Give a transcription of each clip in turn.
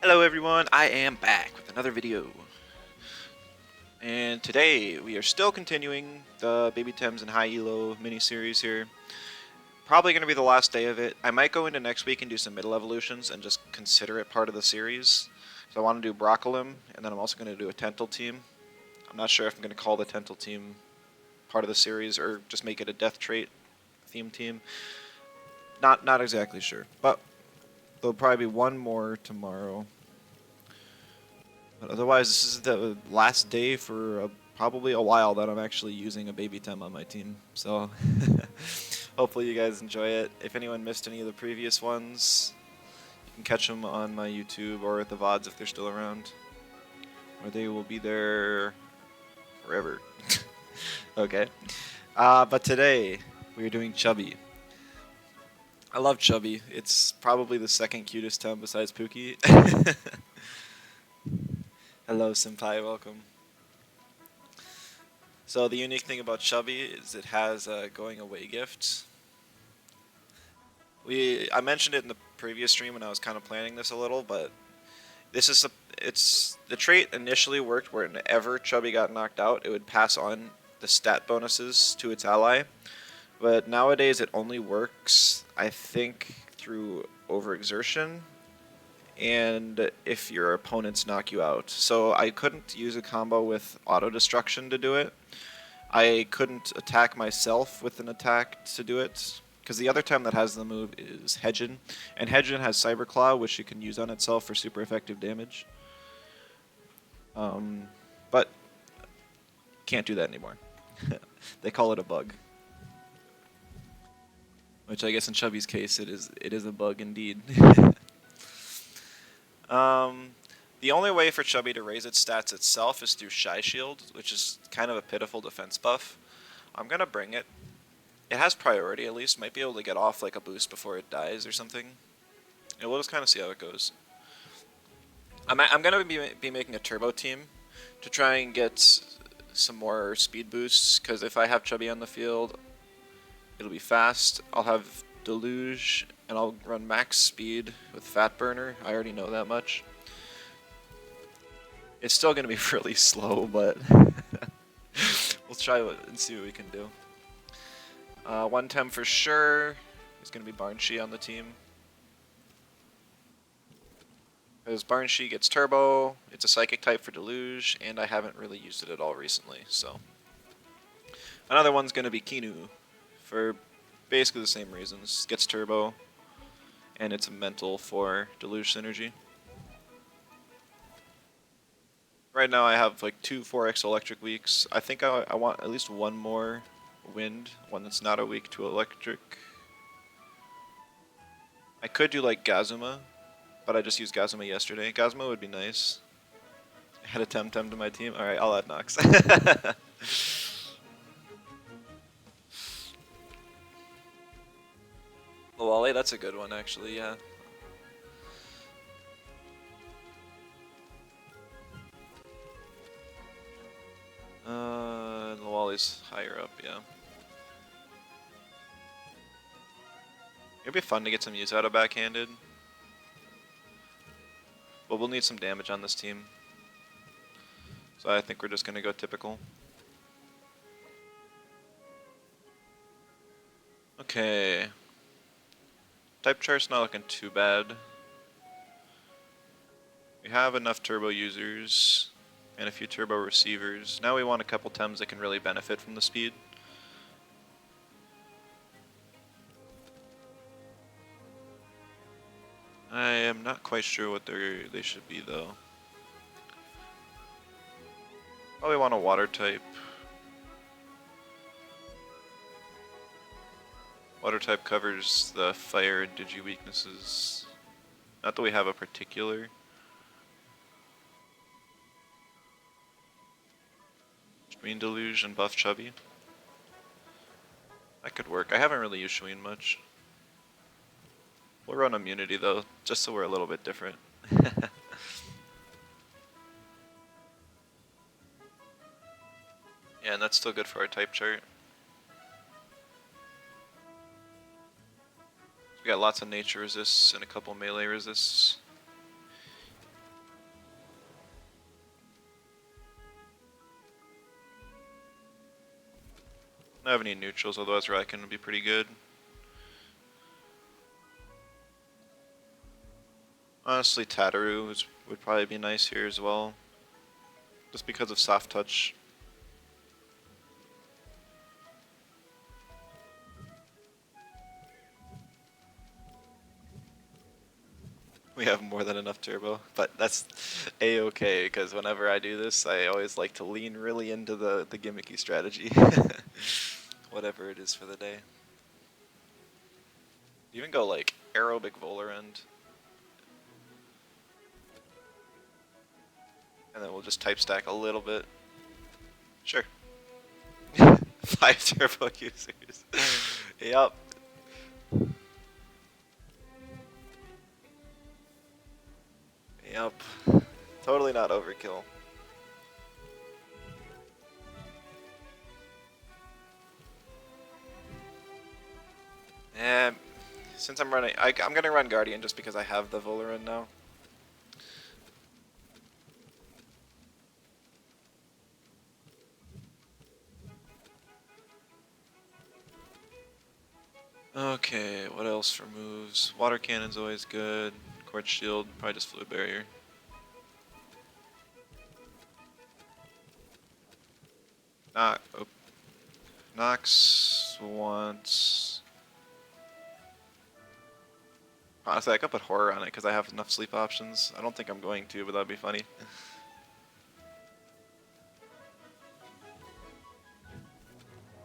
Hello everyone, I am back with another video. And today we are still continuing the Baby Tems and High Elo mini-series here. Probably going to be the last day of it. I might go into next week and do some middle evolutions and just consider it part of the series. So I want to do Broccolum, and then I'm also going to do a Tental team. I'm not sure if I'm going to call the Tental team part of the series or just make it a Death Trait theme team. Not exactly sure, but there'll probably be one more tomorrow. But otherwise, this is the last day for probably a while that I'm actually using a baby Tem on my team. So hopefully you guys enjoy it. If anyone missed any of the previous ones, you can catch them on my YouTube or at the VODs if they're still around. Or they will be there forever. Okay. But today, we are doing Chubee. I love Chubee. It's probably the second cutest Tem besides Pookie. Hello, Senpai. Welcome. So the unique thing about Chubee is it has a going away gift. I mentioned it in the previous stream when I was kind of planning this a little, but the trait initially worked whenever Chubee got knocked out, it would pass on the stat bonuses to its ally. But nowadays it only works, I think, through overexertion and if your opponents knock you out. So I couldn't use a combo with auto destruction to do it. I couldn't attack myself with an attack to do it, because the other time that has the move is Hedgen, and Hedgen has Cyber Claw, which you can use on itself for super effective damage. But can't do that anymore. They call it a bug, which I guess in Chubee's case it is a bug indeed. The only way for Chubee to raise its stats itself is through Shy Shield, which is kind of a pitiful defense buff. I'm gonna bring it. It has priority at least, might be able to get off like a boost before it dies or something. And we'll just kind of see how it goes. I'm gonna be making a turbo team to try and get some more speed boosts, because if I have Chubee on the field, it'll be fast. I'll have Deluge, and I'll run max speed with Fat Burner. I already know that much. It's still gonna be really slow, but we'll try and see what we can do. One Tem for sure is going to be Barnshee on the team. Because Barnshee gets Turbo, it's a Psychic type for Deluge, and I haven't really used it at all recently, so. Another one's going to be Kinu, for basically the same reasons. Gets Turbo, and it's a mental for Deluge synergy. Right now I have like 2 4x electric weeks. I think I want at least one more wind, one that's not a weak to electric. I could do like Gazuma, but I just used Gazuma yesterday. Gazuma would be nice. Add a Temtem to my team. Alright, I'll add Nox. Lawale, that's a good one actually, yeah. Lawale's higher up, yeah. It'd be fun to get some use out of backhanded. But we'll need some damage on this team. So I think we're just gonna go typical. Okay. Type chart's not looking too bad. We have enough turbo users and a few turbo receivers. Now we want a couple Tems that can really benefit from the speed. I am not quite sure what they should be though. Probably want a water type. Water type covers the fire and digi weaknesses. Not that we have a particular. Shween Deluge and buff Chubee. That could work. I haven't really used Shween much. We'll run immunity though, just so we're a little bit different. Yeah, and that's still good for our type chart. We got lots of nature resists and a couple melee resists. I don't have any neutrals, otherwise Raiken would be pretty good. Honestly, Tataru would probably be nice here as well. Just because of soft touch. We have more than enough turbo, but that's a-okay, because whenever I do this, I always like to lean really into the gimmicky strategy. Whatever it is for the day. Even go like aerobic Volar end, and then we'll just type stack a little bit. Sure. 5 turbo users. Yep. Yep. Totally not overkill. And since I'm running, I'm gonna run Guardian just because I have the Volar now. Okay, what else for moves? Water Cannon's always good. Quartz Shield, probably just Fluid Barrier. Oh. Nox wants... Honestly, I could put Horror on it because I have enough sleep options. I don't think I'm going to, but that'd be funny.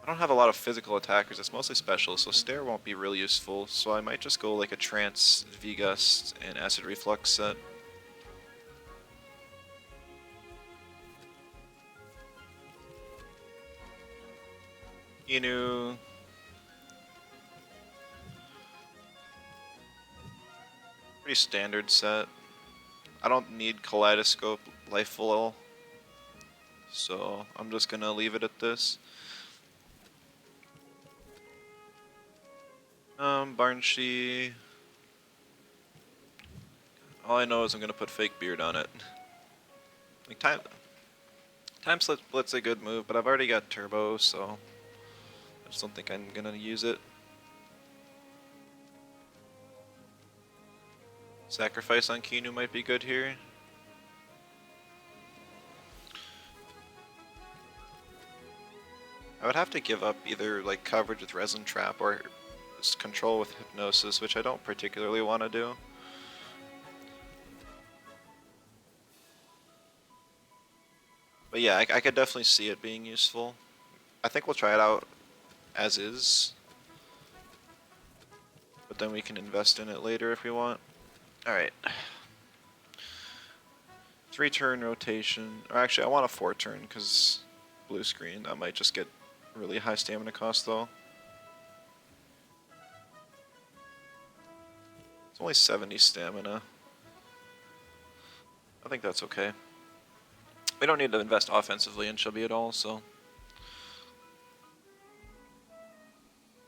I don't have a lot of physical attackers, it's mostly special, so Stare won't be really useful, so I might just go like a Trance, V-Gust, and Acid Reflux set. Inu. Pretty standard set. I don't need Kaleidoscope Life Full, so I'm just gonna leave it at this. Barnshee. All I know is I'm gonna put Fake Beard on it. Like time Split's a good move, but I've already got Turbo, so I just don't think I'm gonna use it. Sacrifice on Kinu might be good here. I would have to give up either like coverage with Resin Trap or control with Hypnosis, which I don't particularly want to do. But yeah, I could definitely see it being useful. I think we'll try it out as is. But then we can invest in it later if we want. Alright. 3-turn rotation. Or actually, I want a 4-turn because blue screen. I might just get really high stamina cost though. It's only 70 stamina. I think that's okay. We don't need to invest offensively in Chubee at all, so.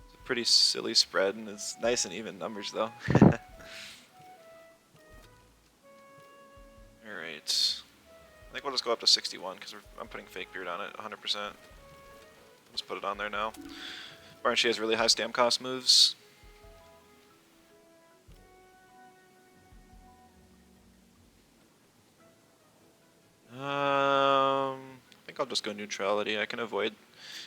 It's a pretty silly spread, and it's nice and even numbers though. Alright. I think we'll just go up to 61 because I'm putting Fake Beard on it 100%. Let's put it on there now. Barnshee has really high stam cost moves. I think I'll just go neutrality. I can avoid,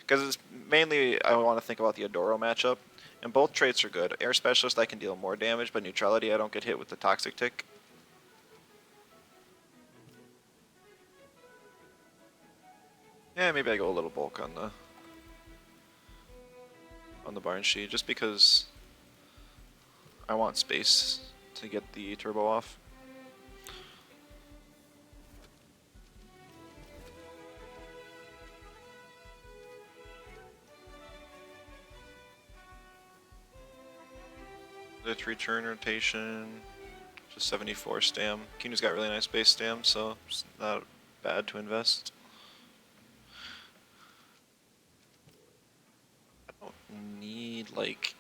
because it's mainly I want to think about the Adoro matchup, and both traits are good. Air Specialist I can deal more damage, but neutrality I don't get hit with the Toxic Tick. Yeah, maybe I go a little bulk on the Barnshee, just because I want space to get the turbo off. The 3-turn rotation, just 74 stam. Kinu's got really nice base stam, so it's not bad to invest. I don't need like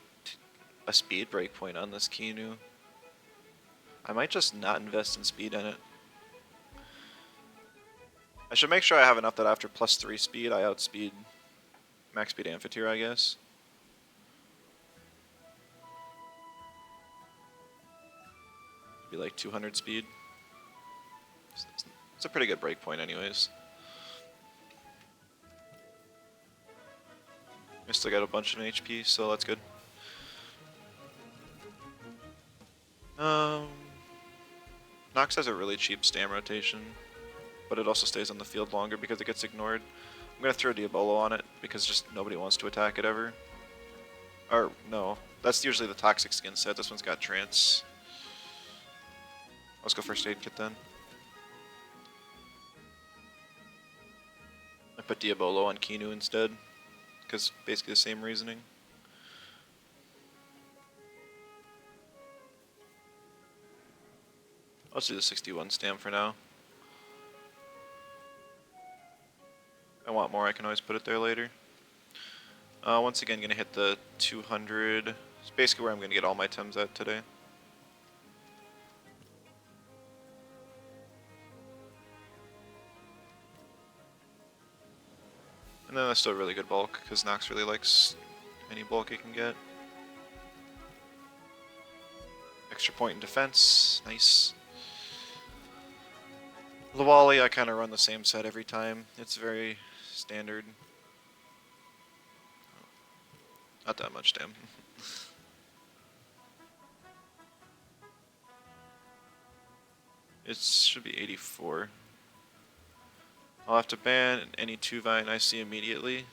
a speed break point on this Kinu. I might just not invest in speed in it. I should make sure I have enough that after +3 speed, I outspeed Max speed Amphitheater, I guess. Be like 200 speed. It's a pretty good breakpoint anyways. I still got a bunch of HP, so that's good. Nox has a really cheap stam rotation, but it also stays on the field longer because it gets ignored. I'm gonna throw Diabolo on it because just nobody wants to attack it ever. Or, no, that's usually the toxic skin set. This one's got trance. Let's go first aid kit then. I put Diabolo on Kinu instead, because basically the same reasoning. Let's do the 61 stam for now. If I want more, I can always put it there later. Once again, gonna hit the 200. It's basically where I'm gonna get all my Tems at today. And then that's still a really good bulk, because Nox really likes any bulk it can get. Extra point in defense, nice. Lawali, I kind of run the same set every time. It's very standard. Not that much, damn. It should be 84. I'll have to ban any 2-Vine I see immediately.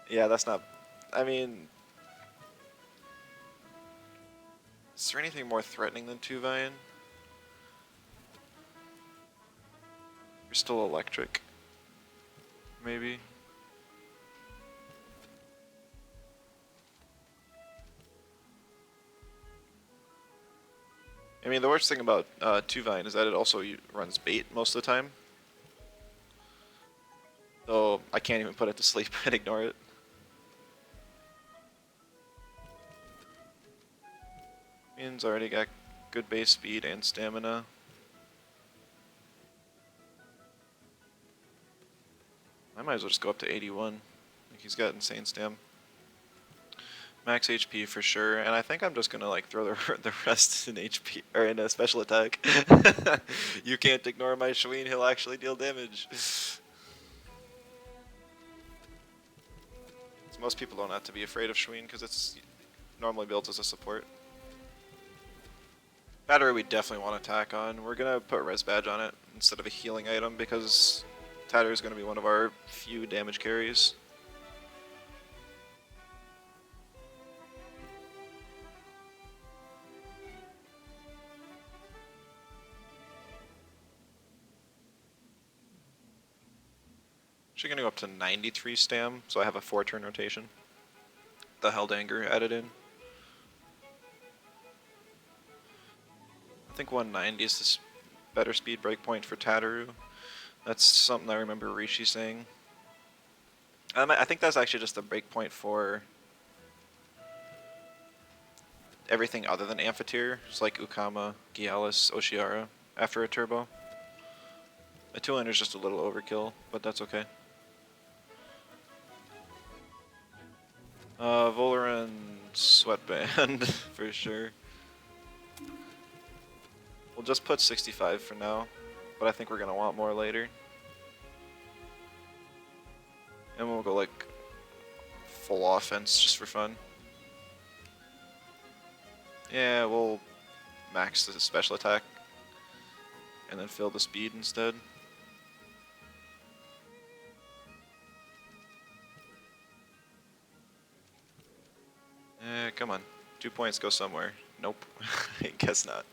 Yeah, that's not... I mean... Is there anything more threatening than 2-Vine? You're still electric. Maybe. I mean, the worst thing about 2-Vine is that it also runs bait most of the time. So I can't even put it to sleep and ignore it. Min's already got good base speed and stamina. I might as well just go up to 81. Like, he's got insane stam. Max HP for sure, and I think I'm just gonna like throw the rest in HP or in a special attack. You can't ignore my Shween, he'll actually deal damage. So most people don't have to be afraid of Shween because it's normally built as a support. Battery we definitely want to attack on. We're gonna put Res Badge on it instead of a healing item because Tatter is gonna be one of our few damage carries. Actually gonna go up to 93 stam, so I have a 4-turn rotation. The Held Anger added in. I think 190 is this better speed breakpoint for Tataru. That's something I remember Rishi saying. I think that's actually just a breakpoint for everything other than Amphitheater. It's like Ukama, Gialis, Oshiara after a turbo. A 200 is just a little overkill, but that's okay. Volaran Sweatband for sure. We'll just put 65 for now, but I think we're gonna want more later. And we'll go like full offense just for fun. Yeah, we'll max the special attack and then fill the speed instead. Come on. 2 points go somewhere. Nope. I guess not.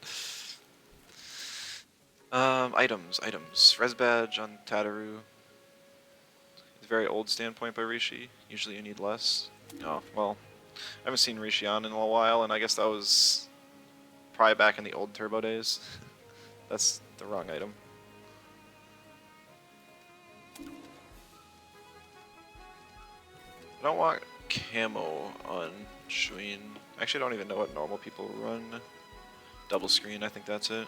Items. Res Badge on Tataru. It's a very old standpoint by Rishi. Usually you need less. Oh, well. I haven't seen Rishi on in a while, and I guess that was probably back in the old turbo days. That's the wrong item. I don't want camo on Shween. Actually, I don't even know what normal people run. Double screen, I think that's it.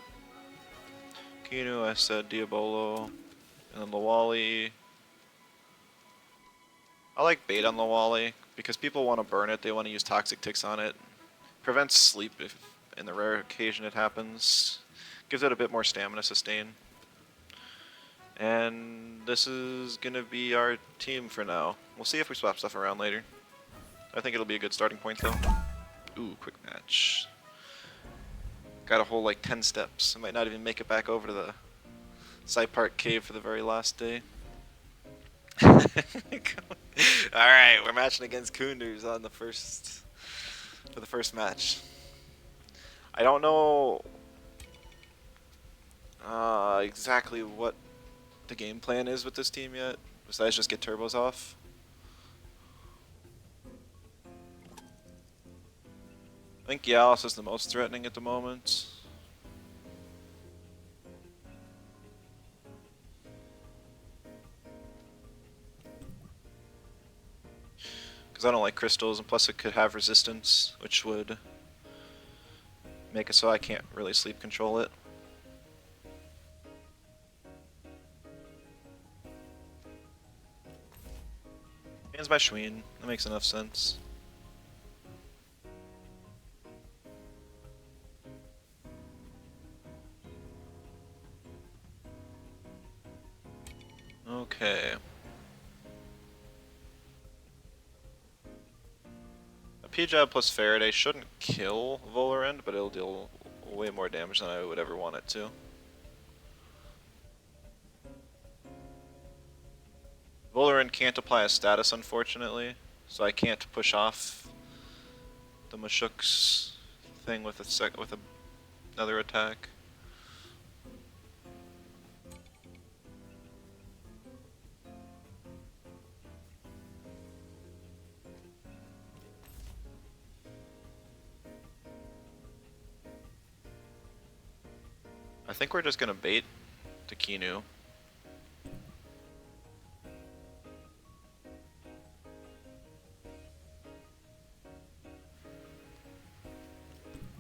Kinu, I said Diabolo, And then the Wally. I like bait on the Wally because people want to burn it. They want to use toxic ticks on it. Prevents sleep if in the rare occasion it happens. Gives it a bit more stamina sustain. And this is gonna be our team for now. We'll see if we swap stuff around later. I think it'll be a good starting point though. Ooh, quick match. Got a whole like 10 steps. I might not even make it back over to the Cypark cave for the very last day. Alright, we're matching against Kunders on the first for the first match. I don't know exactly what the game plan is with this team yet, besides just get turbos off. I think Yalis is the most threatening at the moment. Because I don't like crystals, and plus it could have resistance, which would make it so I can't really sleep control it. Bans by Schween, that makes enough sense. Okay. A P-Jab plus Faraday shouldn't kill Volarend, but it'll deal way more damage than I would ever want it to. Volarend can't apply a status, unfortunately, so I can't push off the Mashuk's thing with another attack. I think we're just gonna bait to Kinu.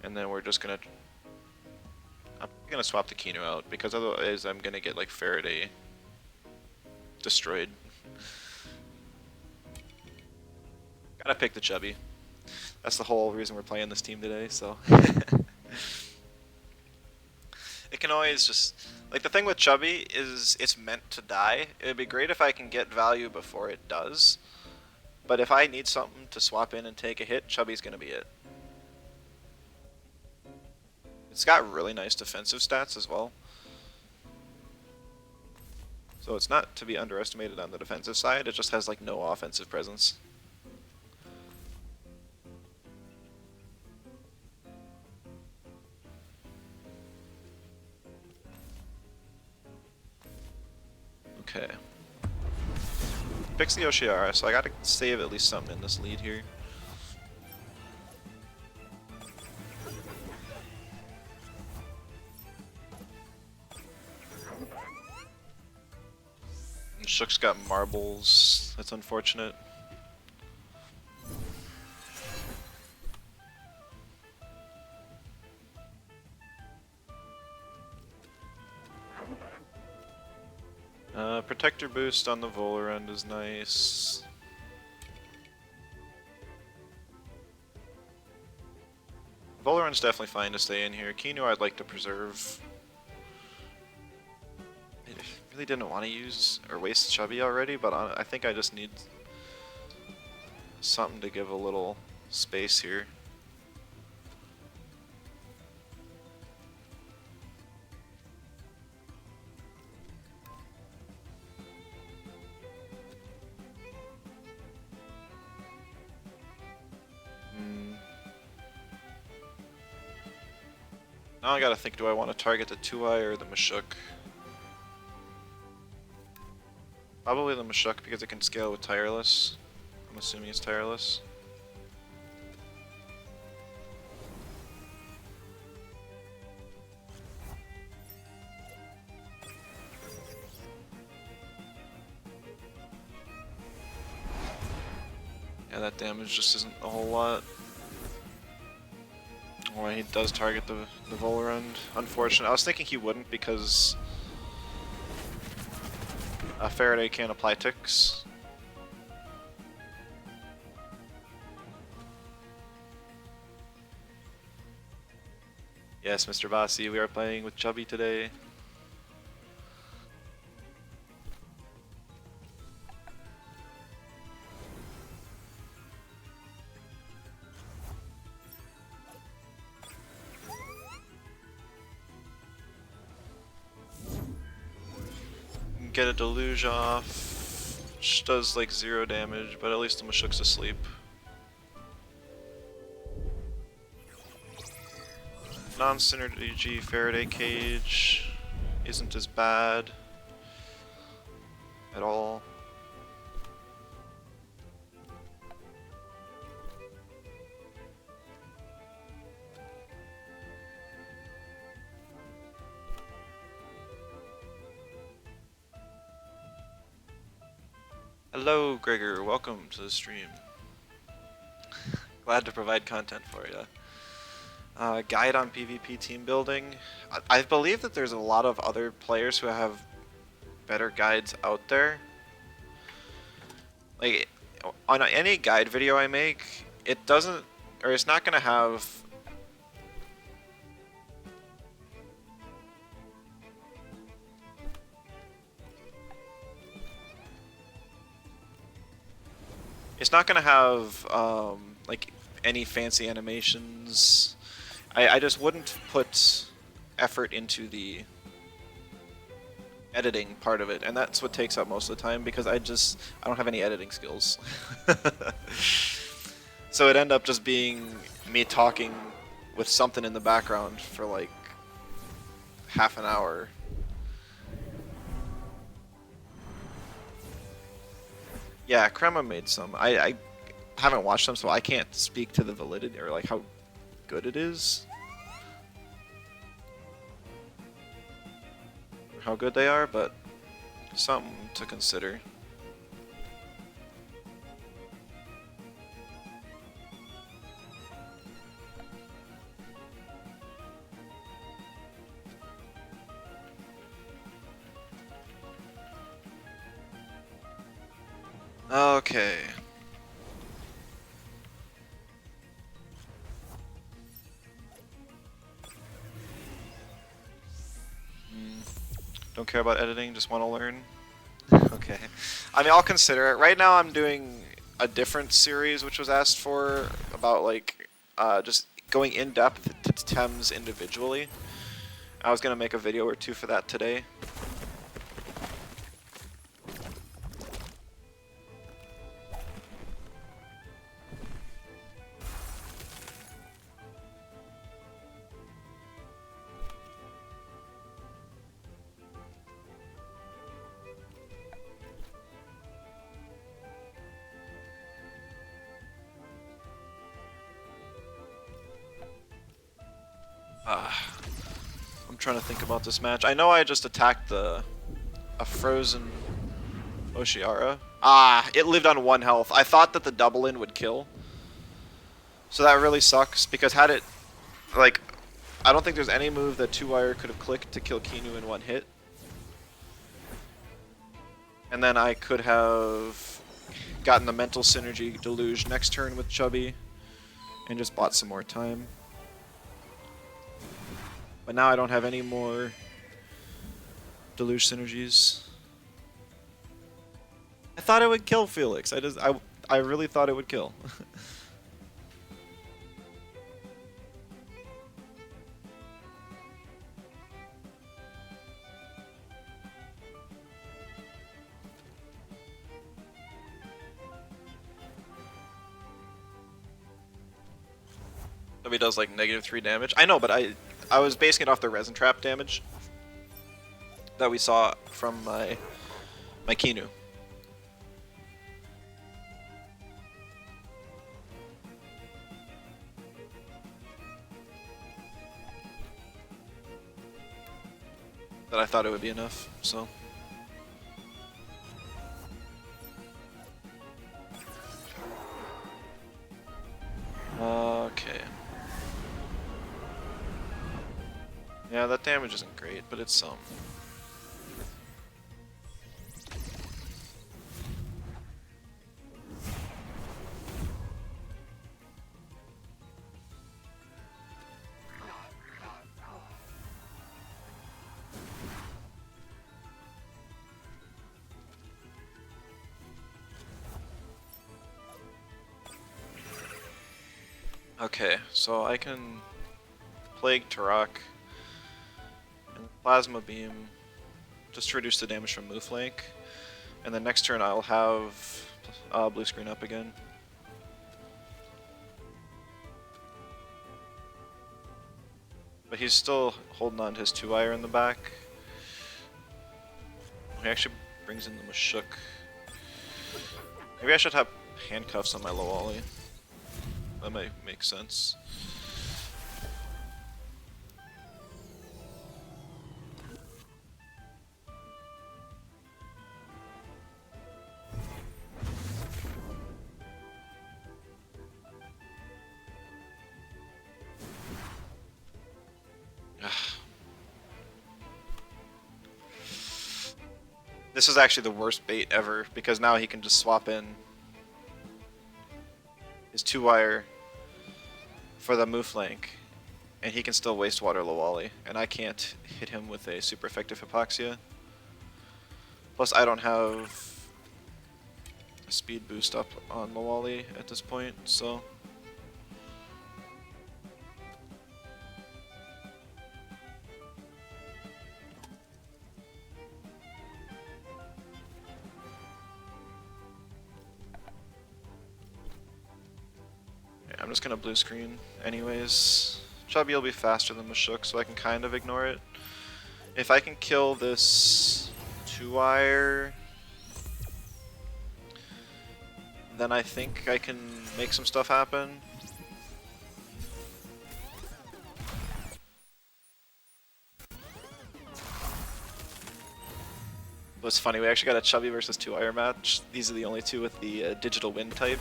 And then we're just gonna... I'm gonna swap the Kinu out, because otherwise I'm gonna get like Faraday destroyed. Gotta pick the Chubee. That's the whole reason we're playing this team today, so... It can always just... Like, the thing with Chubee is it's meant to die. It would be great if I can get value before it does. But if I need something to swap in and take a hit, Chubee's gonna be it. It's got really nice defensive stats as well. So it's not to be underestimated on the defensive side, it just has like no offensive presence. Okay. Picks the Oshiara, so I gotta save at least something in this lead here. Shook's got marbles. That's unfortunate. Protector boost on the Volarend is nice. Volarend's definitely fine to stay in here. Kinu I'd like to preserve. I really didn't want to use or waste Chubee already, but I think I just need something to give a little space here. Now I gotta think, do I want to target the 2-eye or the Mashuk? Probably the Mashuk because it can scale with Tireless. I'm assuming it's Tireless. Yeah, that damage just isn't a whole lot. Well, he does target the Volarend. Unfortunate. I was thinking he wouldn't because Faraday can't apply ticks. Yes, Mr. Bossy, we are playing with Chubee today. Get a deluge off, which does like 0 damage, but at least the Mashuk's asleep. Non-synergy Faraday Cage isn't as bad at all. Hello, Gregor. Welcome to the stream. Glad to provide content for you. Guide on PvP team building. I believe that there's a lot of other players who have better guides out there. Like, on any guide video I make, it doesn't, or it's not gonna have like any fancy animations. I just wouldn't put effort into the editing part of it, and that's what takes up most of the time because I don't have any editing skills. So it'd end up just being me talking with something in the background for like half an hour. Yeah, Crema made some. I haven't watched them, so I can't speak to the validity or like how good it is. How good they are, but something to consider. Okay. Don't care about editing, just want to learn. Okay. I mean, I'll consider it. Right now I'm doing a different series which was asked for about like just going in depth to Tems individually. I was gonna make a video or two for that today. I'm trying to think about this match. I know I just attacked a frozen Oshiara. Ah, it lived on 1 health. I thought that the double in would kill. So that really sucks, because had it, like, I don't think there's any move that 2-wire could have clicked to kill Kinu in 1 hit. And then I could have gotten the mental synergy deluge next turn with Chubee and just bought some more time. But now I don't have any more deluge synergies. I thought it would kill Felix. I really thought it would kill. Nobody does like -3 damage. I know, but I was basing it off the resin trap damage that we saw from my Kinu. That I thought it would be enough, so. Okay. Yeah, that damage isn't great, but it's some. Okay, so I can Plague Turok and Plasma Beam just to reduce the damage from move flank. And then next turn I'll have blue screen up again. But he's still holding on to his 2-wire in the back. He actually brings in the Mashuk. Maybe I should have handcuffs on my Lawali. That might make sense. This is actually the worst bait ever, because now he can just swap in his 2-wire for the move flank, and he can still waste water Lawali, and I can't hit him with a super effective Hypoxia. Plus I don't have a speed boost up on Lawali at this point, so... I'm just gonna blue screen anyways. Chubee will be faster than Mashuk, so I can kind of ignore it. If I can kill this 2-wire, then I think I can make some stuff happen. But it's funny, we actually got a Chubee versus 2-wire match. These are the only two with the digital wind type.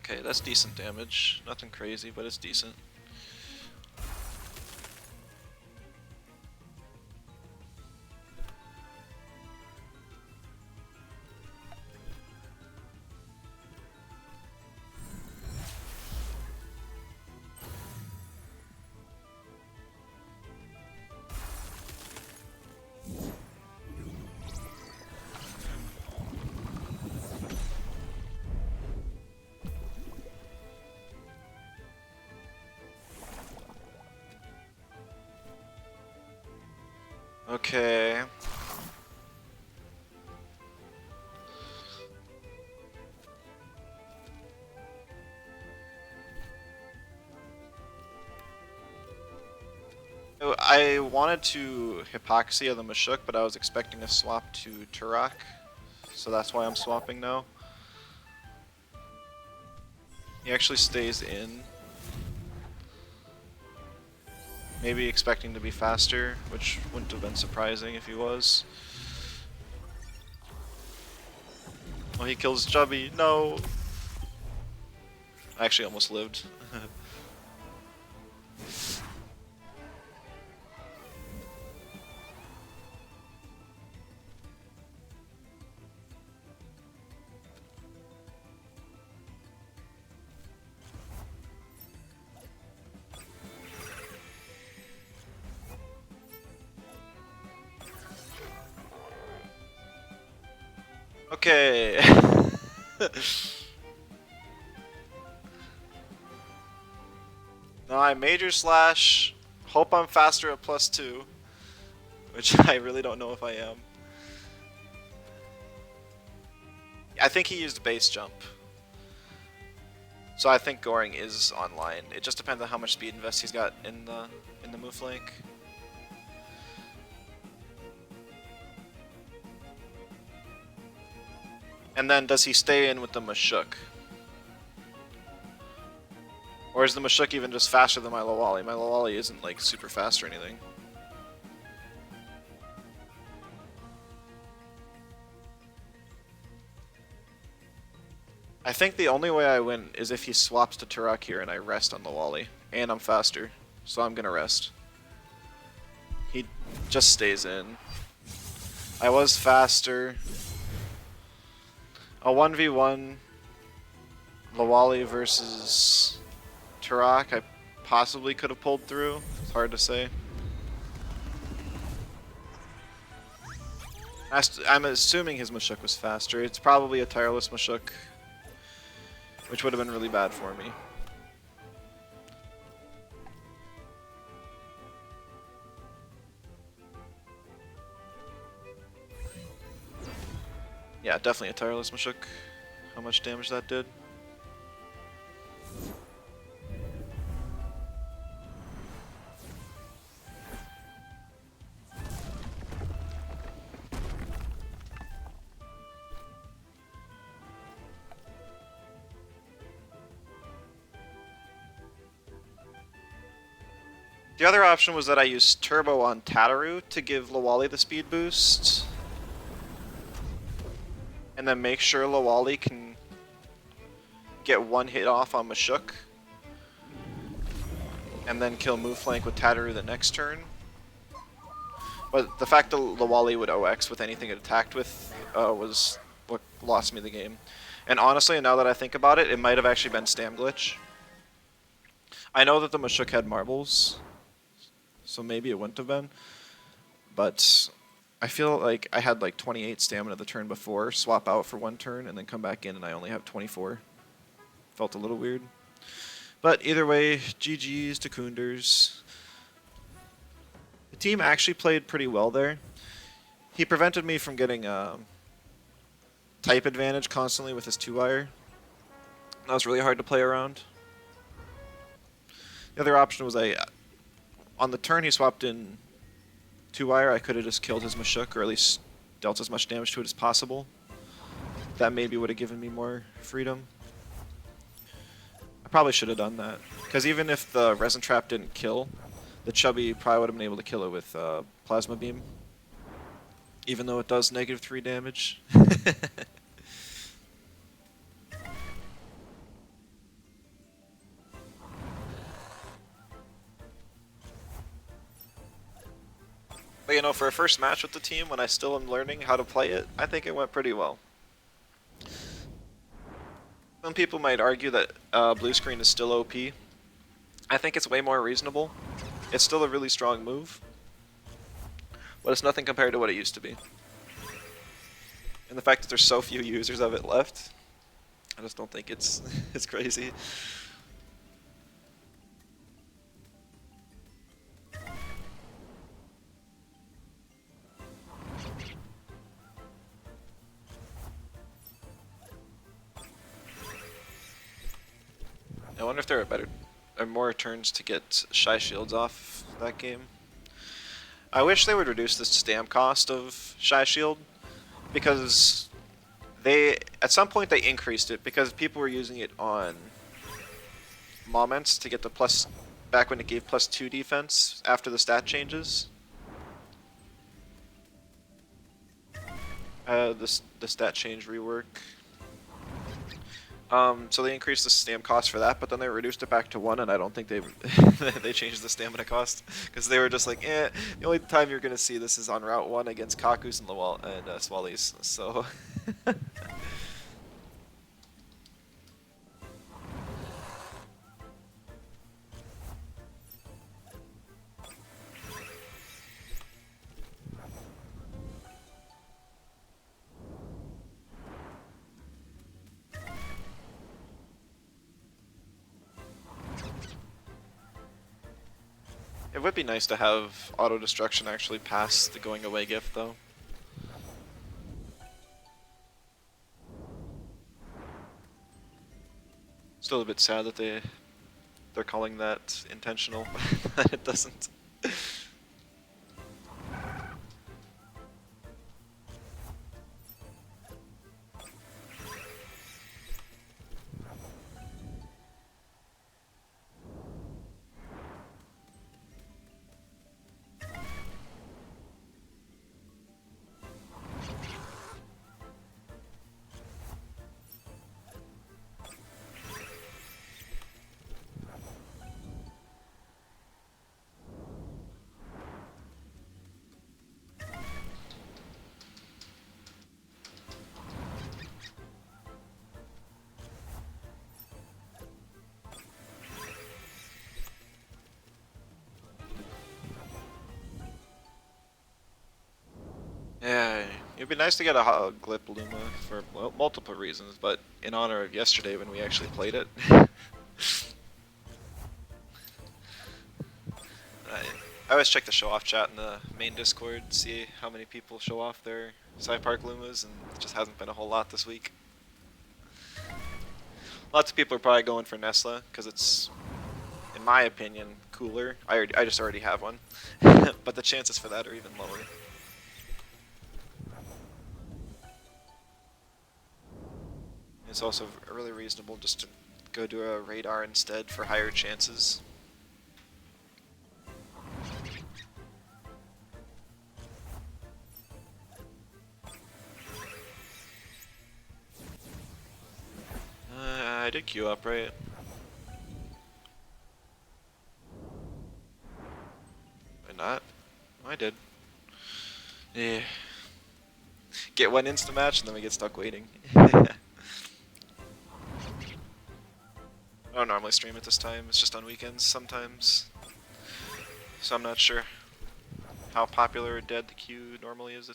Okay, that's decent damage. Nothing crazy, but it's decent. Okay. I wanted to Hypoxia the Mashuk, but I was expecting a swap to Turok, so that's why I'm swapping now. He actually stays in. Maybe expecting to be faster, which wouldn't have been surprising if he was. Oh, he kills Chubee. No! I actually almost lived. Okay. Now I Major Slash, hope I'm faster at +2, which I really don't know if I am. I think he used base jump. So I think Goring is online. It just depends on how much speed invest he's got in the move flank. And then does he stay in with the Mashuk? Or is the Mashuk even just faster than my Lawali? My Lawali isn't like super fast or anything. I think the only way I win is if he swaps to Turok here and I rest on Lawali. And I'm faster, so I'm gonna rest. He just stays in. I was faster. A 1v1 Lawali versus Turok, I possibly could have pulled through. It's hard to say. I'm assuming his Mashuk was faster. It's probably a tireless Mashuk, which would have been really bad for me. Yeah, definitely a tireless Mashuk. How much damage that did. The other option was that I used Turbo on Tataru to give Lawali the speed boost. And then make sure Lawali can get one hit off on Mashuk. And then kill move flank with Tataru the next turn. But the fact that Lawali would OX with anything it attacked with was what lost me the game. And honestly, now that I think about it, it might have actually been Stam Glitch. I know that the Mashuk had marbles, so maybe it wouldn't have been. But I feel like I had like 28 stamina the turn before, swap out for one turn, and then come back in and I only have 24. Felt a little weird. But either way, GG's to Kunders. The team actually played pretty well there. He prevented me from getting type advantage constantly with his 2-wire. That was really hard to play around. The other option was on the turn he swapped in 2-wire, I could have just killed his Mashuk, or at least dealt as much damage to it as possible. That maybe would have given me more freedom. I probably should have done that, because even if the Resin Trap didn't kill, the Chubee probably would have been able to kill it with Plasma Beam. Even though it does -3 damage. But you know, for a first match with the team, when I still am learning how to play it, I think it went pretty well. Some people might argue that blue screen is still OP. I think it's way more reasonable. It's still a really strong move, but it's nothing compared to what it used to be. And the fact that there's so few users of it left, I just don't think it's it's crazy. I wonder if there are more turns to get Shy Shields off that game. I wish they would reduce the stam cost of Shy Shield, because at some point they increased it because people were using it on moments to get the plus, back when it gave +2 defense after the stat changes. The stat change rework. So they increased the stam cost for that, but then they reduced it back to 1, and I don't think they they changed the stamina cost, because they were just like, the only time you're gonna see this is on Route 1 against Kakus and Swallies, so. It would be nice to have auto-destruction actually pass the going away gift, though. Still a bit sad that they're calling that intentional, that it doesn't. It'd be nice to get a Glip Luma for multiple reasons, but in honor of yesterday when we actually played it. I always check the show off chat in the main Discord, see how many people show off their Park Lumas, and it just hasn't been a whole lot this week. Lots of people are probably going for Nesla, because it's, in my opinion, cooler. I just already have one. But the chances for that are even lower. It's also really reasonable just to go to a radar instead for higher chances. I did queue up, right? Did I not? Oh, I did. Yeah. Get one insta match and then we get stuck waiting. I don't normally stream at this time, it's just on weekends sometimes. So I'm not sure how popular or dead the queue normally is.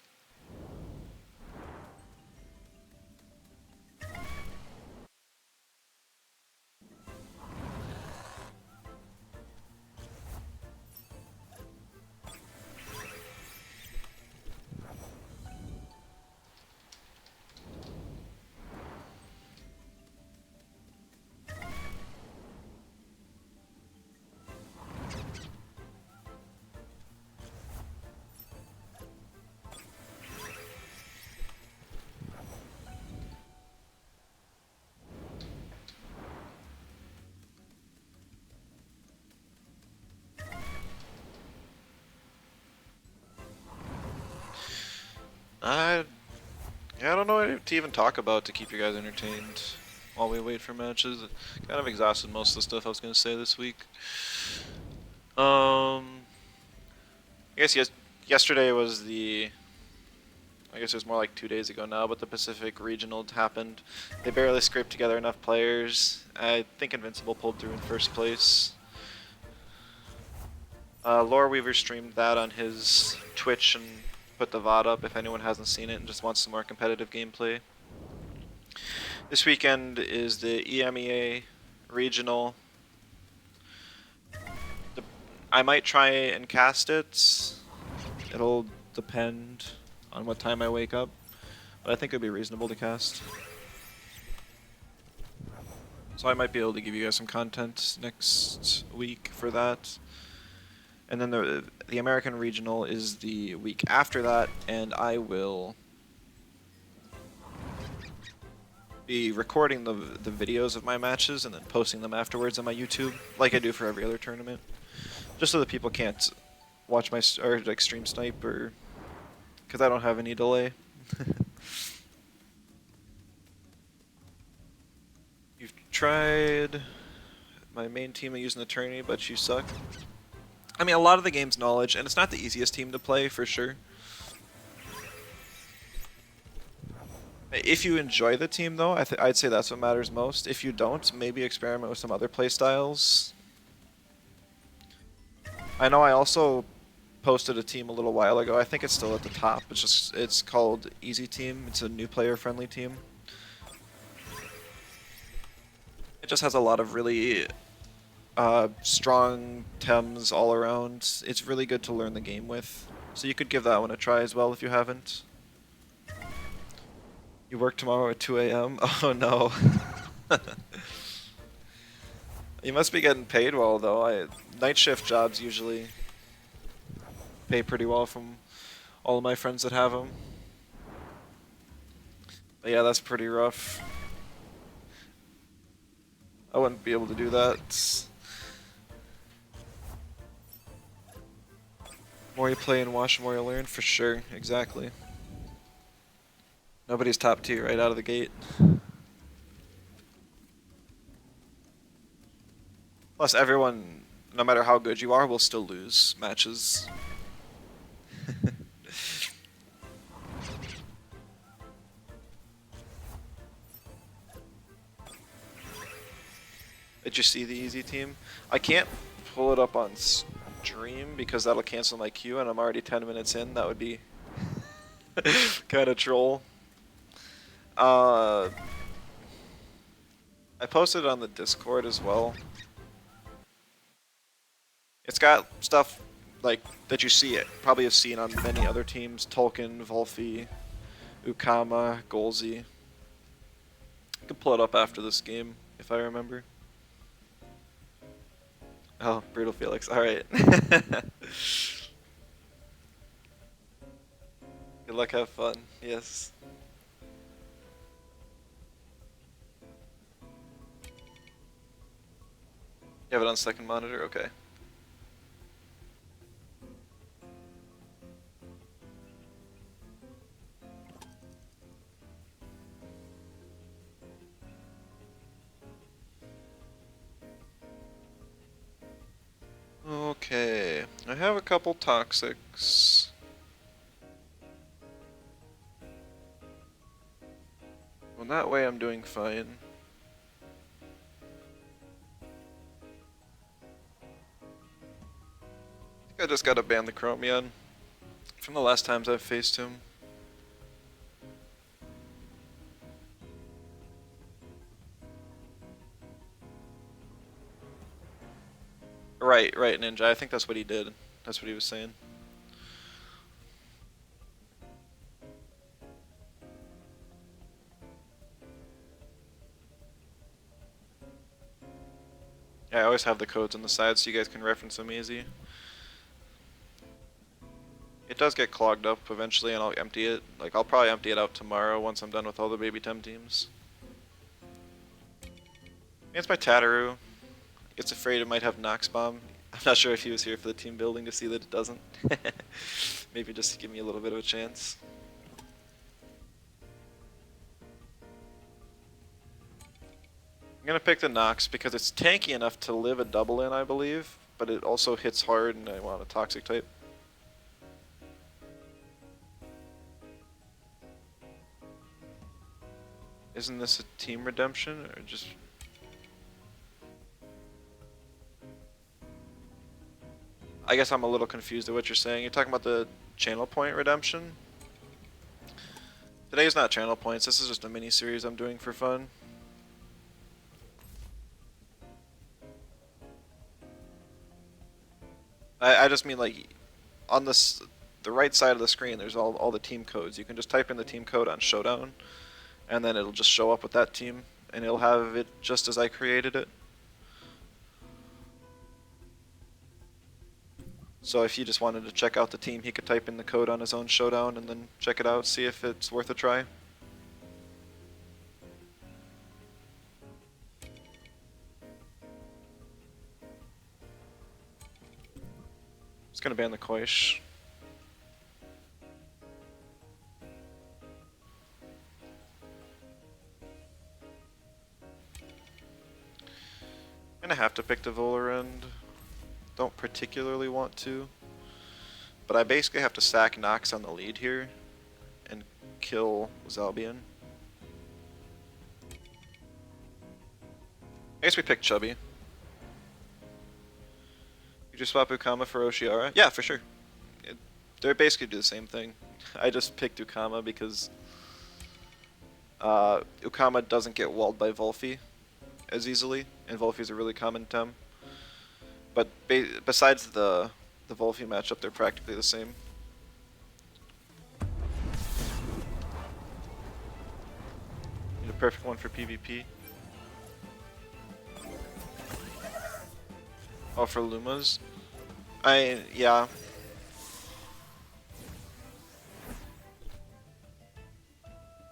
Yeah, I don't know what to even talk about to keep you guys entertained while we wait for matches. Kind of exhausted most of the stuff I was going to say this week. I guess yesterday was I guess it was more like 2 days ago now, but the Pacific Regional happened. They barely scraped together enough players. I think Invincible pulled through in first place. Lore Weaver streamed that on his Twitch and put the VOD up if anyone hasn't seen it and just wants some more competitive gameplay. This weekend is the EMEA Regional. I might try and cast it. It'll depend on what time I wake up, but I think it'd be reasonable to cast. So I might be able to give you guys some content next week for that. And then the American Regional is the week after that, and I will be recording the videos of my matches and then posting them afterwards on my YouTube, like I do for every other tournament, just so that people can't watch my stream snipe, or because I don't have any delay. You've tried my main team using the tourney, but you suck. I mean, a lot of the game's knowledge, and it's not the easiest team to play, for sure. If you enjoy the team, though, I'd say that's what matters most. If you don't, maybe experiment with some other playstyles. I know I also posted a team a little while ago. I think it's still at the top. It's called Easy Team. It's a new player-friendly team. It just has a lot of really strong Tems all around. It's really good to learn the game with. So you could give that one a try as well if you haven't. You work tomorrow at 2 AM? Oh no. You must be getting paid well though. Night shift jobs usually pay pretty well from all of my friends that have them. But yeah, that's pretty rough. I wouldn't be able to do that. More you play and watch, the more you learn, for sure. Exactly. Nobody's top tier right out of the gate. Plus, everyone, no matter how good you are, will still lose matches. Did you see the easy team? I can't pull it up on stream because that'll cancel my queue, and I'm already 10 minutes in. That would be kind of troll. Uh, I posted it on the Discord as well. It's got stuff like that you see it probably have seen on many other teams: Tolkien, Volfi, Ukama, Golzi. I can pull it up after this game if I remember. Oh, Brutal Felix. All right. Good luck. Have fun. Yes. You have it on second monitor? Okay. Okay. I have a couple toxics. Well, that way I'm doing fine. I think I just gotta ban the Chromion from the last times I've faced him. Right, Ninja. I think that's what he did. That's what he was saying. Yeah, I always have the codes on the side so you guys can reference them easy. It does get clogged up eventually and I'll empty it. Like, I'll probably empty it out tomorrow once I'm done with all the baby Tem teams. It's my Tataru. Gets afraid it might have Nox Bomb. I'm not sure if he was here for the team building to see that it doesn't. Maybe just to give me a little bit of a chance. I'm gonna pick the Nox because it's tanky enough to live a double in, I believe, but it also hits hard and I want a toxic type. Isn't this a team redemption or just... I guess I'm a little confused at what you're saying. You're talking about the channel point redemption? Today's not channel points, this is just a mini series I'm doing for fun. I just mean like on this the right side of the screen there's all the team codes. You can just type in the team code on Showdown and then it'll just show up with that team and it'll have it just as I created it. So if you just wanted to check out the team, he could type in the code on his own Showdown and then check it out, see if it's worth a try. It's gonna ban the Koish. I'm gonna have to pick the Volarend. Don't particularly want to. But I basically have to sack Nox on the lead here and kill Zalbian. I guess we pick Chubee. You just swap Ukama for Oshiara? Yeah, for sure. They basically do the same thing. I just picked Ukama because Ukama doesn't get walled by Volfi as easily, and Volfi's a really common Tem. But besides the Volfi matchup, they're practically the same. Need a perfect one for PvP. Oh, for Lumas? Yeah.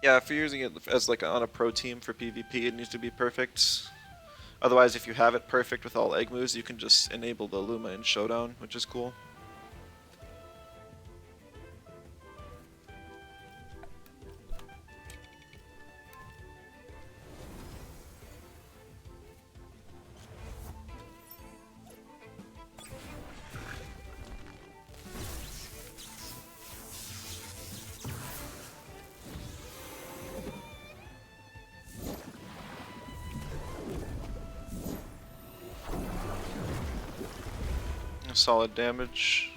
Yeah, if you're using it as like on a pro team for PvP, it needs to be perfect. Otherwise, if you have it perfect with all egg moves, you can just enable the Luma in Showdown, which is cool. Solid damage.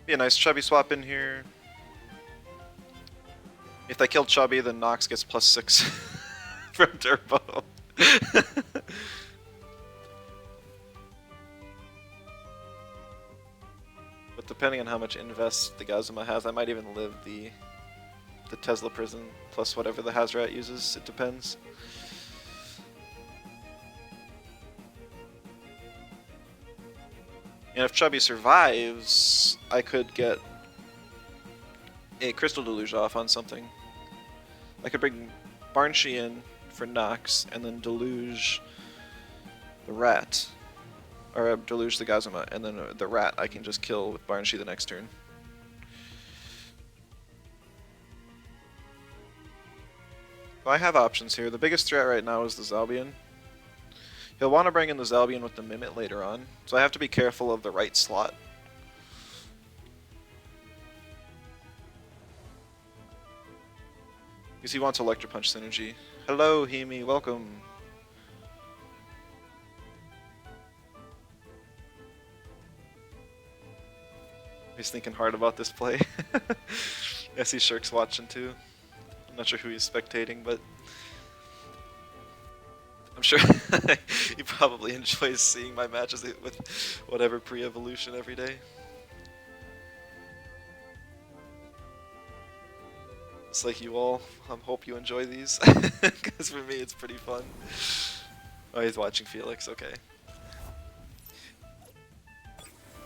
Be a nice Chubee swap in here. If they kill Chubee, then Nox gets +6 from Turbo. But depending on how much invest the Gazuma has, I might even live the Tesla prison plus whatever the Hazrat uses. It depends. And if Chubee survives, I could get a Crystal Deluge off on something. I could bring Barnshee in for Nox, and then Deluge the Rat. Or Deluge the Gazuma, and then the Rat I can just kill with Barnshee the next turn. So I have options here. The biggest threat right now is the Zalbian. He'll want to bring in the Zalbian with the Mimit later on, so I have to be careful of the right slot. Because he wants Electro Punch synergy. Hello, Hemi, welcome. He's thinking hard about this play. I see Shirk's watching too. I'm not sure who he's spectating, but I'm sure he probably enjoys seeing my matches with whatever pre-evolution every day. It's like you all, I hope you enjoy these, because for me it's pretty fun. Oh, he's watching Felix, okay.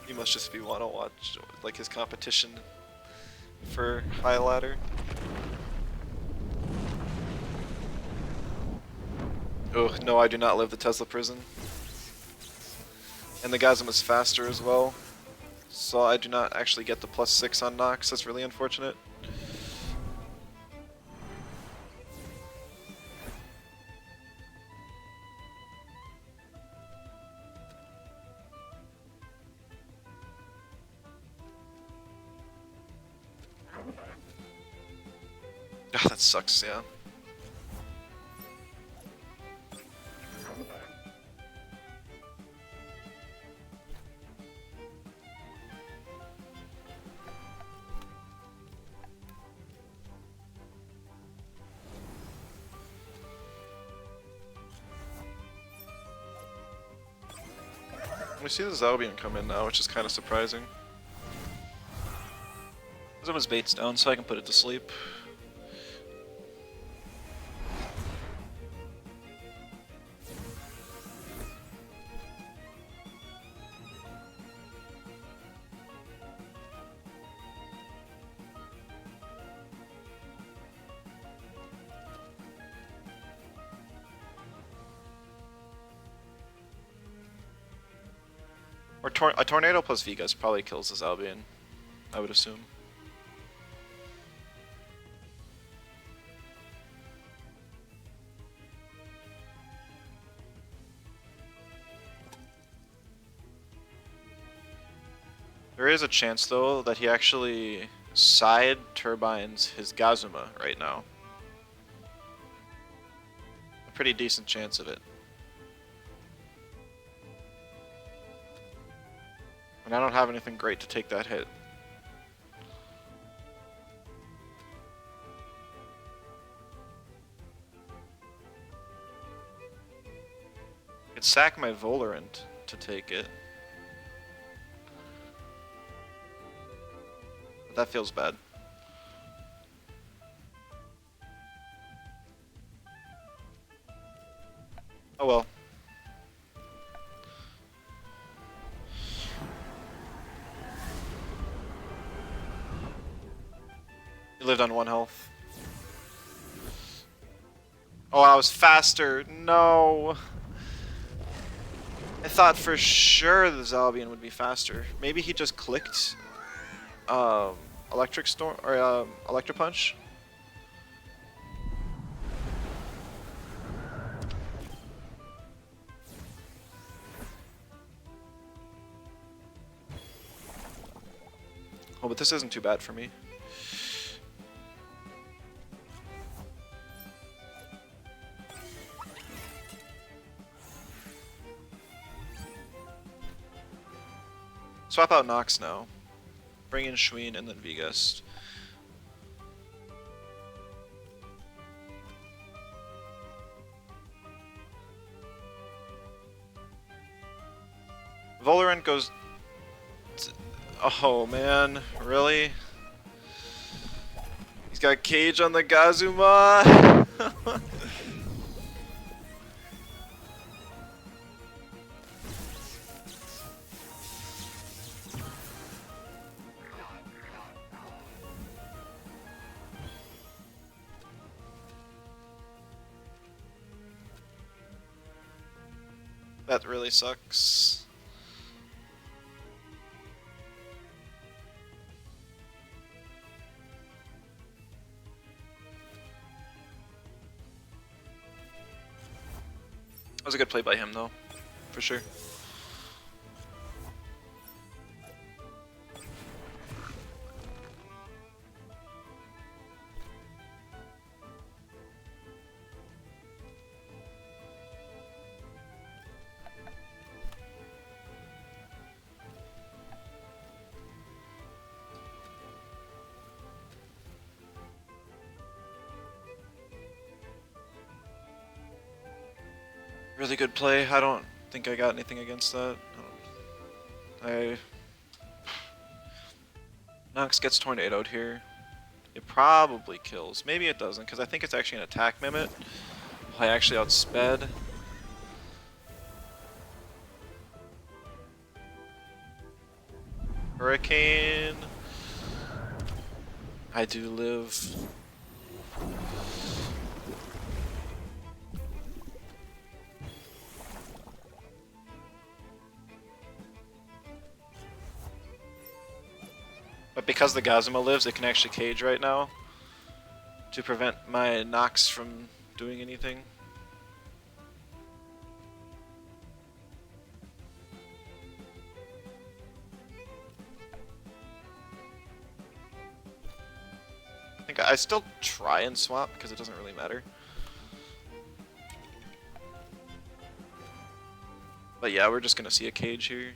He must just be want to watch like his competition for high ladder. Oh no, I do not live the Tesla prison. And the Gazuma's faster as well. So I do not actually get the +6 on Nox, that's really unfortunate. Ah, that sucks, yeah. We see the Zalbian come in now, which is kind of surprising. His bait's down, so I can put it to sleep. Or a Tornado plus Vegas probably kills this Albion, I would assume. There is a chance, though, that he actually side turbines his Gazuma right now. A pretty decent chance of it. And I don't have anything great to take that hit. I could sack my Volerant to take it. But that feels bad. Oh well. He lived on 1 health. Oh, I was faster. No. I thought for sure the Zalbian would be faster. Maybe he just clicked Electric Storm or Electro Punch. Oh, but this isn't too bad for me. Swap out Nox now. Bring in Schween and then Vigest. Valorant goes... Oh man, really? He's got Cage on the Gazuma! That really sucks. That was a good play by him though, for sure. Really good play. I don't think I got anything against that. Nox gets tornadoed here. It probably kills. Maybe it doesn't, because I think it's actually an attack mimic. I actually outsped. Hurricane. I do live. But because the Gazuma lives, it can actually cage right now to prevent my Nox from doing anything. I think I still try and swap because it doesn't really matter. But yeah, we're just gonna see a cage here.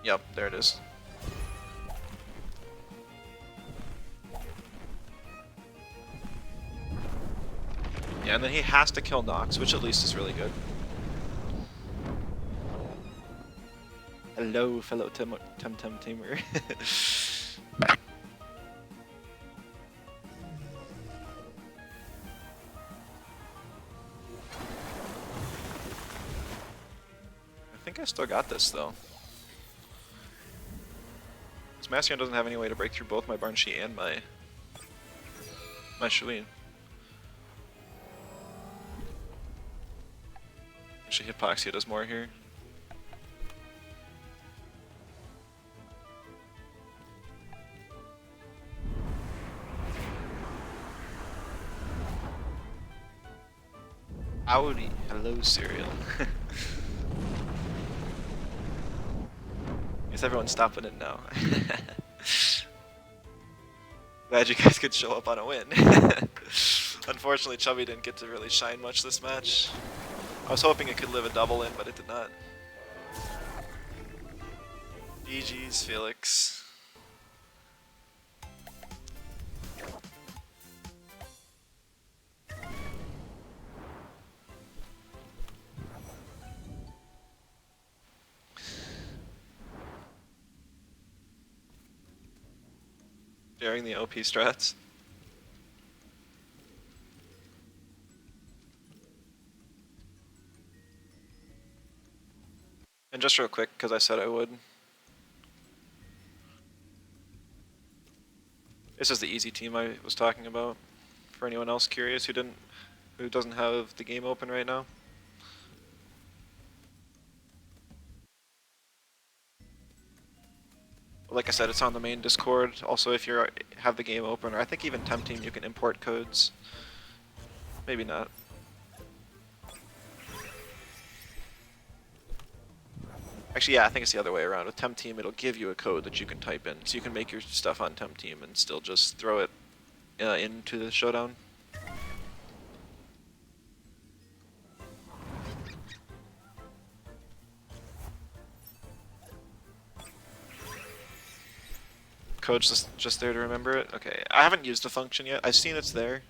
Yep, there it is. Yeah, and then he has to kill Nox, which at least is really good. Hello, fellow Temtem teamer. I think I still got this though. Smashion doesn't have any way to break through both my Barnshee and my Shuin. Actually, Hypoxia does more here. Howdy. Hello, cereal. Guess everyone's stopping it now. Glad you guys could show up on a win. Unfortunately, Chubee didn't get to really shine much this match. I was hoping it could live a double in, but it did not. GG's, Felix. Sharing the OP strats. And just real quick, because I said I would. This is the easy team I was talking about. For anyone else curious who doesn't have the game open right now. Like I said, it's on the main Discord. Also, if you have the game open, or I think even Temtem, you can import codes. Maybe not. Actually, yeah, I think it's the other way around. With Temtem, it'll give you a code that you can type in, so you can make your stuff on Temtem and still just throw it into the showdown. Code's just there to remember it. Okay, I haven't used the function yet. I've seen it's there.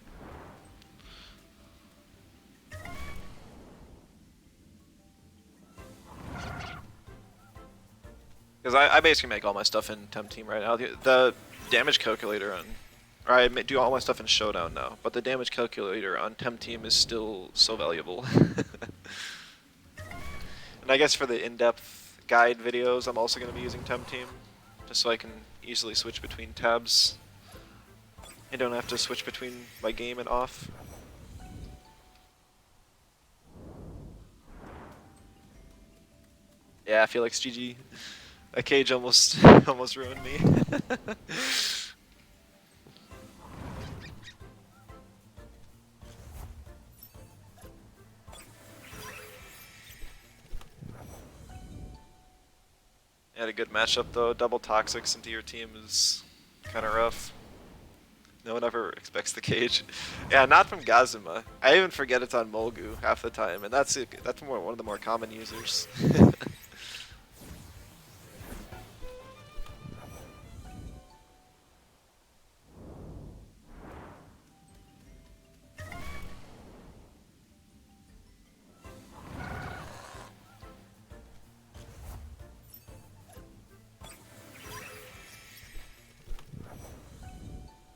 Because I basically make all my stuff in Temtem right now. The damage calculator on... Or I do all my stuff in Showdown now, but the damage calculator on Temtem is still so valuable. And I guess for the in-depth guide videos, I'm also going to be using Temtem, just so I can easily switch between tabs. I don't have to switch between my game and off. Yeah, I feel like GG. A cage almost almost ruined me. Had a good matchup though. Double toxics into your team is kind of rough. No one ever expects the cage. Yeah, not from Gazuma. I even forget it's on Molgu half the time, and that's one of the more common users.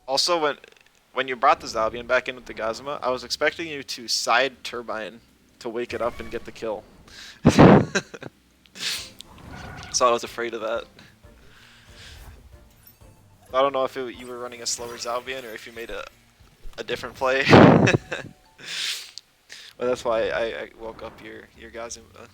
Also, when you brought the Zalbian back in with the Gazuma, I was expecting you to side turbine to wake it up and get the kill. So I was afraid of that. I don't know if you were running a slower Zalbian or if you made a different play. But that's why I woke up your Gazuma.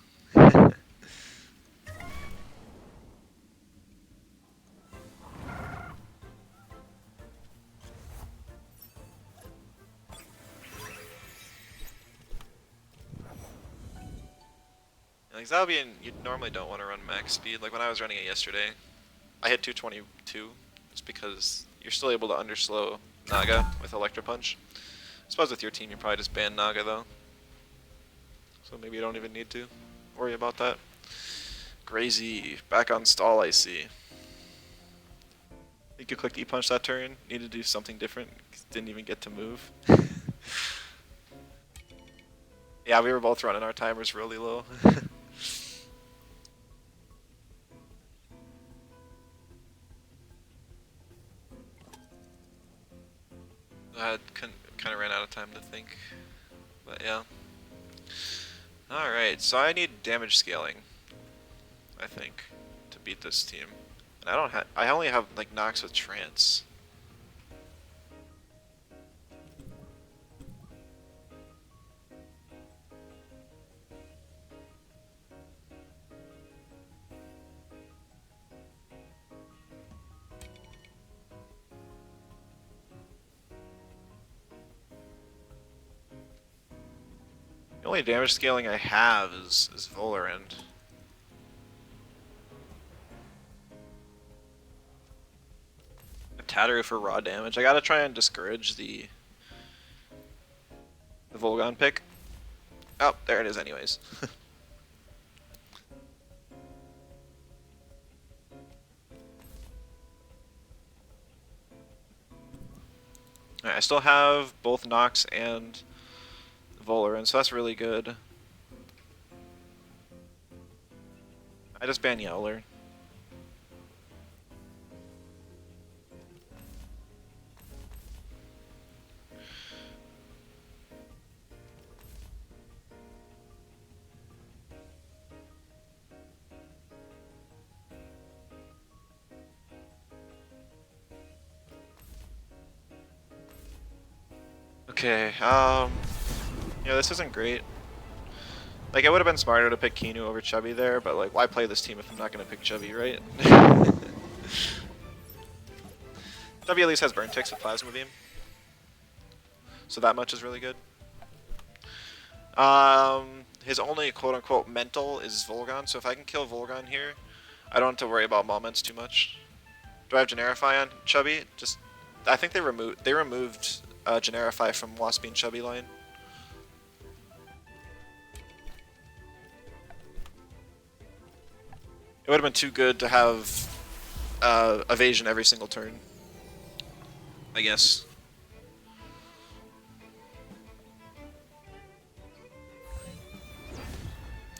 Like Zalbian, you normally don't want to run max speed. Like when I was running it yesterday, I hit 222 just because you're still able to underslow Naga with Electro Punch. I suppose with your team you probably just ban Naga though. So maybe you don't even need to worry about that. Grazy, back on stall I see. I think you clicked E-Punch that turn, needed to do something different, didn't even get to move. Yeah, we were both running our timers really low. I kind of ran out of time to think, but yeah. Alright, so I need damage scaling, I think, to beat this team. And I only have like Nox with Trance. The only damage scaling I have is Volerend. Tattoo for raw damage. I gotta try and discourage the Volgon pick. Oh, there it is anyways. Alright, I still have both Nox and Volerend, so that's really good. I just ban Yowler. Okay, yeah, this isn't great. Like, it would have been smarter to pick Kinu over Chubee there, but like, why play this team if I'm not gonna pick Chubee, right? Chubee at least has Burn Ticks with Plasma Beam, so that much is really good. His only quote-unquote mental is Volgon, so if I can kill Volgon here, I don't have to worry about moments too much. Do I have Generify on Chubee? I think they removed Generify from Waspy and Chubee line. It would have been too good to have evasion every single turn, I guess.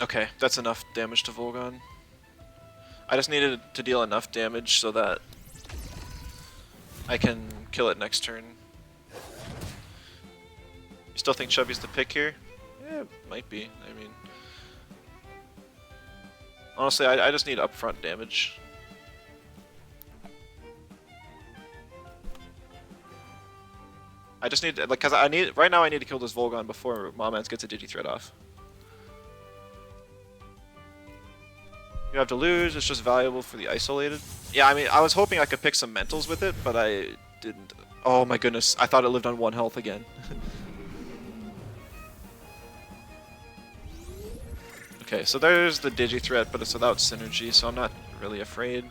Okay, that's enough damage to Volgon. I just needed to deal enough damage so that I can kill it next turn. You still think Chubee's the pick here? Yeah, it might be. I mean, honestly, I just need upfront damage. I just need, like, cause right now I need to kill this Volgon before Moments gets a Digi-Threat off. You have to lose, it's just valuable for the isolated. Yeah, I mean, I was hoping I could pick some mentals with it, but I didn't. Oh my goodness, I thought it lived on 1 health again. Okay, so there's the Digi-Threat, but it's without synergy, so I'm not really afraid.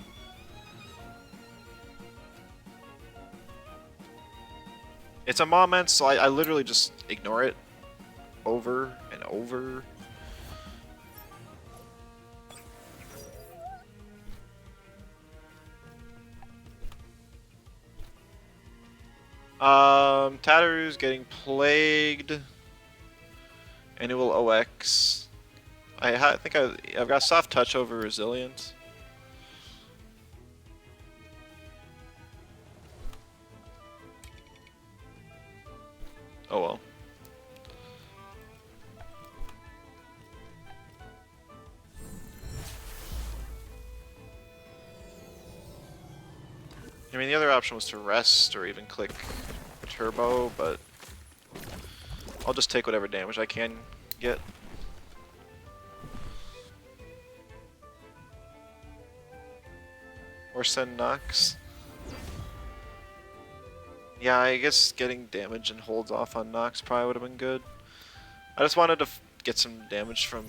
It's a moment, so I literally just ignore it over and over. Tatteru's getting plagued. And it will OX. I think I've got soft touch over resilient. Oh well. I mean, the other option was to rest or even click turbo, but I'll just take whatever damage I can get. Or send Nox. Yeah, I guess getting damage and holds off on Nox probably would have been good. I just wanted to get some damage from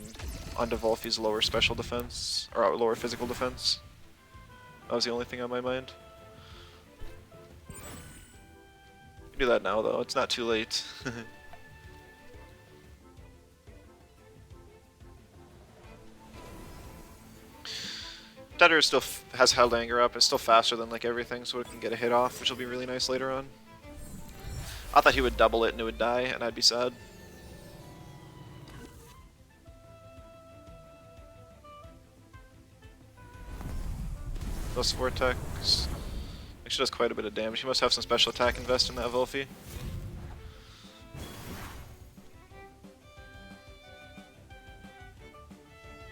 onto Volfi's lower special defense, or lower physical defense. That was the only thing on my mind. You can do that now though, it's not too late. Stutter still has held anger up. It's still faster than like everything, so it can get a hit off, which will be really nice later on. I thought he would double it and it would die, and I'd be sad. Plus Vortex. Actually does quite a bit of damage. He must have some special attack invest in that Volfi.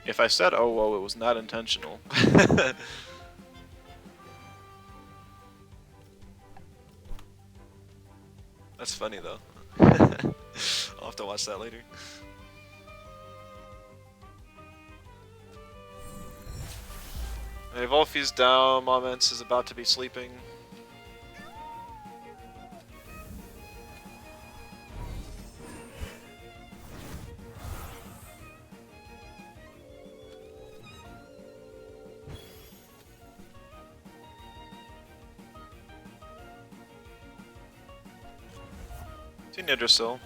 If I said, oh whoa, it was not intentional. That's funny though. I'll have to watch that later. Okay, Volfi's down, Moments is about to be sleeping. See Nidrasil.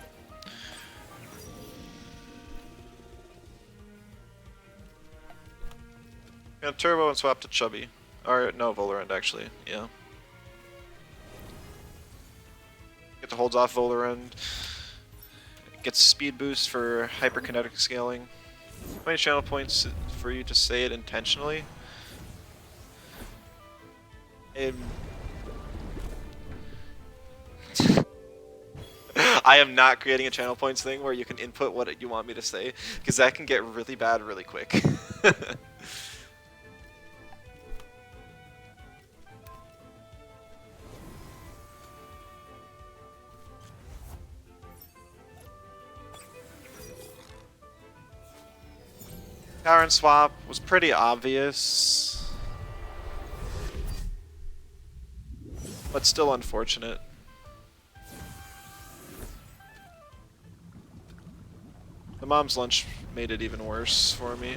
Gonna turbo and swap to Chubee. Or no, Volerend actually, yeah. Get the holds off Volerend. Gets speed boost for hyperkinetic scaling. How many channel points for you to say it intentionally? I am not creating a channel points thing where you can input what you want me to say, because that can get really bad really quick. Power swap was pretty obvious, but still unfortunate. The mom's lunch made it even worse for me.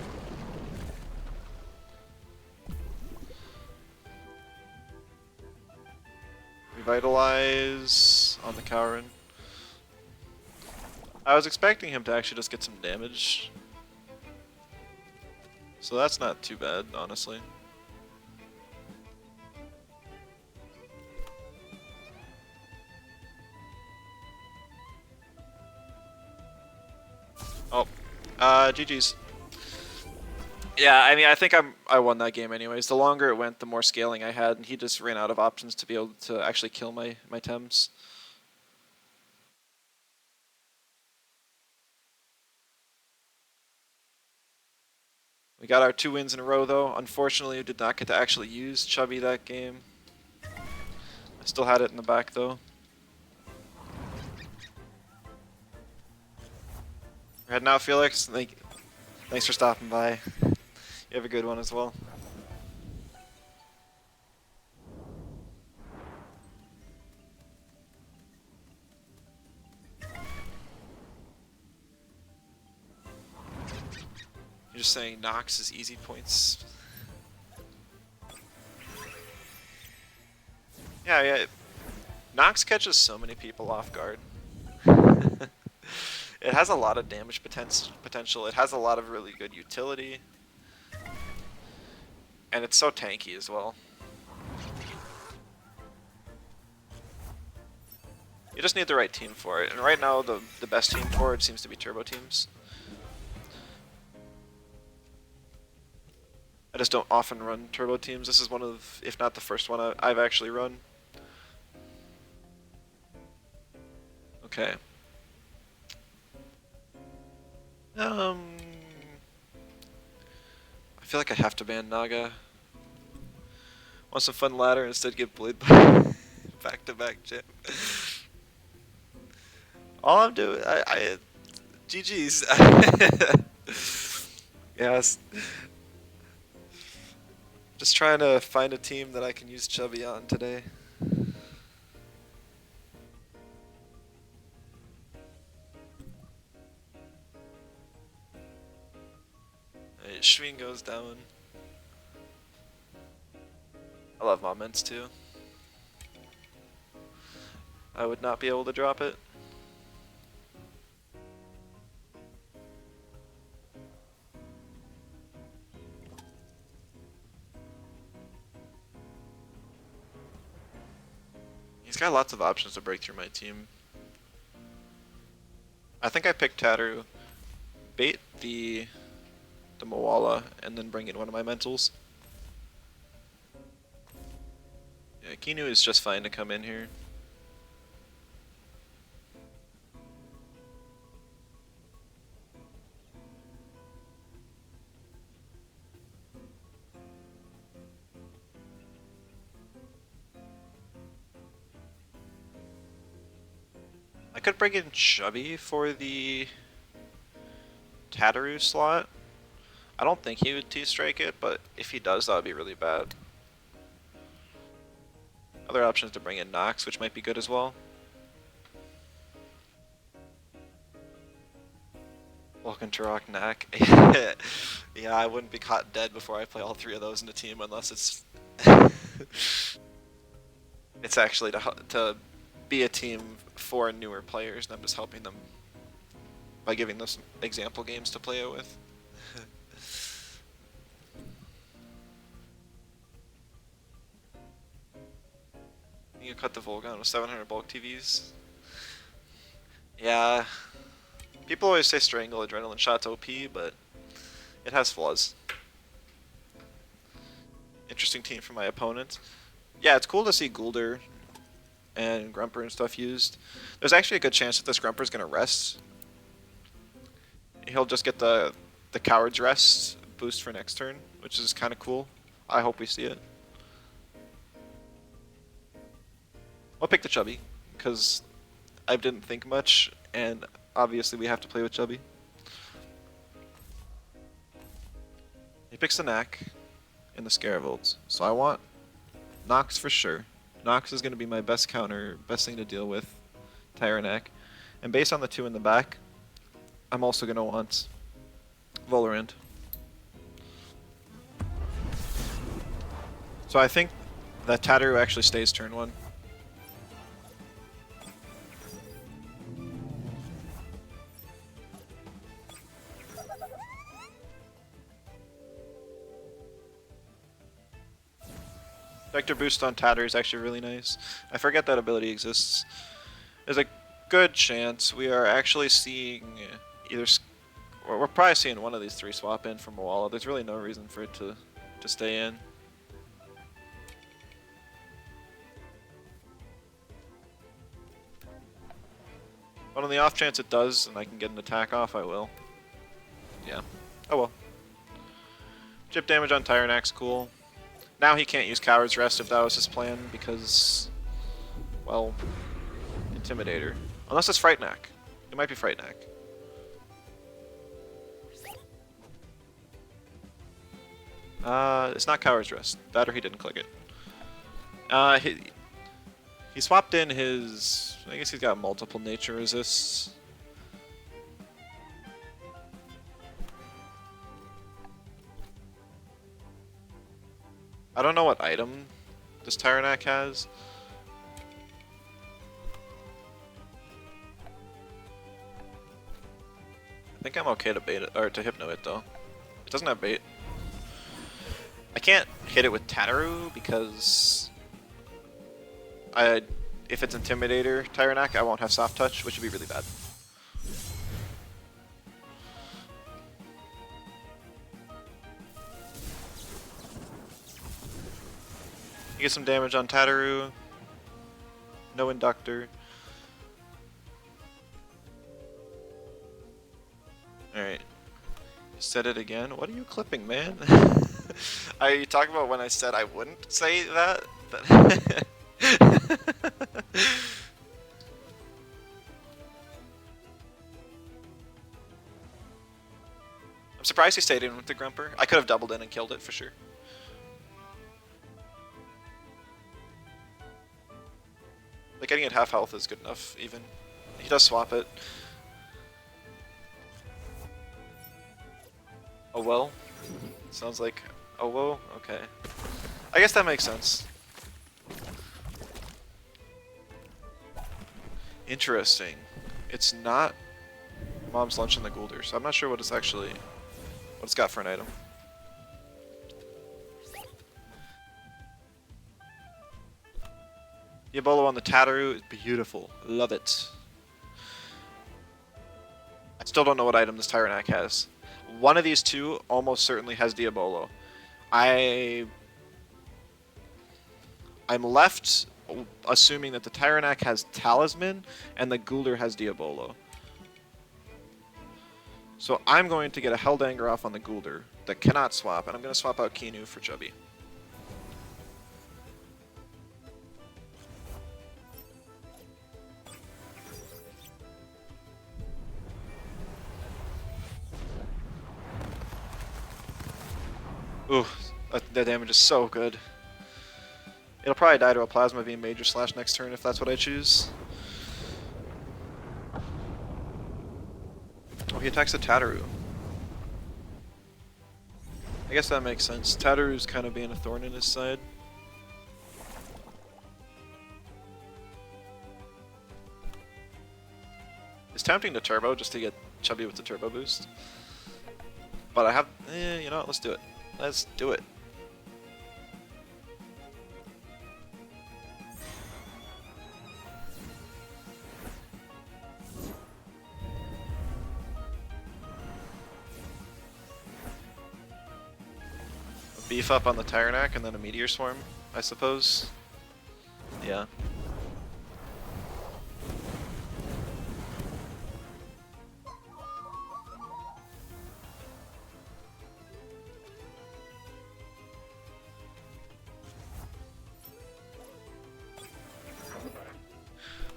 Revitalize on the Cowrin. I was expecting him to actually just get some damage. So that's not too bad, honestly. Oh, GG's. Yeah, I mean, I think I won that game anyways. The longer it went, the more scaling I had, and he just ran out of options to be able to actually kill my Tems. We got our 2 wins in a row though. Unfortunately, we did not get to actually use Chubee that game. I still had it in the back though. We're heading out, Felix. Thanks for stopping by. You have a good one as well. You're just saying Nox is easy points. Yeah, yeah. Nox catches so many people off guard. It has a lot of damage potential. It has a lot of really good utility. And it's so tanky as well. You just need the right team for it. And right now, the best team for it seems to be turbo teams. I just don't often run turbo teams. This is one of, if not the first one I've actually run. Okay. I feel like I have to ban Naga. Want some fun ladder instead get bullied by back-to-back jam. All I'm doing, GG's. Yes. Just trying to find a team that I can use Chubee on today. Alright, Schween goes down. I love moments too. I would not be able to drop it. He's got lots of options to break through my team. I think I picked Tattoo, bait the Moala, and then bring in one of my mentals. Yeah, Kinu is just fine to come in here. I could bring in Chubee for the Tatteru slot. I don't think he would T-strike it, but if he does, that would be really bad. Other options to bring in Nox, which might be good as well. Welcome to Rock Knack. Yeah, I wouldn't be caught dead before I play all 3 of those in a team unless it's... It's actually to be a team for newer players, and I'm just helping them by giving them some example games to play it with. You cut the Volgon with 700 bulk TVs. Yeah. People always say Strangle Adrenaline Shot's OP, but it has flaws. Interesting team for my opponent. Yeah, it's cool to see Gulder and Grumper and stuff used. There's actually a good chance that this Grumper's gonna rest. He'll just get the Coward's Rest boost for next turn, which is kind of cool. I hope we see it. I'll pick the Chubee, because I didn't think much, and obviously we have to play with Chubee. He picks the Knack and the Scaravolds, so I want Nox for sure. Nox is going to be my best counter, best thing to deal with Tyrannac. And based on the 2 in the back, I'm also going to want Volorant. So I think that Tattoo actually stays turn 1. Vector boost on Tatter is actually really nice. I forget that ability exists. There's a good chance we are actually seeing either We're probably seeing one of these three swap in from Moala. There's really no reason for it to stay in. But on the off chance it does, and I can get an attack off, I will. Yeah. Oh well. Chip damage on Tyranak's cool. Now he can't use Coward's Rest if that was his plan, because, well, Intimidator. Unless it's Frightnack. It might be Frightnack. It's not Coward's Rest. That or he didn't click it. He swapped in his... I guess he's got multiple nature resists. I don't know what item this Tyrannak has. I think I'm okay to bait it, or to hypno it though. It doesn't have bait. I can't hit it with Tataru because if it's Intimidator Tyrannak, I won't have soft touch, which would be really bad. You get some damage on Tataru. No Inductor. Alright. Said it again. What are you clipping, man? Are you talking about when I said I wouldn't say that? I'm surprised he stayed in with the Grumper. I could have doubled in and killed it for sure. Like, getting it half health is good enough, even. He does swap it. Oh well. Sounds like... oh whoa? Okay. I guess that makes sense. Interesting. It's not Mom's Lunch in the Gulder, so I'm not sure what it's actually... what it's got for an item. Diabolo on the Tataru is beautiful. Love it. I still don't know what item this Tyrannak has. One of these two almost certainly has Diabolo. I'm left assuming that the Tyrannak has Talisman and the Gulder has Diabolo. So I'm going to get a Helldanger off on the Gulder that cannot swap, and I'm going to swap out Kinu for Chubee. Ooh, that damage is so good. It'll probably die to a Plasma Beam Major Slash next turn if that's what I choose. Oh, he attacks the Tataru. I guess that makes sense. Tataru's kind of being a thorn in his side. It's tempting to turbo just to get Chubee with the turbo boost. But I have... you know what? Let's do it. Let's do it. Beef up on the Tyrannak and then a Meteor Swarm, I suppose. Yeah.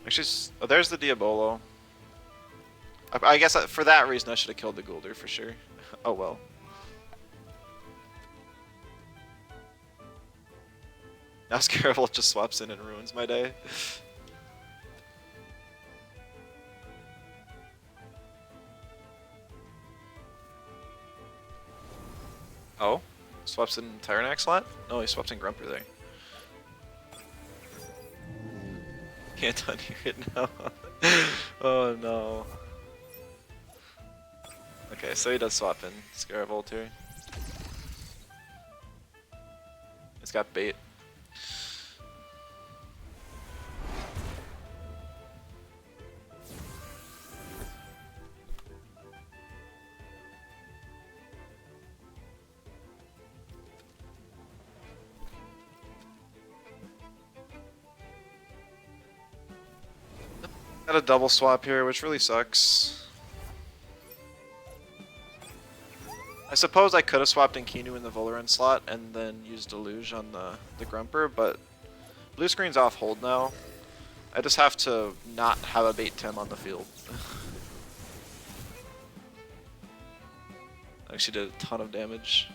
Actually, oh, there's the Diabolo. I guess for that reason I should have killed the Gulder for sure. Oh well. Now Scarable just swaps in and ruins my day. Oh? Swaps in Tyrannak slot? No, he swaps in Grumper there. Can't unhear it now. Oh no. Okay, so he does swap in Scarable here. It's got bait. Got a double swap here, which really sucks. I suppose I could have swapped in Kinu in the Voloran slot and then used Deluge on the Grumper, but blue screen's off hold now. I just have to not have a bait Tem on the field. Actually did a ton of damage.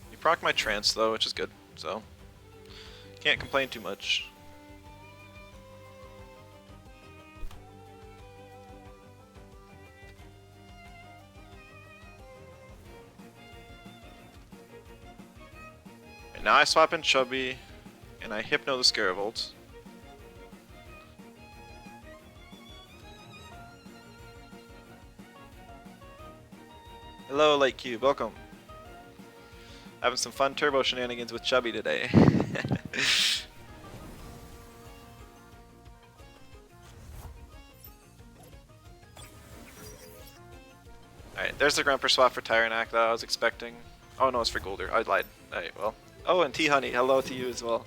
You proc my trance though, which is good, so can't complain too much. And now I swap in Chubee, and I Hypno the Scaravolt. Hello, Light Cube, welcome. Having some fun turbo shenanigans with Chubee today. Alright, there's the Grumper swap for Tyrannac that I was expecting. Oh no, it's for Golder. I lied. Alright, well. Oh, and T-Honey, hello to you as well.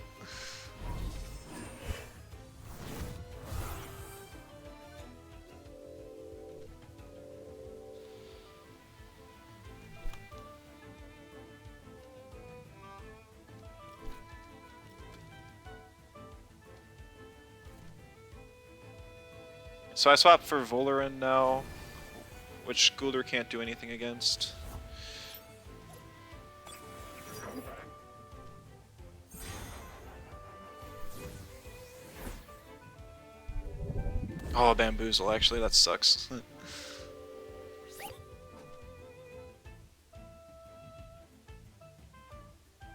So I swap for Voloran now, which Guldur can't do anything against. Oh, Bamboozle, actually, that sucks.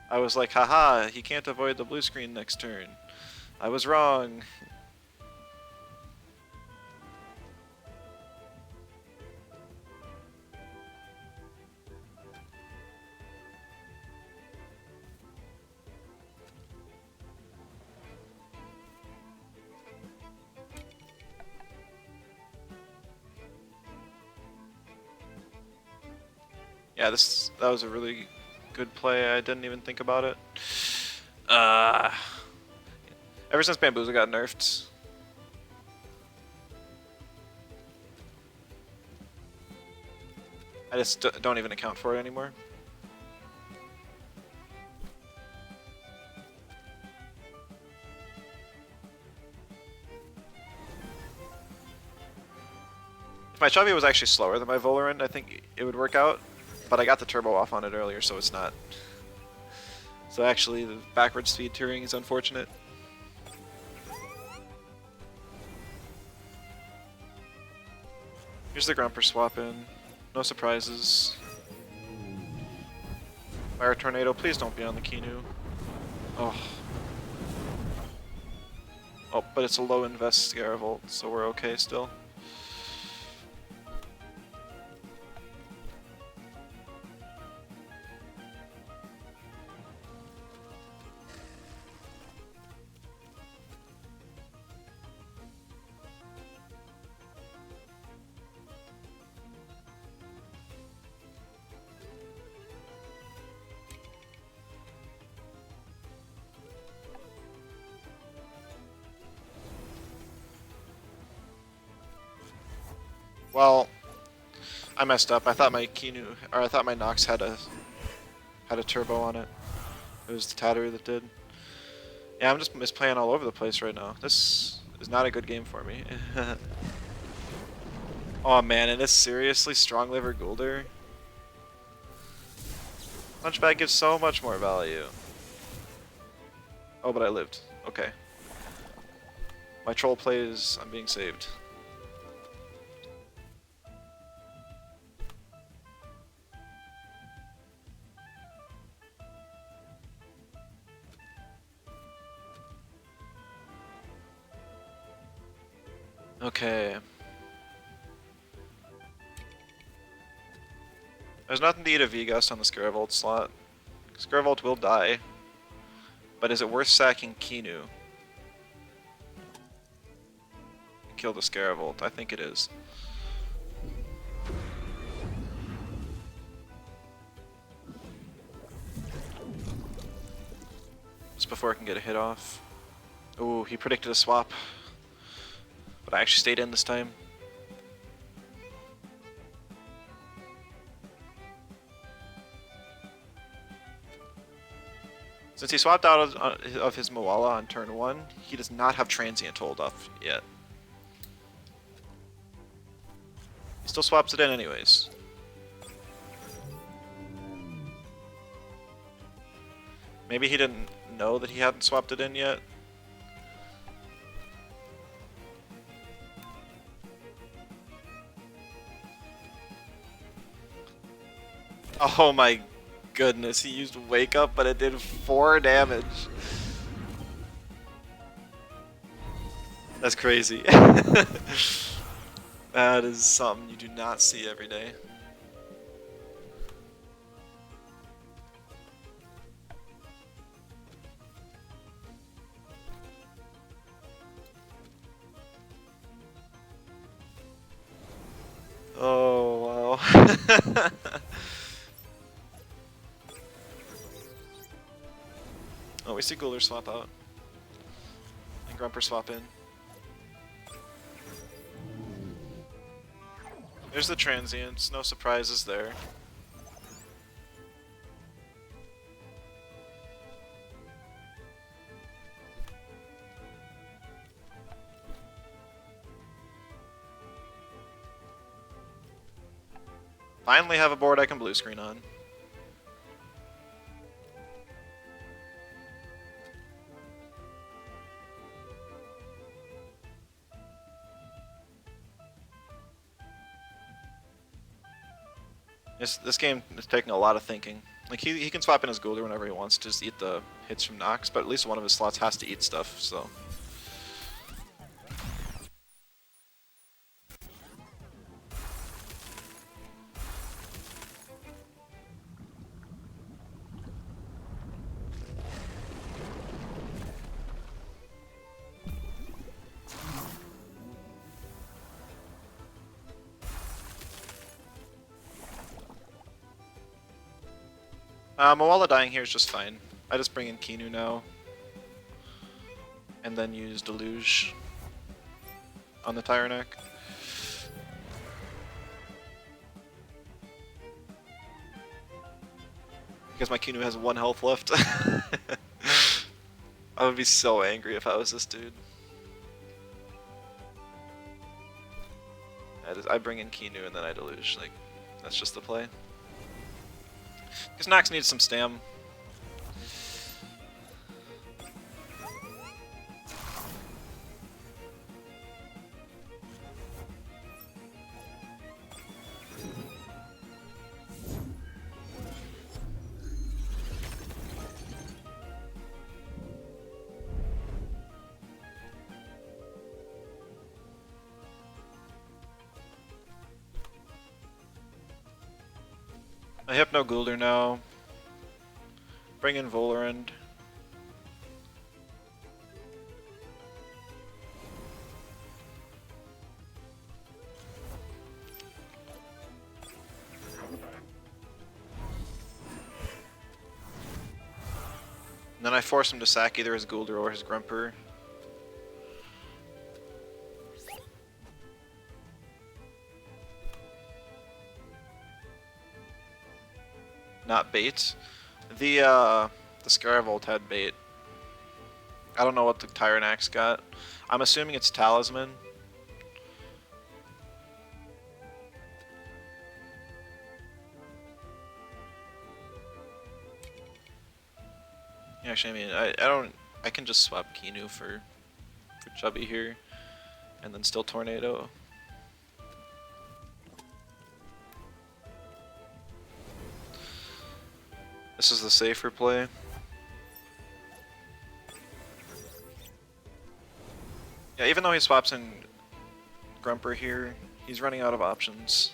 I was like, haha, he can't avoid the blue screen next turn. I was wrong. Yeah, that was a really good play. I didn't even think about it. Ever since Bamboozle got nerfed, I just don't even account for it anymore. If my Chubee was actually slower than my Voloran, I think it would work out. But I got the turbo off on it earlier, so it's not. So actually, the backward speed touring is unfortunate. Here's the Grumper swap in. No surprises. Fire Tornado, please don't be on the Kinu. Oh. Oh, but it's a low invest Scaravolt, so we're okay still. Well, I messed up. I thought my Kinu, or I thought my Nox had a turbo on it. It was the Tattery that did. Yeah, I'm just misplaying all over the place right now. This is not a good game for me. Oh man, and it's seriously Strong Liver Guldur. Punchbag gives so much more value. Oh, but I lived. Okay. My troll plays, I'm being saved. Okay. There's nothing to eat a V-Gust on the Scaravolt slot. Scaravolt will die. But is it worth sacking Kinu? Kill the Scaravolt. I think it is. Just before I can get a hit off. Ooh, he predicted a swap. But I actually stayed in this time. Since he swapped out of his Moala on turn 1, he does not have Transient hold off yet. He still swaps it in anyways. Maybe he didn't know that he hadn't swapped it in yet. Oh my goodness, he used Wake Up, but it did 4 damage. That's crazy. That is something you do not see every day. Oh, wow. Oh, we see Gulder swap out. And Grumper swap in. There's the Transients, no surprises there. Finally have a board I can blue screen on. This game is taking a lot of thinking. Like, he can swap in his Gulder whenever he wants to just eat the hits from Nox, but at least one of his slots has to eat stuff, so... Moala dying here is just fine. I just bring in Kinu now. And then use Deluge on the Tyrannac. Because my Kinu has 1 health left. I would be so angry if I was this dude. I bring in Kinu and then I Deluge. Like, that's just the play. Because Nox needs some stam. I have no Gulder now. Bring in Volerand. And then I force him to sack either his Gulder or his Grumper. Not bait. The Scaravolt had bait. I don't know what the Tyrannac's got. I'm assuming it's Talisman. Actually, I mean, I can just swap Kinu for Chubee here, and then still Tornado. This is the safer play. Yeah, even though he swaps in Grumper here, he's running out of options.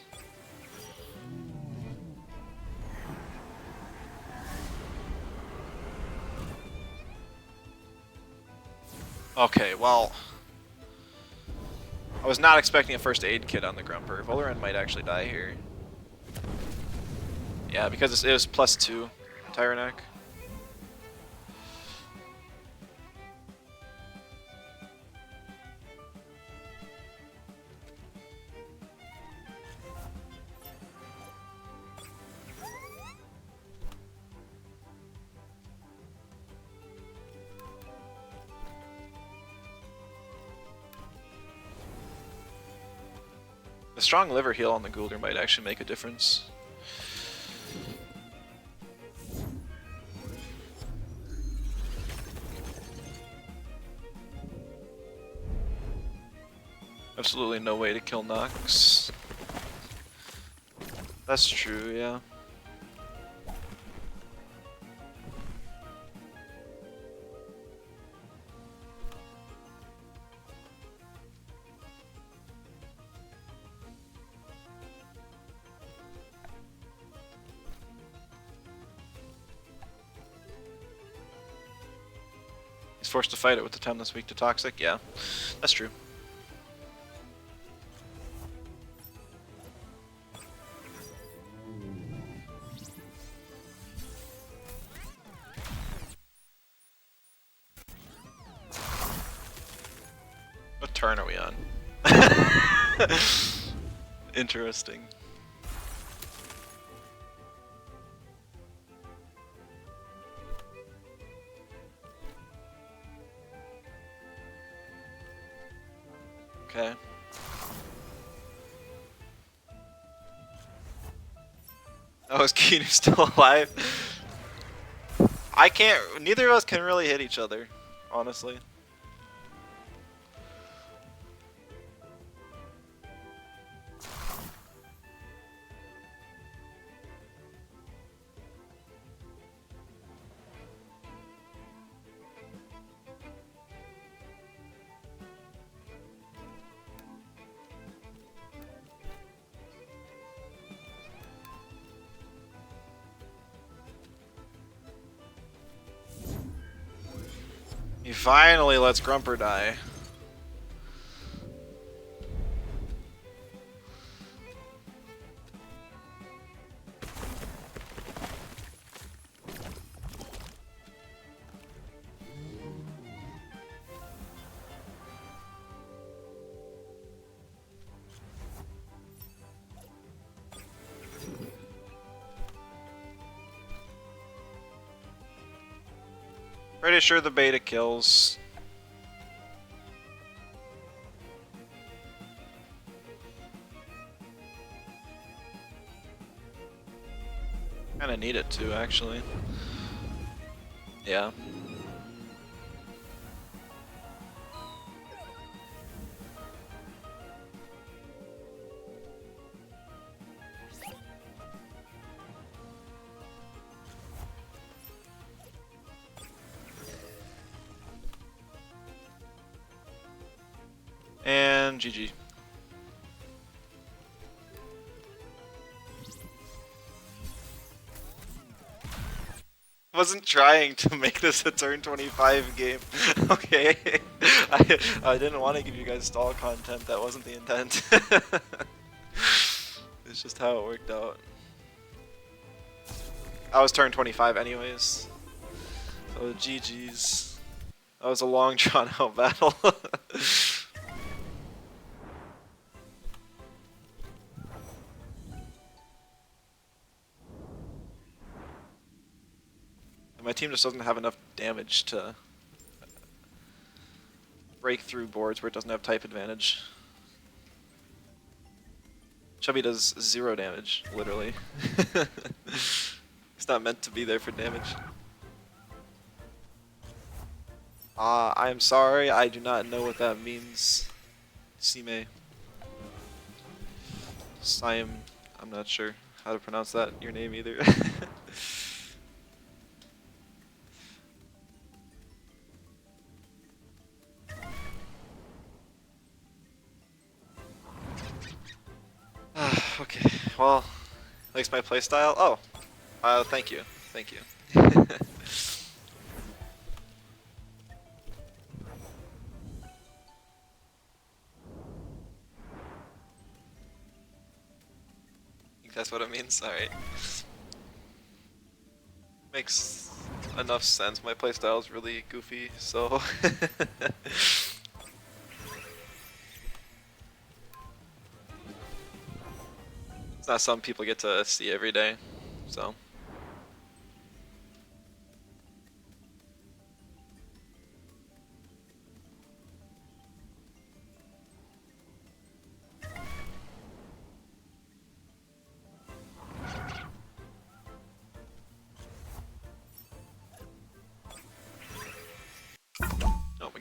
Okay, well... I was not expecting a first aid kit on the Grumper. Volerand might actually die here. Yeah, because it was +2. Tyrannac. A strong liver heal on the Ghoulder might actually make a difference. Absolutely no way to kill Nox. That's true, yeah. He's forced to fight it with the Tem that's weak to Toxic? Yeah, that's true. What turn are we on? Interesting. Okay. Oh, is Keener still alive? I can't. Neither of us can really hit each other, honestly. He finally lets Grumper die. Pretty sure the beta kills. Kinda need it to, actually. Yeah. And GG. Wasn't trying to make this a turn 25 game. Okay. I didn't want to give you guys stall content, that wasn't the intent. It's just how it worked out. I was turn 25 anyways. So GG's. That was a long drawn out battle. My team just doesn't have enough damage to break through boards where it doesn't have type advantage. Chubee does 0 damage, literally. It's not meant to be there for damage. I am sorry, I do not know what that means. Sime. I'm not sure how to pronounce that, your name either. Okay, well, likes my playstyle? Oh, thank you, thank you. Think that's what it means? Alright. Makes enough sense, my playstyle is really goofy, so... It's not something people get to see every day, so...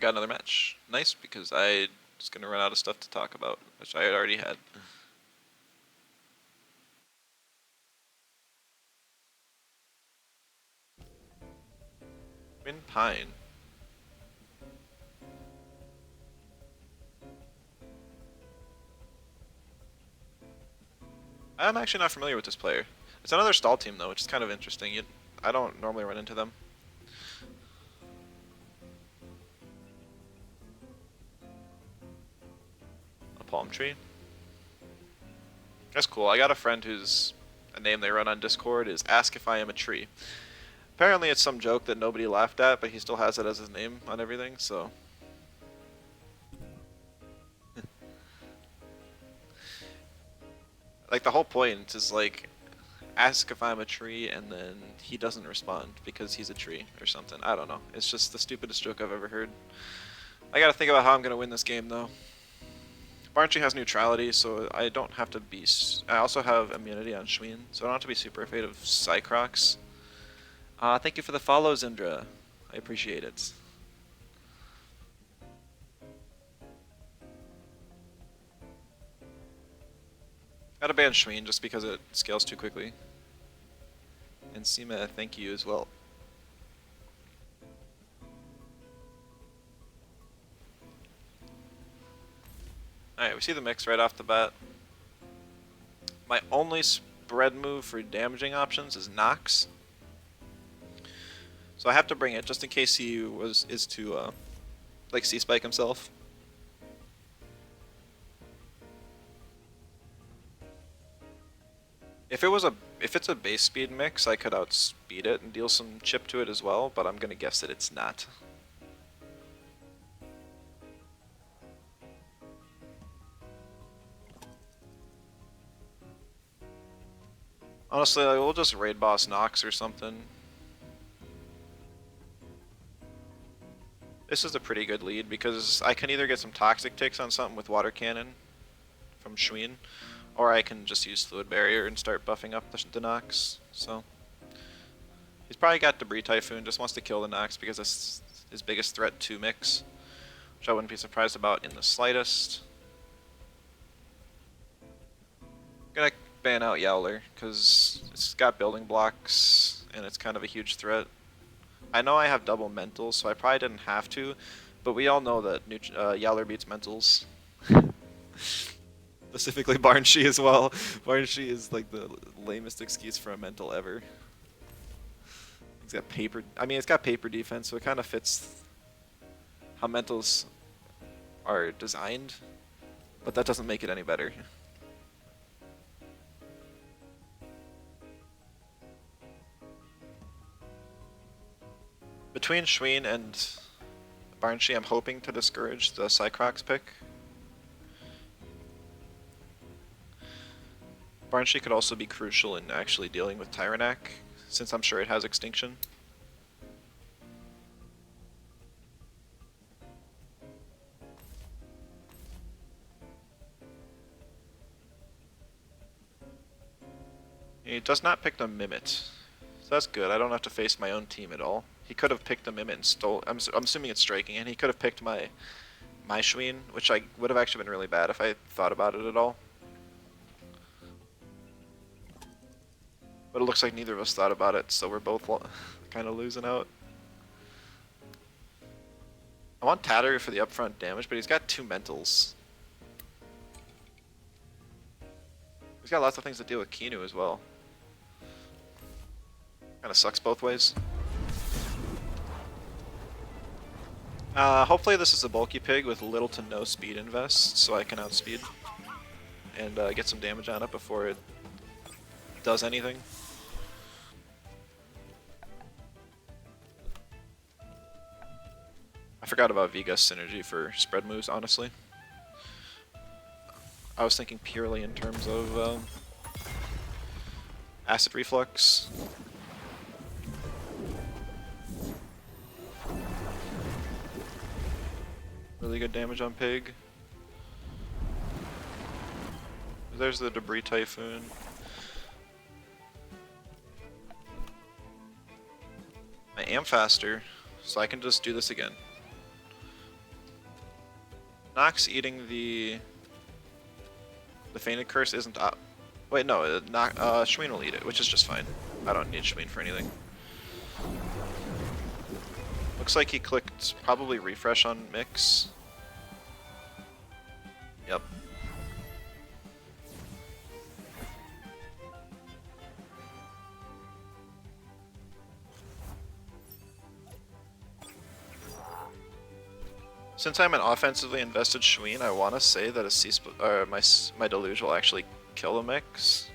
we got another match. Nice, because I was going to run out of stuff to talk about, which I already had. Twin Pine. I'm actually not familiar with this player. It's another stall team though, which is kind of interesting. I don't normally run into them. A palm tree. That's cool. I got a friend who's a name they run on Discord is Ask If I Am a Tree. Apparently it's some joke that nobody laughed at, but he still has it as his name on everything, so. Like the whole point is like, ask if I'm a tree, and then he doesn't respond because he's a tree or something. I don't know. It's just the stupidest joke I've ever heard. I gotta think about how I'm gonna win this game though. Barnchy has neutrality, so I don't have to be. I also have immunity on Schween, so I don't have to be super afraid of Cycrocs. Thank you for the follows, Indra. I appreciate it. Gotta ban Schween just because it scales too quickly. And Seema, thank you as well. Alright, we see the mix right off the bat. My only spread move for damaging options is Nox. So I have to bring it just in case he is to like C-spike himself. If it's a base speed mix, I could outspeed it and deal some chip to it as well, but I'm gonna guess that it's not. Honestly, like, we'll just raid boss Nox or something. This is a pretty good lead because I can either get some toxic ticks on something with water cannon from Schween, or I can just use fluid barrier and start buffing up the Nox. So he's probably got Debris Typhoon, just wants to kill the Nox because that's his biggest threat to mix, which I wouldn't be surprised about in the slightest. I'm gonna ban out Yowler because it's got building blocks and it's kind of a huge threat. I know I have double mentals, so I probably didn't have to, but we all know that Yowler beats mentals. Specifically Barnchy as well. Barnchy is like the lamest excuse for a mental ever. He's got paper. I mean, it's got paper defense, so it kind of fits how mentals are designed, but that doesn't make it any better. Between Schween and Barnchy, I'm hoping to discourage the Cycrocs pick. Barnchy could also be crucial in actually dealing with Tyrannac, since I'm sure it has Extinction. He does not pick the Mimit, so that's good. I don't have to face my own team at all. He could have picked the Mimit and stole. I'm assuming it's striking, and he could have picked my Schween, which I would have actually been really bad if I thought about it at all. But it looks like neither of us thought about it, so we're both kind of losing out. I want Tatter for the upfront damage, but he's got 2 mentals. He's got lots of things to deal with Kinu as well. Kinda sucks both ways. Hopefully this is a bulky pig with little to no speed invest, so I can outspeed and get some damage on it before it does anything. I forgot about Viga's synergy for spread moves, honestly. I was thinking purely in terms of acid reflux. Really good damage on Pig. There's the Debris Typhoon. I am faster, so I can just do this again. Nox eating the Fainted Curse isn't up. Wait, no, Shween will eat it, which is just fine. I don't need Shween for anything. Looks like he clicked probably refresh on mix. Yep. Since I'm an offensively invested Shween, I want to say that my Deluge will actually kill the mix.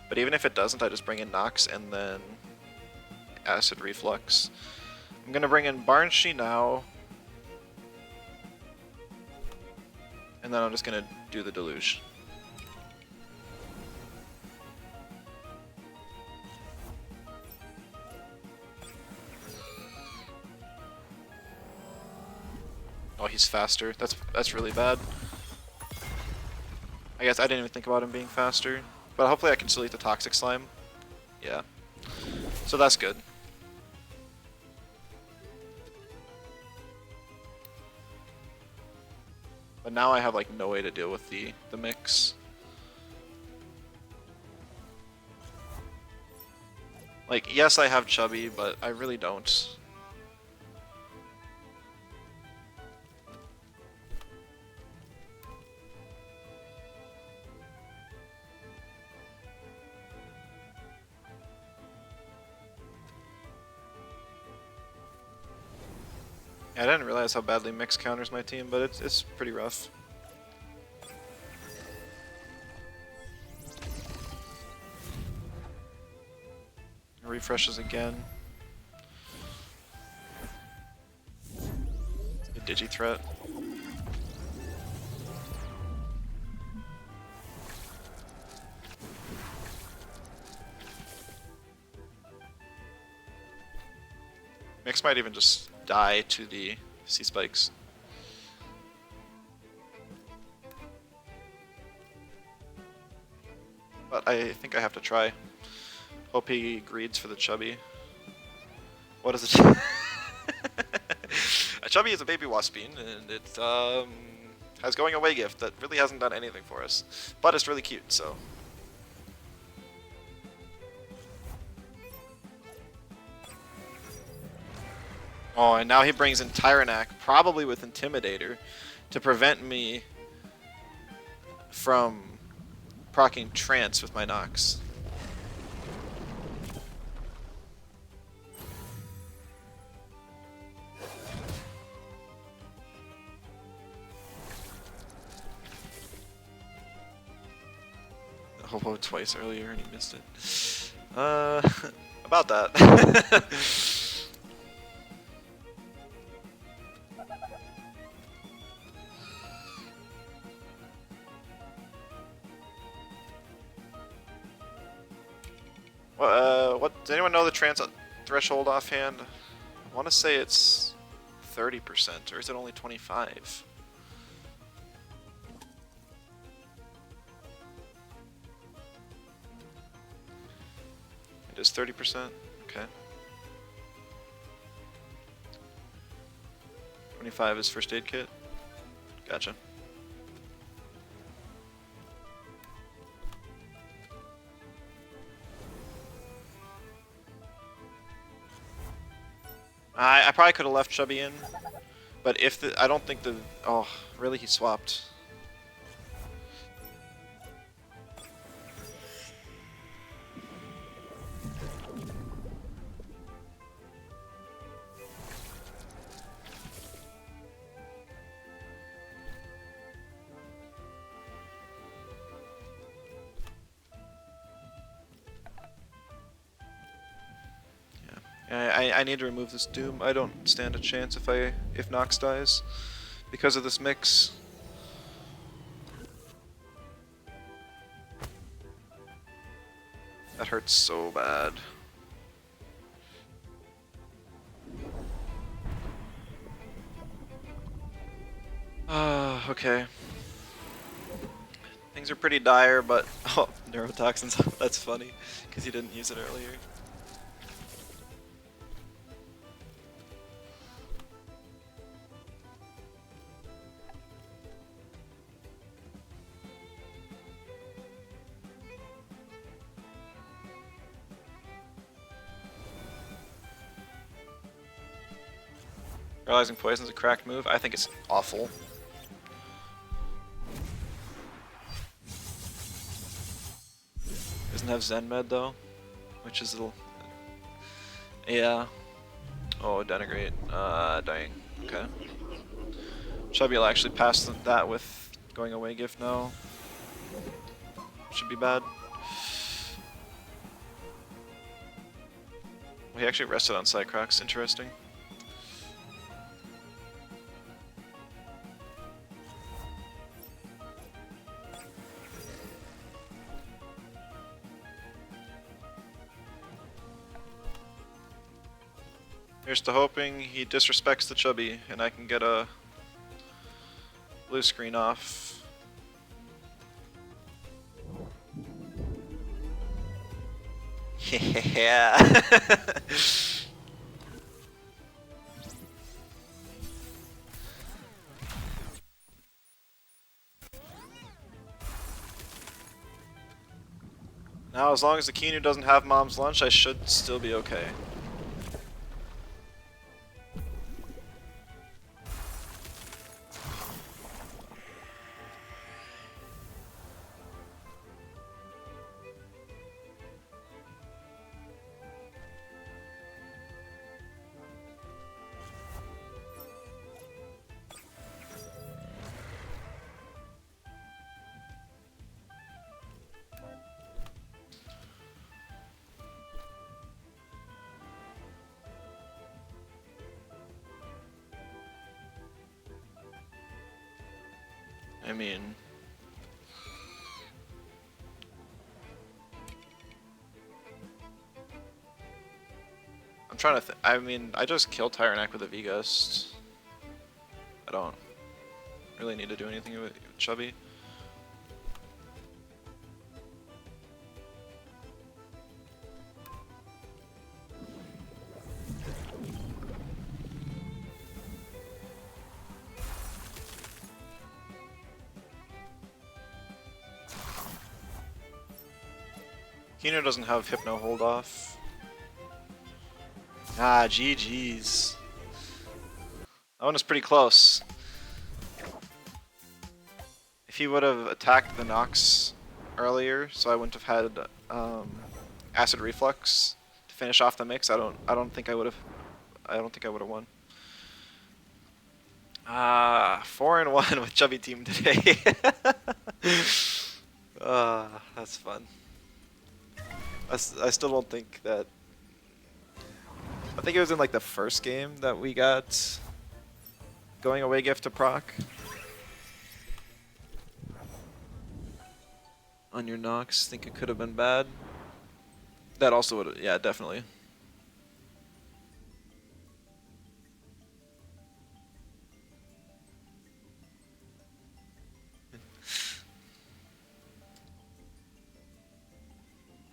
But even if it doesn't, I just bring in Nox and then Acid Reflux. I'm going to bring in Barnshee now. And then I'm just going to do the Deluge. Oh, he's faster. That's really bad. I guess I didn't even think about him being faster. But hopefully I can still eat the Toxic Slime. Yeah. So that's good. But now I have like no way to deal with the mix. Like, yes, I have Chubee, but I really don't. I didn't realize how badly Mix counters my team, but it's pretty rough. Refreshes again. A Digi-threat. Mix might even just die to the Sea Spikes. But I think I have to try. Hope he greeds for the Chubee. What is it? A Chubee is a baby Waspine, and it has going away gift that really hasn't done anything for us. But it's really cute, so. Oh, and now he brings in Tyrannac, probably with Intimidator, to prevent me from proccing Trance with my Nox. Hobo twice earlier and he missed it. About that. What? Does anyone know the trans threshold offhand? I want to say it's 30%, or is it only 25? It is 30%? Okay. 25 is first aid kit? Gotcha. I probably could have left Chubee in, but if I don't think oh, really, he swapped. I need to remove this Doom. I don't stand a chance if Nox dies because of this mix. That hurts so bad. Okay. Things are pretty dire, but oh, neurotoxins. That's funny because he didn't use it earlier. Paralyzing Poison's a cracked move. I think it's awful. Doesn't have Zen Med though, which is a little... Yeah. Oh, Denigrate. Dying. Okay. Chubee will actually pass that with going away gift now. Should be bad. He actually rested on Cycrox. Interesting. Here's to hoping he disrespects the Chubee and I can get a blue screen off. Yeah. Now, as long as the Keanu doesn't have Mom's Lunch, I should still be okay. I mean... I'm trying to I mean, I just killed Tyrannac with a V-Gust. I don't really need to do anything with Chubee. Kino doesn't have Hypno hold off. Ah, GG's. That one was pretty close. If he would have attacked the Nox earlier, so I wouldn't have had Acid Reflux to finish off the mix, I don't think I would have won. 4-1 with Chubee team today. That's fun. I still don't think that... I think it was in like the first game that we got going away gift to proc. On your Nox, think it could have been bad. That also would have, yeah, definitely.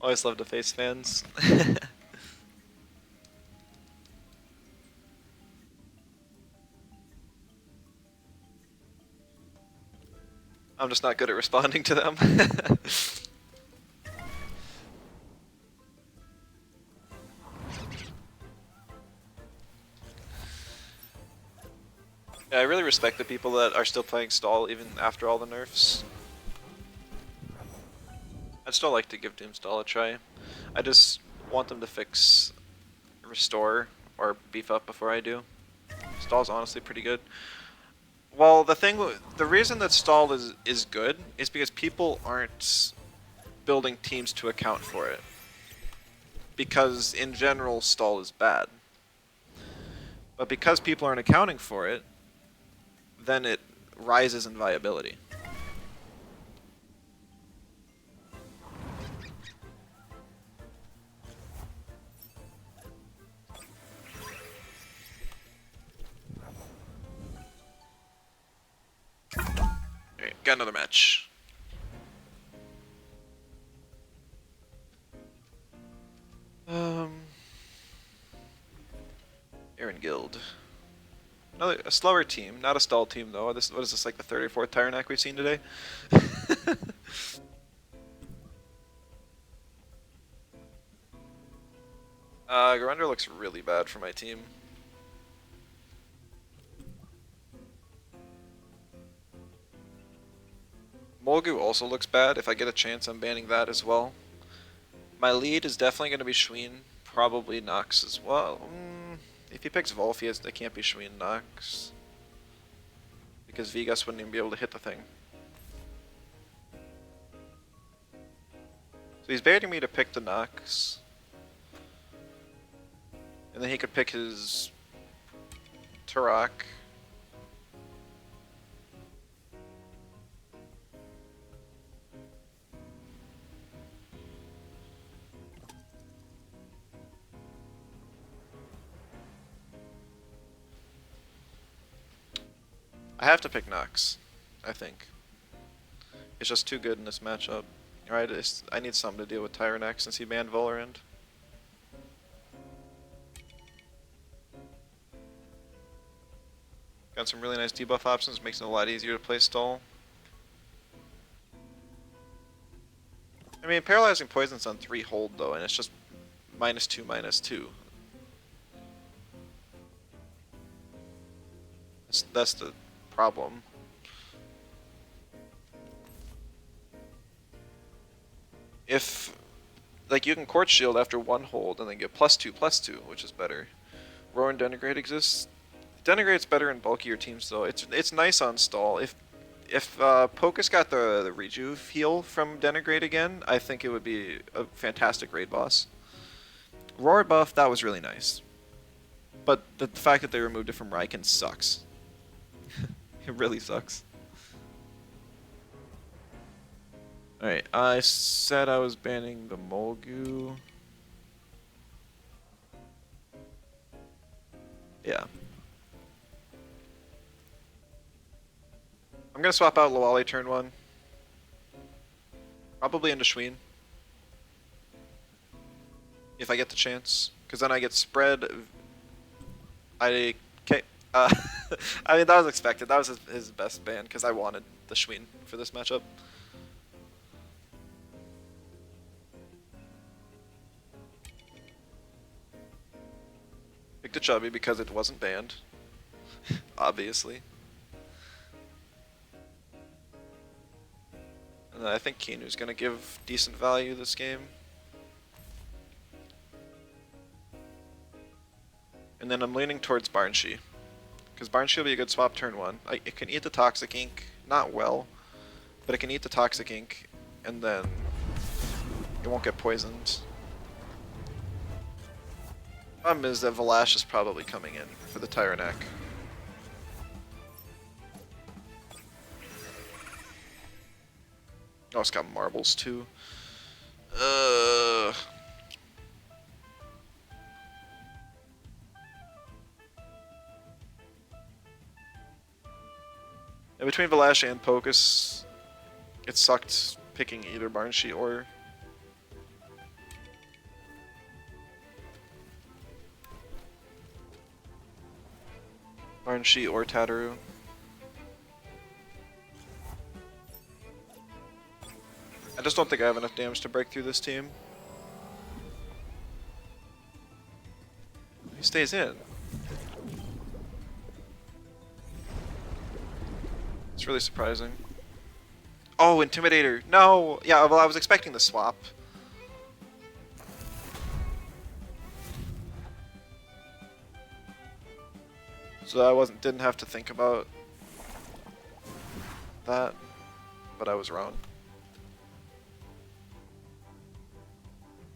Always love to face fans. I'm just not good at responding to them. Yeah, I really respect the people that are still playing stall even after all the nerfs. I'd still like to give Doomstall a try. I just want them to fix restore or beef up before I do. Stall's honestly pretty good. Well, the reason that stall is good is because people aren't building teams to account for it. Because in general, stall is bad. But because people aren't accounting for it, then it rises in viability. Alright, got another match. Aaron Guild. A slower team, not a stall team though. What is this, like the 3rd or 4th Tyrannac we've seen today? Garundra looks really bad for my team. Molgu also looks bad. If I get a chance, I'm banning that as well. My lead is definitely going to be Shween. Probably Nox as well. If he picks Volphius, it can't be Shween Nox. Because Vegas wouldn't even be able to hit the thing. So he's baiting me to pick the Nox. And then he could pick his Turok. I have to pick Nox, I think. It's just too good in this matchup. Alright, I need something to deal with Tyrannax since he banned Valorant. Got some really nice debuff options, makes it a lot easier to play stall. I mean, Paralyzing Poison's on 3 hold though, and it's just -2, -2. That's the problem. If, like, you can Court Shield after 1 hold and then get +2/+2, which is better. Roar and Denigrate exists. Denigrate's better in bulkier teams though. It's nice on stall. If Pocus got the Rejuve heal from Denigrate again, I think it would be a fantastic raid boss. Roar buff, that was really nice. But the fact that they removed it from Raiken sucks. It really sucks. Alright, I said I was banning the Molgu. Yeah. I'm gonna swap out Lawali turn 1. Probably into Shween. If I get the chance. Because then I get spread. Okay. I mean, that was expected. That was his best ban, because I wanted the Shween for this matchup. Picked a Chubee because it wasn't banned. Obviously. And then I think Kinu's gonna give decent value this game. And then I'm leaning towards Barnshee. Because Barnshee will be a good swap turn 1. It can eat the Toxic Ink, not well, but it can eat the Toxic Ink, and then it won't get poisoned. Problem is that Valash is probably coming in for the Tyrannac. Oh, it's got marbles too. And between Valash and Pocus, it sucked picking either Barnshee or... Barnshee or Tataru. I just don't think I have enough damage to break through this team. He stays in. It's really surprising. Oh, Intimidator. No! Yeah, well, I was expecting the swap. So I didn't have to think about that, but I was wrong.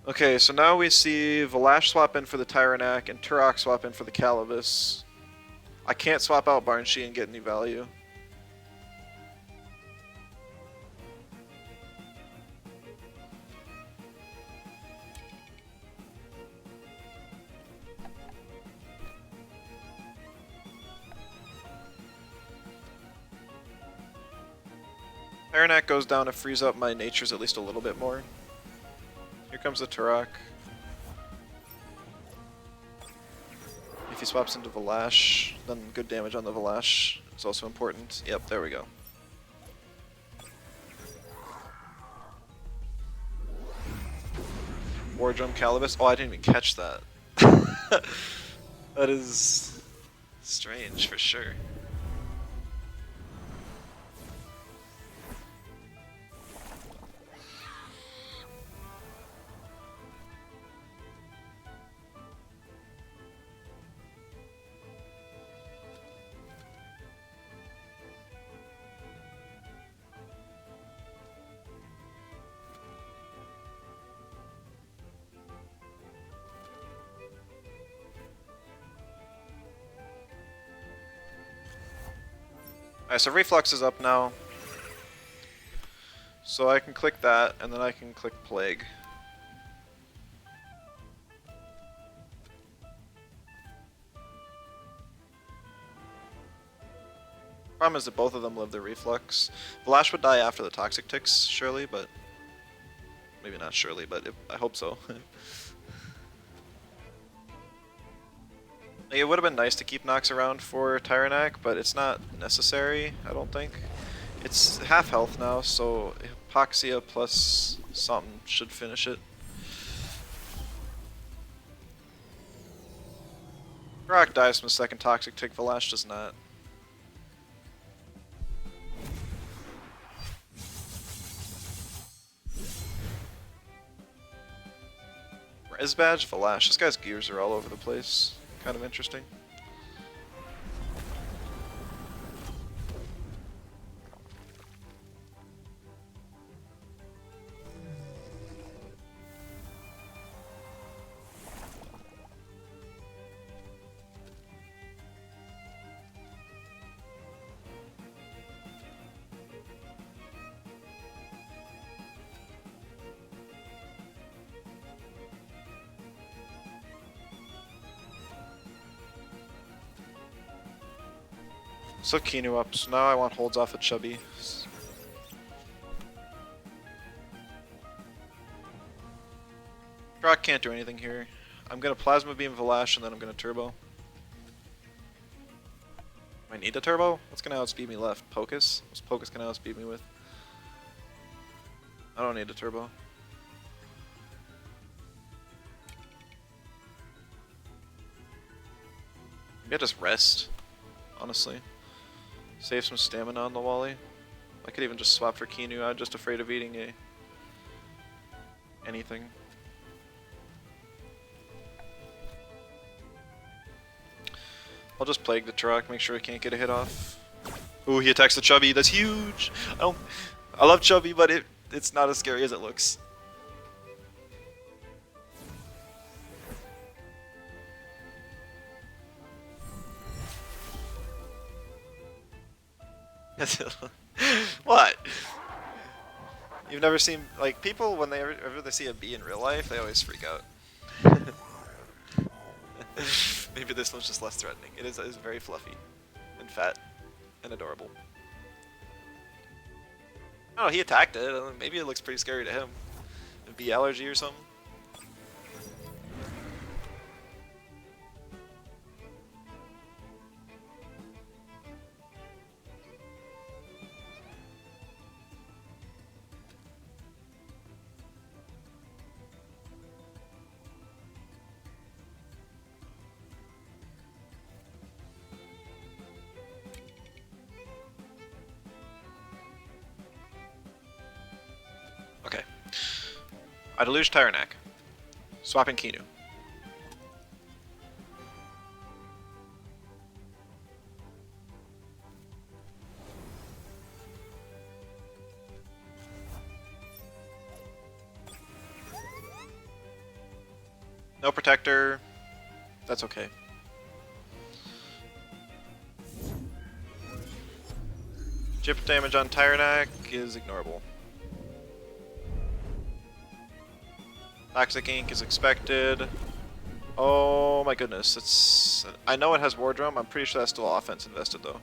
Okay, so now we see Valash swap in for the Tyrannac and Turok swap in for the Calibus. I can't swap out Barnshee and get any value. Tyrannac goes down to freeze up my natures at least a little bit more. Here comes the Turok. If he swaps into Valash, then good damage on the Valash is also important. Yep, there we go. War Drum Calibus. Oh, I didn't even catch that. That is strange for sure. Alright, so Reflux is up now. So I can click that, and then I can click Plague. Problem is that both of them live their Reflux. Vlash would die after the Toxic ticks, surely, but... Maybe not surely, but I hope so. Like, it would have been nice to keep Nox around for Tyrannac, but it's not necessary, I don't think. It's half health now, so Hypoxia plus something should finish it. Rock dies from the second Toxic tick, Vlash does not. Res badge, Vlash. This guy's gears are all over the place. Kind of interesting. So Kinu up, so now I want holds off of Chubee. Brock can't do anything here. I'm gonna Plasma Beam Vlash and then I'm gonna Turbo. Do I need a Turbo? What's gonna outspeed me left? Pocus? What's Pocus gonna outspeed me with? I don't need a Turbo. Maybe I just rest, honestly. Save some stamina on the Wally. I could even just swap for Kinu. I'm just afraid of eating anything. I'll just Plague the truck, make sure he can't get a hit off. Ooh, he attacks the Chubee. That's huge! I love Chubee, but it's not as scary as it looks. What? You've never seen, like, people when they ever they see a bee in real life, they always freak out. Maybe this one's just less threatening. It is very fluffy and fat and adorable. Oh, he attacked it. Maybe it looks pretty scary to him. A bee allergy or something. Okay. I deluge Tyrannac. Swapping Kinu. No protector. That's okay. Chip damage on Tyrannac is ignorable. Toxic Ink is expected. Oh my goodness, it's... I know it has War Drum, I'm pretty sure that's still offense invested though.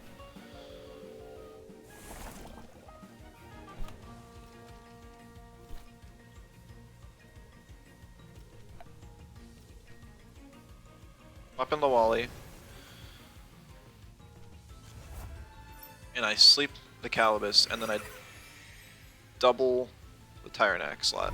Up in the Wally. And I sleep the Calibus, and then I double the Tyrannac slot.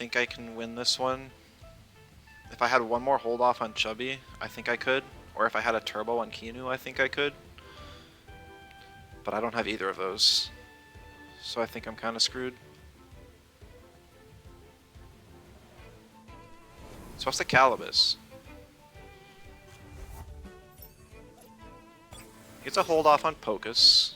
think I can win this one. If I had one more hold off on Chubee, I think I could. Or if I had a turbo on Kinu, I think I could. But I don't have either of those. So I think I'm kind of screwed. So what's the Calibus? Gets a hold off on Pocus.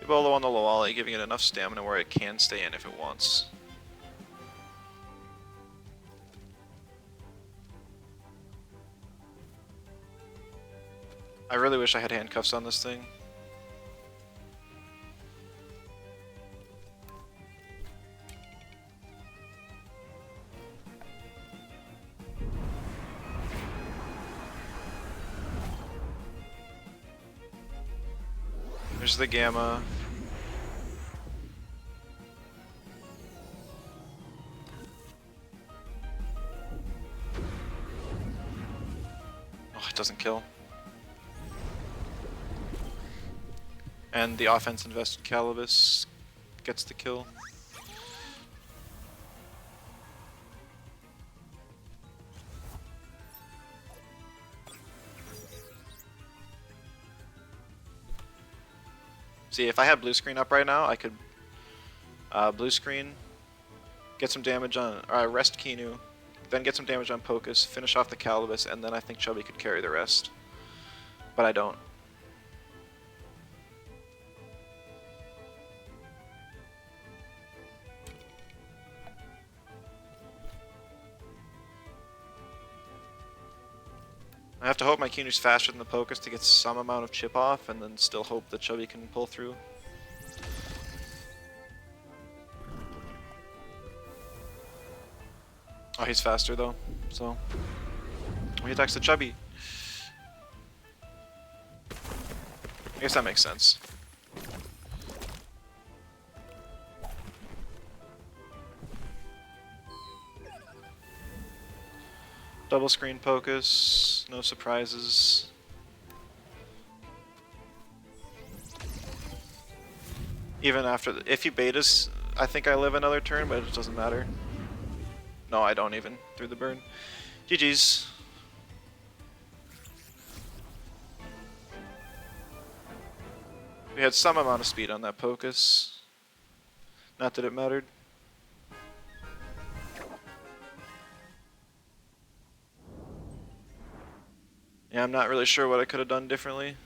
Bolo on the Loali, giving it enough stamina where it can stay in if it wants. I really wish I had handcuffs on this thing. There's the Gamma. Oh, it doesn't kill. And the offense invested Calibus gets the kill. See, if I had blue screen up right now, I could blue screen, get some damage on, rest Kinu, then get some damage on Pocus, finish off the Calibus, and then I think Chubee could carry the rest. But I don't. I have to hope my Kinu's faster than the Pocus to get some amount of chip off, and then still hope that Chubee can pull through. Oh, he's faster though, so he attacks the Chubee. I guess that makes sense. Double screen Pocus, no surprises. Even after, if he betas, I think I live another turn, but it doesn't matter. No, I don't even, through the burn. GG's. We had some amount of speed on that Pocus. Not that it mattered. Yeah, I'm not really sure what I could have done differently.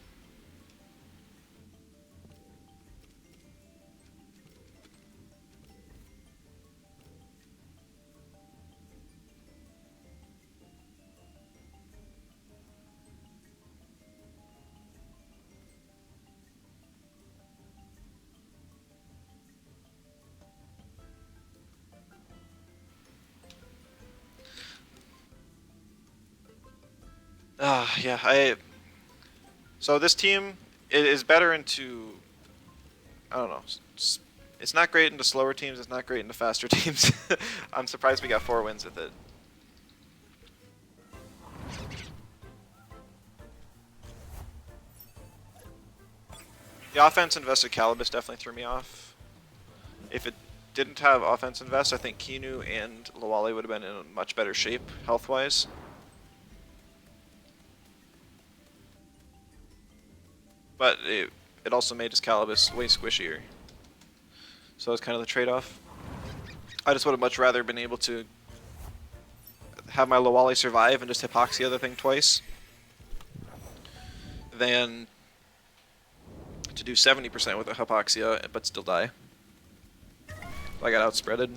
Yeah, so this team is better into, I don't know, it's not great into slower teams, it's not great into faster teams. I'm surprised we got 4 wins with it. The offense invested Calibus definitely threw me off. If it didn't have offense invest, I think Kinu and Loali would have been in much better shape health-wise. But it also made his Calibus way squishier. So it's kind of the trade-off. I just would have much rather been able to have my Loali survive and just hypoxia the thing twice than to do 70% with a hypoxia but still die. I got outspreaded.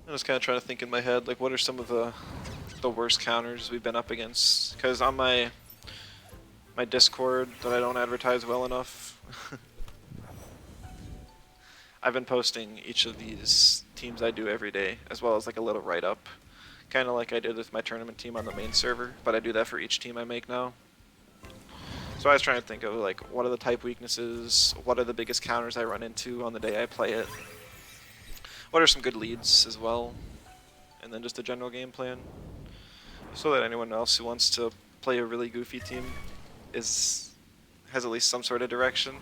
I'm just kind of trying to think in my head, like, what are some of the worst counters we've been up against? Because on my my Discord that I don't advertise well enough. I've been posting each of these teams I do every day, as well as like a little write-up. Kind of like I did with my tournament team on the main server, but I do that for each team I make now. So I was trying to think of like, what are the type weaknesses, what are the biggest counters I run into on the day I play it, what are some good leads as well, and then just a general game plan, so that anyone else who wants to play a really goofy team has at least some sort of direction.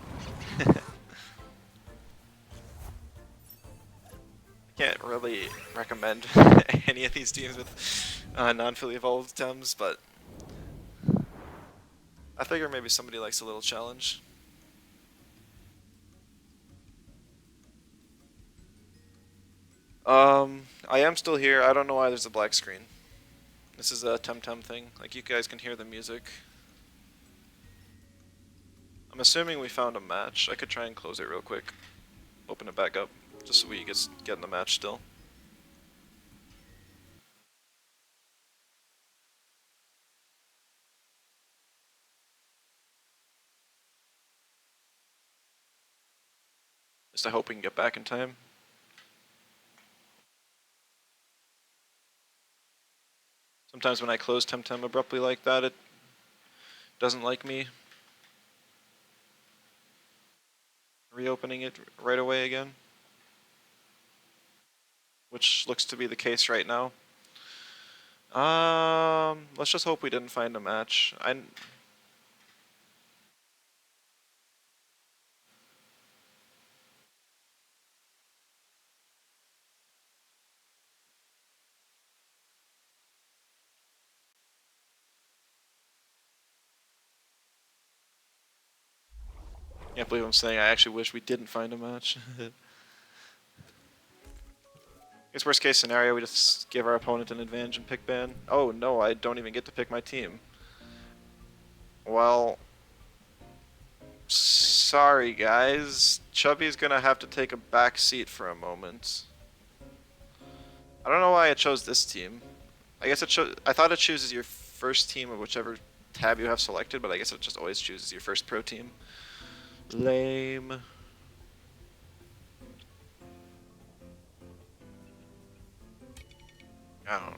Can't really recommend any of these teams with non-fully evolved Tems, but I figure maybe somebody likes a little challenge. I am still here. I don't know why there's a black screen. This is a Temtem thing. Like, you guys can hear the music. I'm assuming we found a match. I could try and close it real quick. Open it back up, just so we get in the match still. Just I hope we can get back in time. Sometimes when I close Temtem abruptly like that, it doesn't like me reopening it right away again, which looks to be the case right now. Let's just hope we didn't find a match. Can't believe I'm saying I actually wish we didn't find a match. I guess worst case scenario, we just give our opponent an advantage and pick ban. Oh no, I don't even get to pick my team. Well, sorry guys. Chubee's gonna have to take a back seat for a moment. I don't know why I chose this team. I guess I thought it chooses your first team of whichever tab you have selected, but I guess it just always chooses your first pro team. Lame. I don't.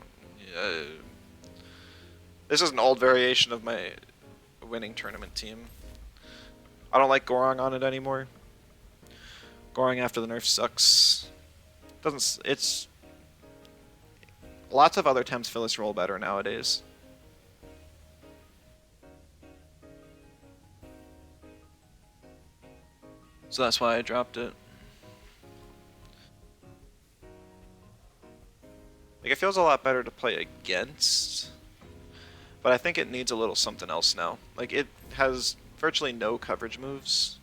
Yeah. This is an old variation of my winning tournament team. I don't like Gorong on it anymore. Gorong after the nerf sucks. It's lots of other Temps fill this role better nowadays. So that's why I dropped it. Like, it feels a lot better to play against, but I think it needs a little something else now. Like, it has virtually no coverage moves.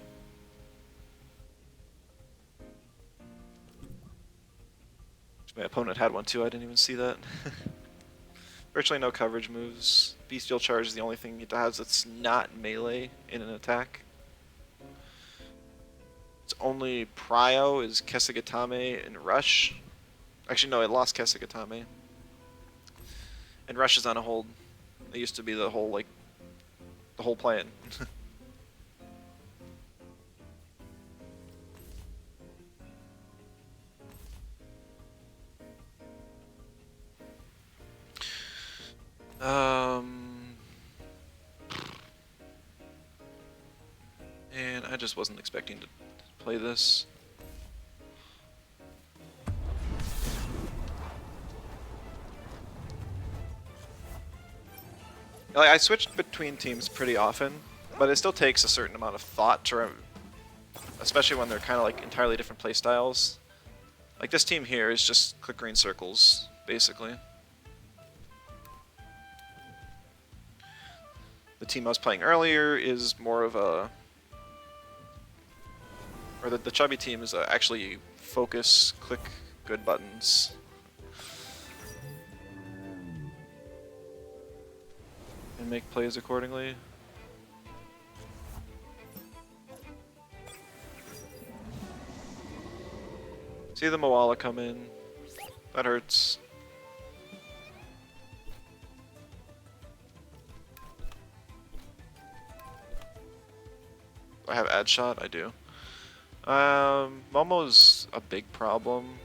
My opponent had one too, I didn't even see that. Virtually no coverage moves. Bestial Charge is the only thing it has that's not melee in an attack. Its only prio is Kesugatame and Rush. Actually, no, it lost Kesugatame. And Rush is on a hold. It used to be the whole plan. And I just wasn't expecting to play this. Like, I switched between teams pretty often, but it still takes a certain amount of thought to, especially when they're kind of like entirely different playstyles. Like, this team here is just click green circles, basically. The team I was playing earlier is more of a, or the Chubee team is actually focus, click good buttons. And make plays accordingly. See the Moala come in. That hurts. I have ad shot? I do. Momo's a big problem.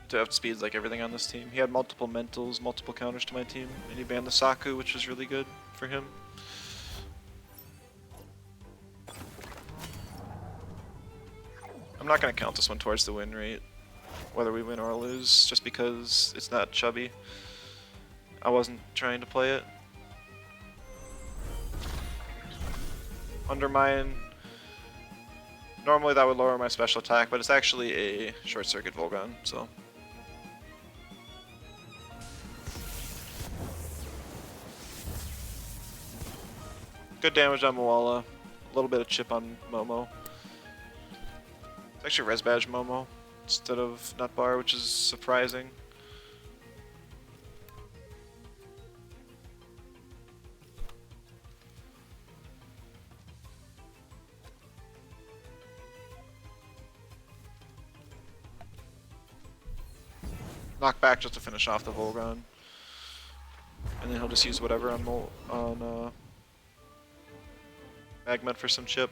To outspeeds like everything on this team. He had multiple mentals, multiple counters to my team, and he banned the Saku, which was really good for him. I'm not going to count this one towards the win rate, whether we win or lose, just because it's not Chubee. I wasn't trying to play it. Undermine. Normally that would lower my special attack, but it's actually a short circuit Volgon, so. Good damage on Moala. A little bit of chip on Momo. It's actually Res Badge Momo instead of Nutbar, which is surprising. Knock back just to finish off the Volgon. And then he'll just use whatever on Magmet for some chip.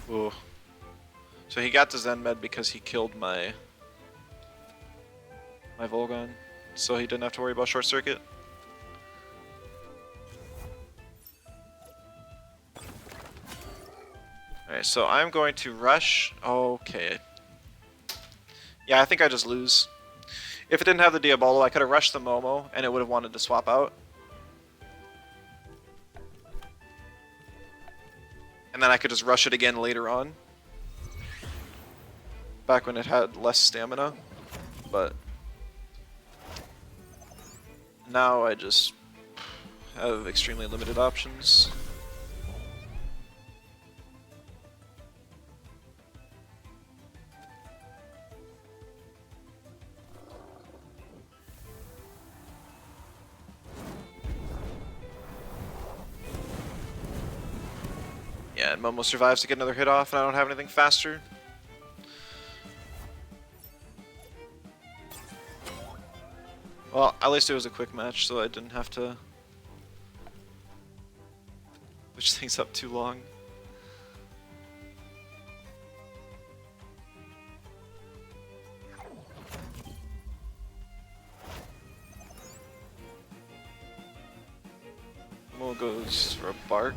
Ooh. So he got the Zen Med because he killed my Volgon, so he didn't have to worry about short circuit. Alright, so I'm going to rush. Okay. Yeah, I think I just lose. If it didn't have the Diabolo, I could have rushed the Momo, and it would have wanted to swap out. And then I could just rush it again later on. Back when it had less stamina. But now I just have extremely limited options. Yeah, and Momo survives to get another hit off, and I don't have anything faster. Well, at least it was a quick match, so I didn't have to push things up too long. Mo goes for a bark.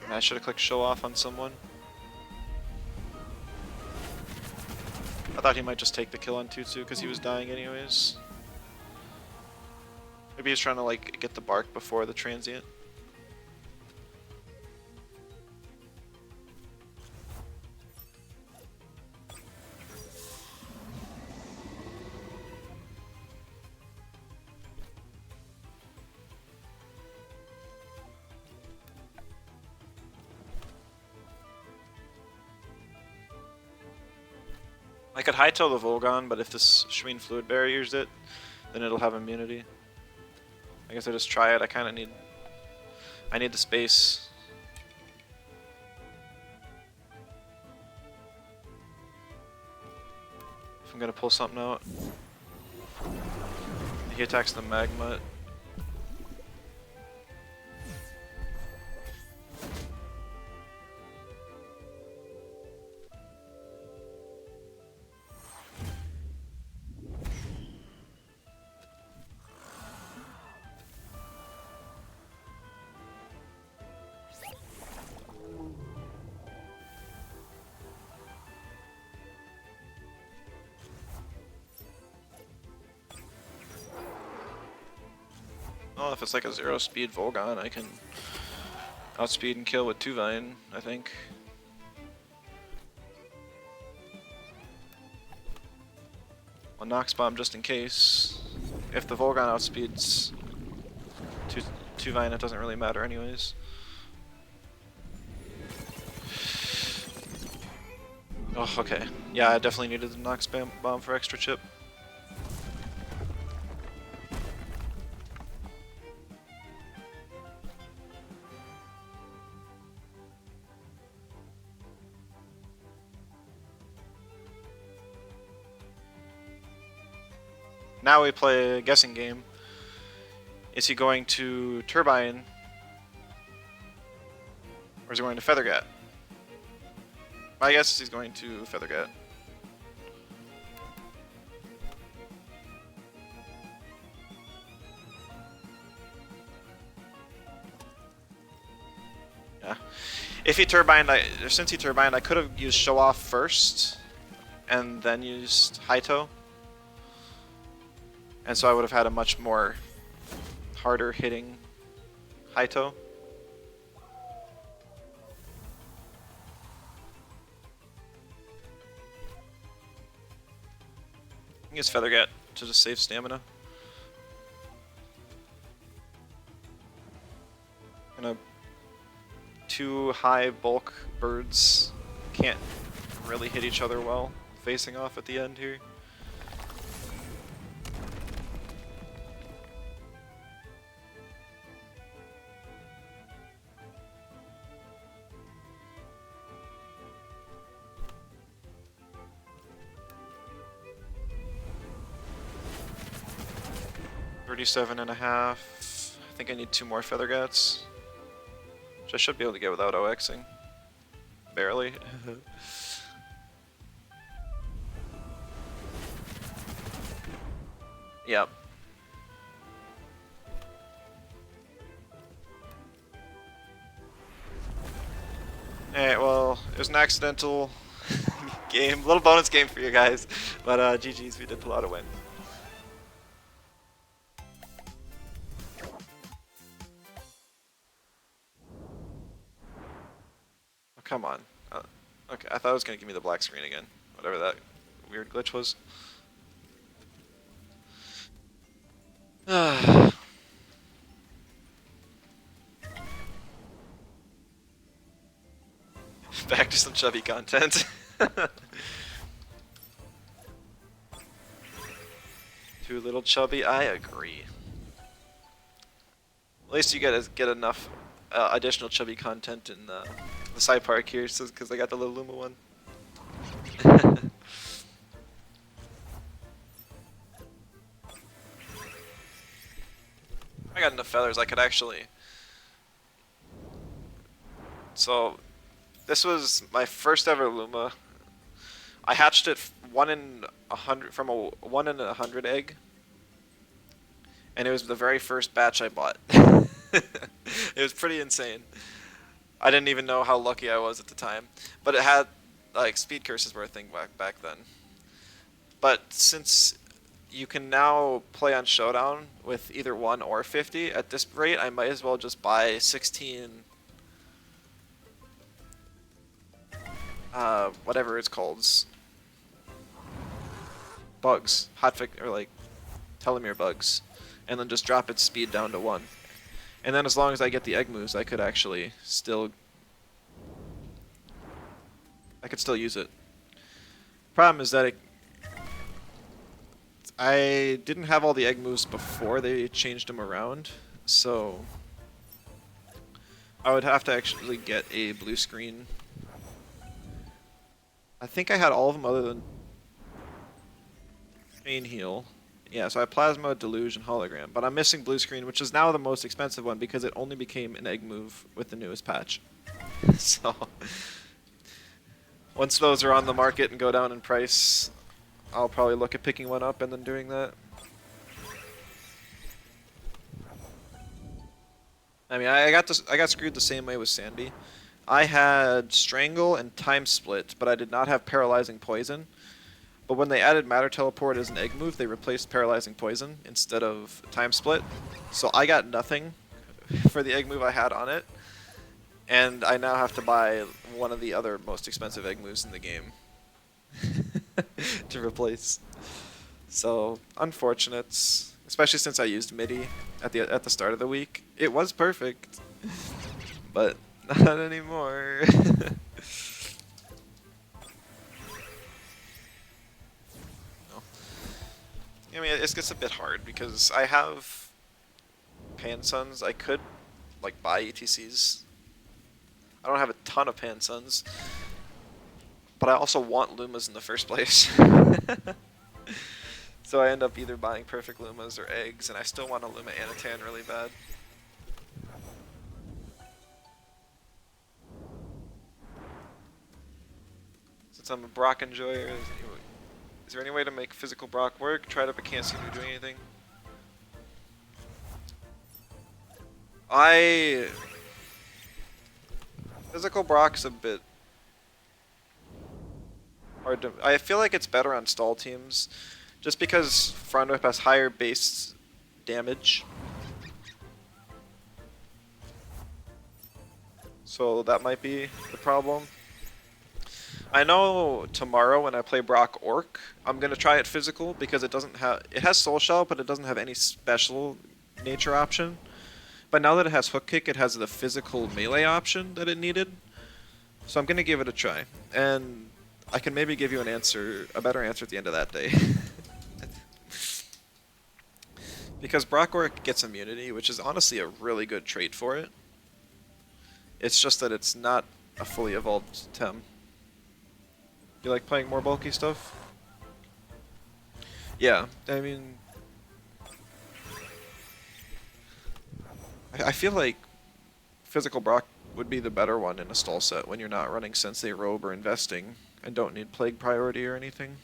I should have clicked show off on someone. I thought he might just take the kill on Tutsu because he was dying anyways. Maybe he's trying to like get the bark before the transient. I could hightail the Volgon, but if this Shween Fluid barriers it, then it'll have immunity. I guess I just try it. I kind of need... I need the space. If I'm gonna pull something out. He attacks the Magma. Well, if it's like a 0 speed Volgon, I can outspeed and kill with 2 Vine, I think. A Nox Bomb just in case. If the Volgon outspeeds 2 Vine, it doesn't really matter anyways. Oh, okay. Yeah, I definitely needed the knock spam bomb for extra chip. Now we play a guessing game. Is he going to Turbine? Or is he going to Feathergat? My guess is he's going to Feathergat. Yeah. If he turbined, since he turbined, I could have used Show Off first, and then used Haito. And so I would have had a much more harder hitting Haito. I think it's Feathergat to just save stamina. Gonna two high bulk birds can't really hit each other well facing off at the end here. $37.5. I think I need 2 more Feathergats, which I should be able to get without OXing. Barely. Yep. Alright, well, it was an accidental game. Little bonus game for you guys. But GG's, we did pull out a win. Oh, come on. Okay, I thought it was going to give me the black screen again. Whatever that weird glitch was. Back to some chubby content. Too little chubby, I agree. At least you get enough additional chubby content in the side park here, so because I got the little Luma one. I got enough feathers, I could actually. So, this was my first ever Luma. I hatched it 1 in 100 from a 1 in 100 egg, and it was the very first batch I bought. It was pretty insane. I didn't even know how lucky I was at the time, but it had like speed curses were a thing back then. But since you can now play on Showdown with either 1 or 50, at this rate, I might as well just buy 16. Whatever it's called. Bugs. Hotfix, or like telomere bugs. And then just drop its speed down to 1. And then as long as I get the egg moves, I could actually still... I could still use it. Problem is that I didn't have all the egg moves before they changed them around, so I would have to actually get a blue screen. I think I had all of them other than Chain Heal. Yeah, so I have Plasma, Deluge, and Hologram. But I'm missing Blue Screen, which is now the most expensive one because it only became an egg move with the newest patch. So, once those are on the market and go down in price, I'll probably look at picking one up and then doing that. I mean, I got screwed the same way with Sandy. I had Strangle and Time Split, but I did not have Paralyzing Poison. But when they added Matter Teleport as an egg move, they replaced Paralyzing Poison instead of Time Split. So I got nothing for the egg move I had on it. And I now have to buy one of the other most expensive egg moves in the game to replace. So, unfortunate. Especially since I used MIDI at the start of the week. It was perfect. But not anymore. I mean, it gets a bit hard because I have Pansuns. I could like buy ETCs. I don't have a ton of Pansuns, but I also want Lumas in the first place. So I end up either buying perfect Lumas or eggs, and I still want a Luma Anatan really bad. Since I'm a Brock enjoyer, is there any way to make physical Brock work? Tried it but can't seem to do anything. Physical Brock's a bit hard to... I feel like it's better on stall teams, just because Front Whip has higher base damage. So that might be the problem. I know tomorrow when I play Brock Orc, I'm gonna try it physical because it has Soul Shell, but it doesn't have any special nature option. But now that it has Hook Kick, it has the physical melee option that it needed. So I'm gonna give it a try, and I can maybe give you a better answer at the end of that day. Because Brock Orc gets immunity, which is honestly a really good trait for it. It's just that it's not a fully evolved Tem. You like playing more bulky stuff? Yeah, I mean... I feel like Physical Brock would be the better one in a stall set when you're not running Sensei Robe or investing and don't need Plague Priority or anything.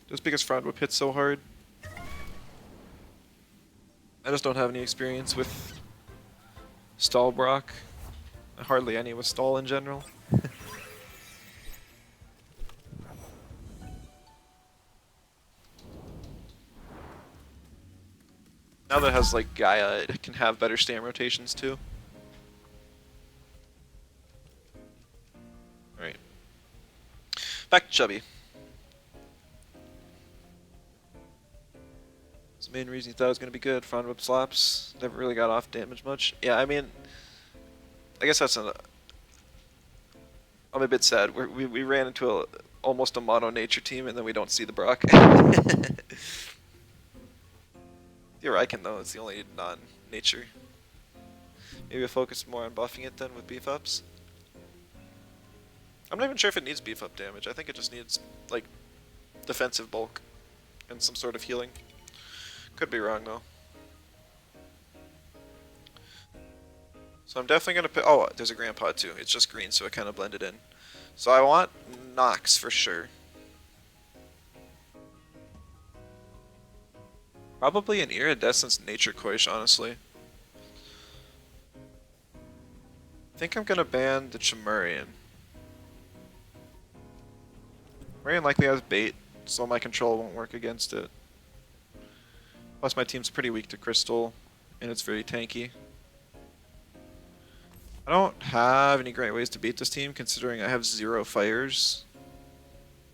Just because Front Whip hits so hard. I just don't have any experience with stall Brock. Hardly any with stall in general. Now that it has like Gaia, it can have better stand rotations too. Alright. Back to Chubee. That's the main reason he thought it was going to be good. Front Whip slaps. Never really got off damage much. Yeah, I mean, I guess that's I'm a bit sad. We ran into almost a mono nature team and then we don't see the Brock. The Uriken though, it's the only non-nature. Maybe we'll focus more on buffing it then with beef ups. I'm not even sure if it needs beef up damage. I think it just needs like defensive bulk and some sort of healing. Could be wrong though. So I'm definitely gonna pick. Oh, there's a Grandpa too. It's just green, so it kind of blended in. So I want Nox for sure. Probably an Iridescence Nature Coish, honestly. I think I'm gonna ban the Chimerian. Chimerian likely has bait, so my control won't work against it. Plus my team's pretty weak to Crystal, and it's very tanky. I don't have any great ways to beat this team, considering I have 0 fires.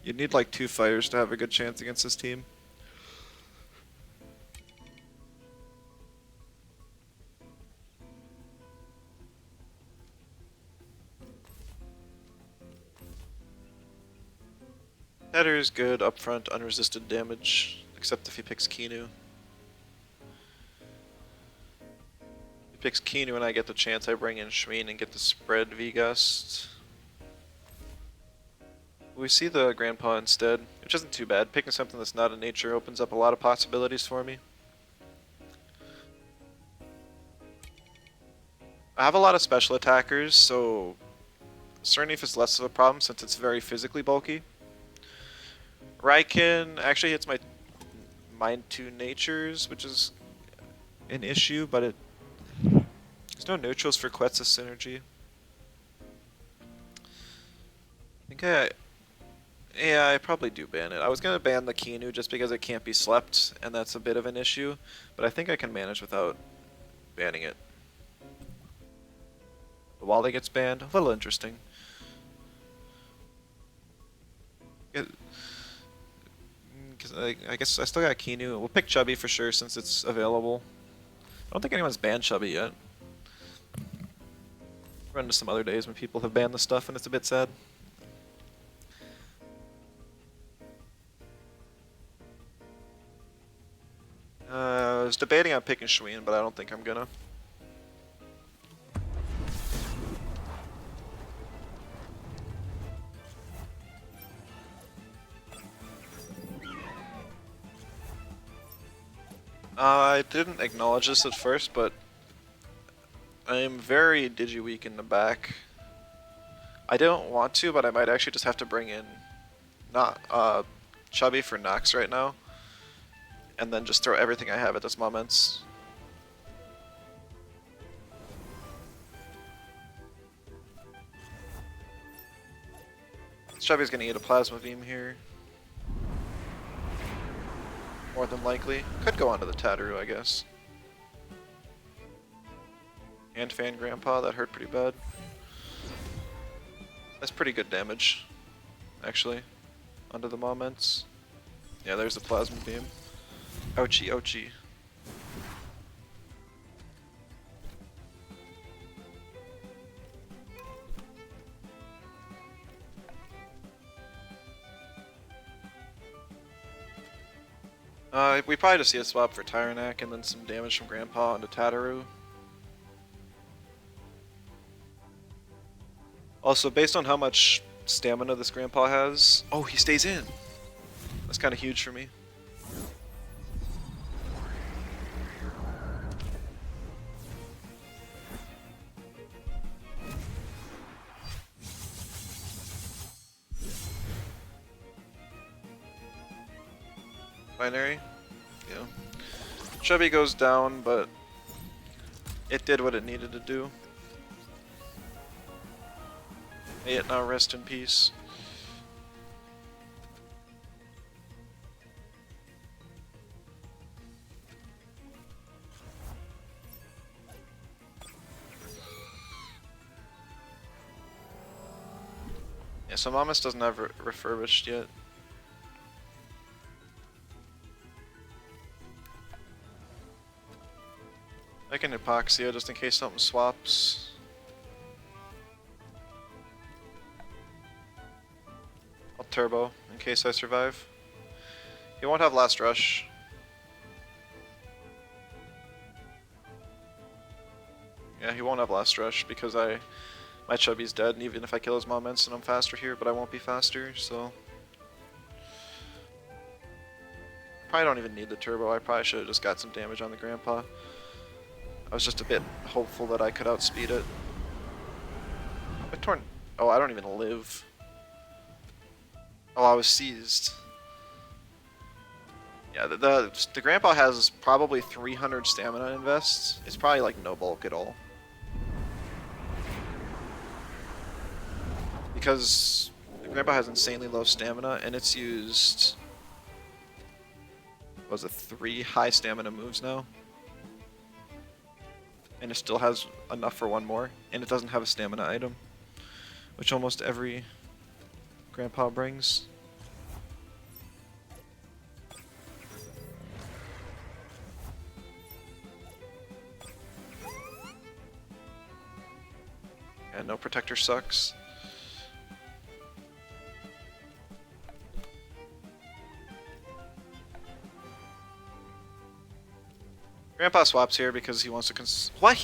You'd need like 2 fires to have a good chance against this team. Header is good, upfront, unresisted damage, except if he picks Kinu. If he picks Kinu and I get the chance, I bring in Shmeen and get the spread V-Gust. We see the Grandpa instead, which isn't too bad. Picking something that's not in nature opens up a lot of possibilities for me. I have a lot of special attackers, so Cernif is less of a problem since it's very physically bulky. Raiken actually hits my Mind 2 Natures, which is an issue, but there's no neutrals for Quetz's synergy. Yeah, I probably do ban it. I was gonna ban the Kinu just because it can't be slept, and that's a bit of an issue, but I think I can manage without banning it. The Wally gets banned, a little interesting. I guess I still got Kinu. We'll pick Chubee for sure since it's available. I don't think anyone's banned Chubee yet. Run into some other days when people have banned the stuff and it's a bit sad. was debating on picking Shween, but I don't think I'm gonna. I didn't acknowledge this at first, but I am very digi-weak in the back. I don't want to, but I might actually just have to bring in not Chubee for Nox right now, and then just throw everything I have at this moment. Chubee's gonna eat a Plasma Beam here. More than likely. Could go onto the Tattoo, I guess. And Fan Grandpa, that hurt pretty bad. That's pretty good damage, actually, onto the moments. Yeah, there's the Plasma Beam. Ouchie, ouchie. We probably just see a swap for Tyrannac and then some damage from Grandpa onto Tataru. Also, based on how much stamina this Grandpa has... Oh, he stays in! That's kind of huge for me. Binary? Yeah. Chubee goes down, but it did what it needed to do. May it now rest in peace. Yeah, so Mamas doesn't have refurbished yet. I can Hypoxia just in case something swaps. I'll Turbo in case I survive. He won't have Last Rush. Yeah, he won't have Last Rush because my Chubee's dead, and even if I kill his Mom Instant, I'm faster here, but I won't be faster, so... Probably don't even need the Turbo, I probably should have just got some damage on the Grandpa. I was just a bit hopeful that I could outspeed it. Oh, I don't even live. Oh, I was seized. Yeah, the Grandpa has probably 300 stamina invest. It's probably like no bulk at all. Because the Grandpa has insanely low stamina, and it's used... What was it, 3 high stamina moves now? And it still has enough for one more, and it doesn't have a stamina item, which almost every Grandpa brings. And no protector sucks. Grandpa swaps here because he wants to What?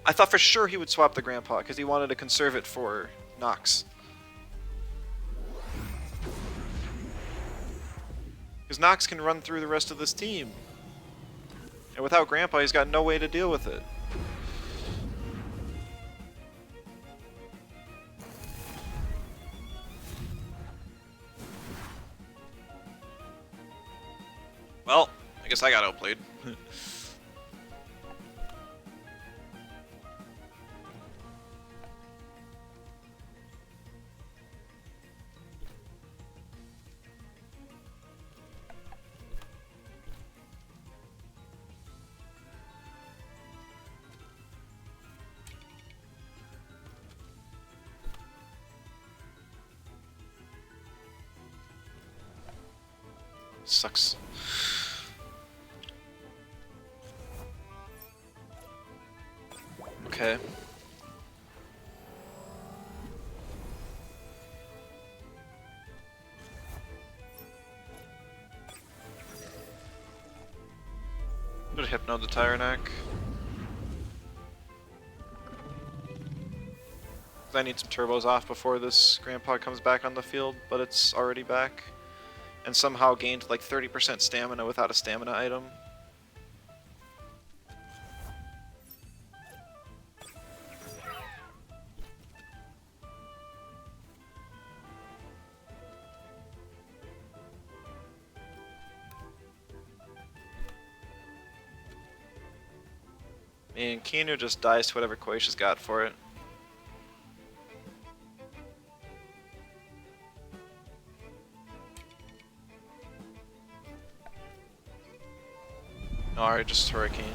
I thought for sure he would swap the Grandpa because he wanted to conserve it for Nox. Because Nox can run through the rest of this team. And without Grandpa, he's got no way to deal with it. Well, I guess I got outplayed. Sucks. Okay. No, the Tyrannac. I need some turbos off before this Grandpa comes back on the field, but it's already back. And somehow gained like 30% stamina without a stamina item. And Keanu just dies to whatever Koisha's got for it. Alright, just Hurricane.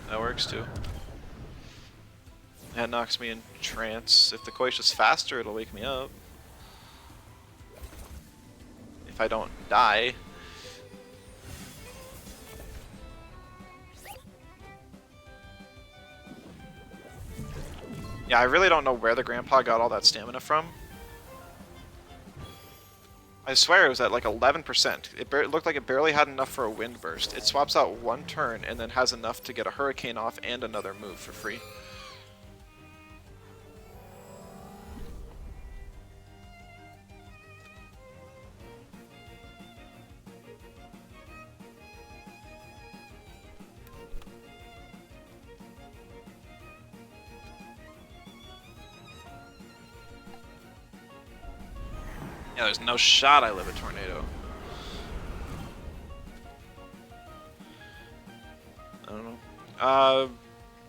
That works too. That knocks me in trance. If the Koisha's faster, it'll wake me up. If I don't die. Yeah, I really don't know where the Grandpa got all that stamina from. I swear it was at like 11%. It looked like it barely had enough for a Wind Burst. It swaps out one turn and then has enough to get a Hurricane off and another move for free. Yeah, there's no shot I live a tornado. I don't know.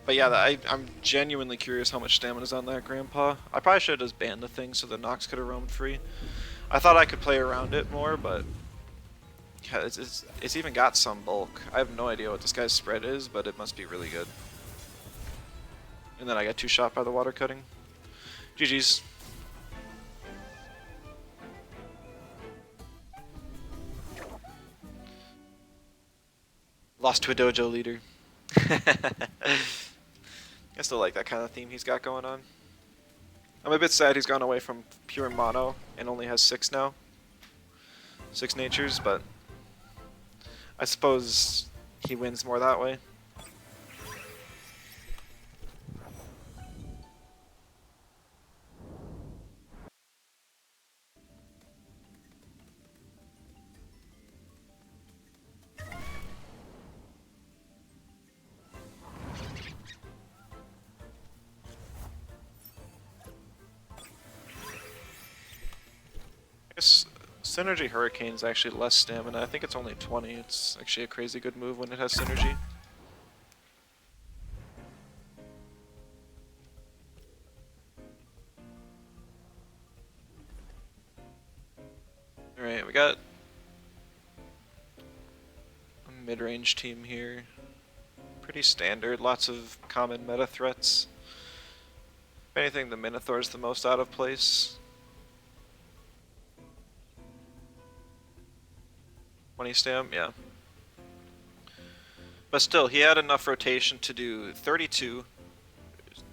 But yeah, I'm genuinely curious how much stamina's on that Grandpa. I probably should have just banned the thing so the Nox could have roamed free. I thought I could play around it more, but yeah, it's even got some bulk. I have no idea what this guy's spread is, but it must be really good. And then I got 2-shot by the water cutting. GG's. Lost to a dojo leader. I still like that kind of theme he's got going on. I'm a bit sad he's gone away from pure mono and only has 6 now. 6 natures, but I suppose he wins more that way. I guess Synergy Hurricane is actually less stamina. I think it's only 20. It's actually a crazy good move when it has Synergy. Alright, we got a mid-range team here. Pretty standard, lots of common meta threats. If anything, the Minotaur's the most out of place. 20 stam, yeah. But still, he had enough rotation to do 32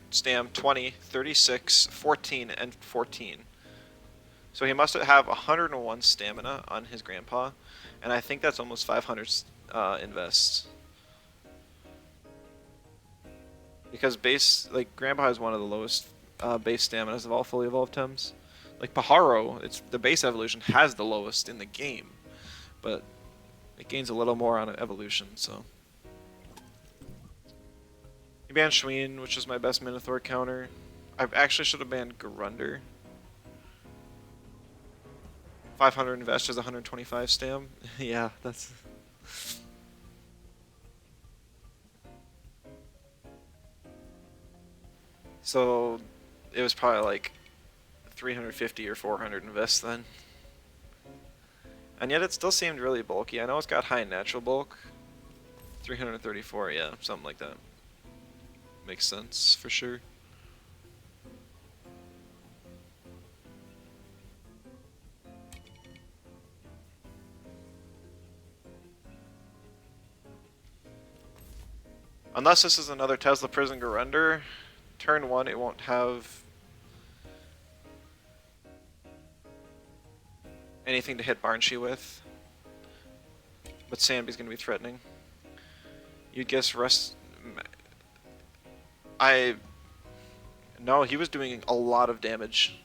stam, 20, 36, 14, and 14. So he must have 101 stamina on his Grandpa, and I think that's almost 500 invests. Because Grandpa has one of the lowest base staminas of all fully evolved Tems. Like Paharo, the base evolution has the lowest in the game, but it gains a little more on evolution, so. He banned Schween, which is my best Minotaur counter. I actually should have banned Garunder. 500 invest is 125 stam. Yeah, that's... So, it was probably like 350 or 400 invest then. And yet it still seemed really bulky. I know it's got high natural bulk. 334, yeah, something like that. Makes sense, for sure. Unless this is another Tesla Prison Garunder, turn 1 it won't have anything to hit Barnshee with. But Sandby's going to be threatening. You'd guess Rust. I. No, he was doing a lot of damage.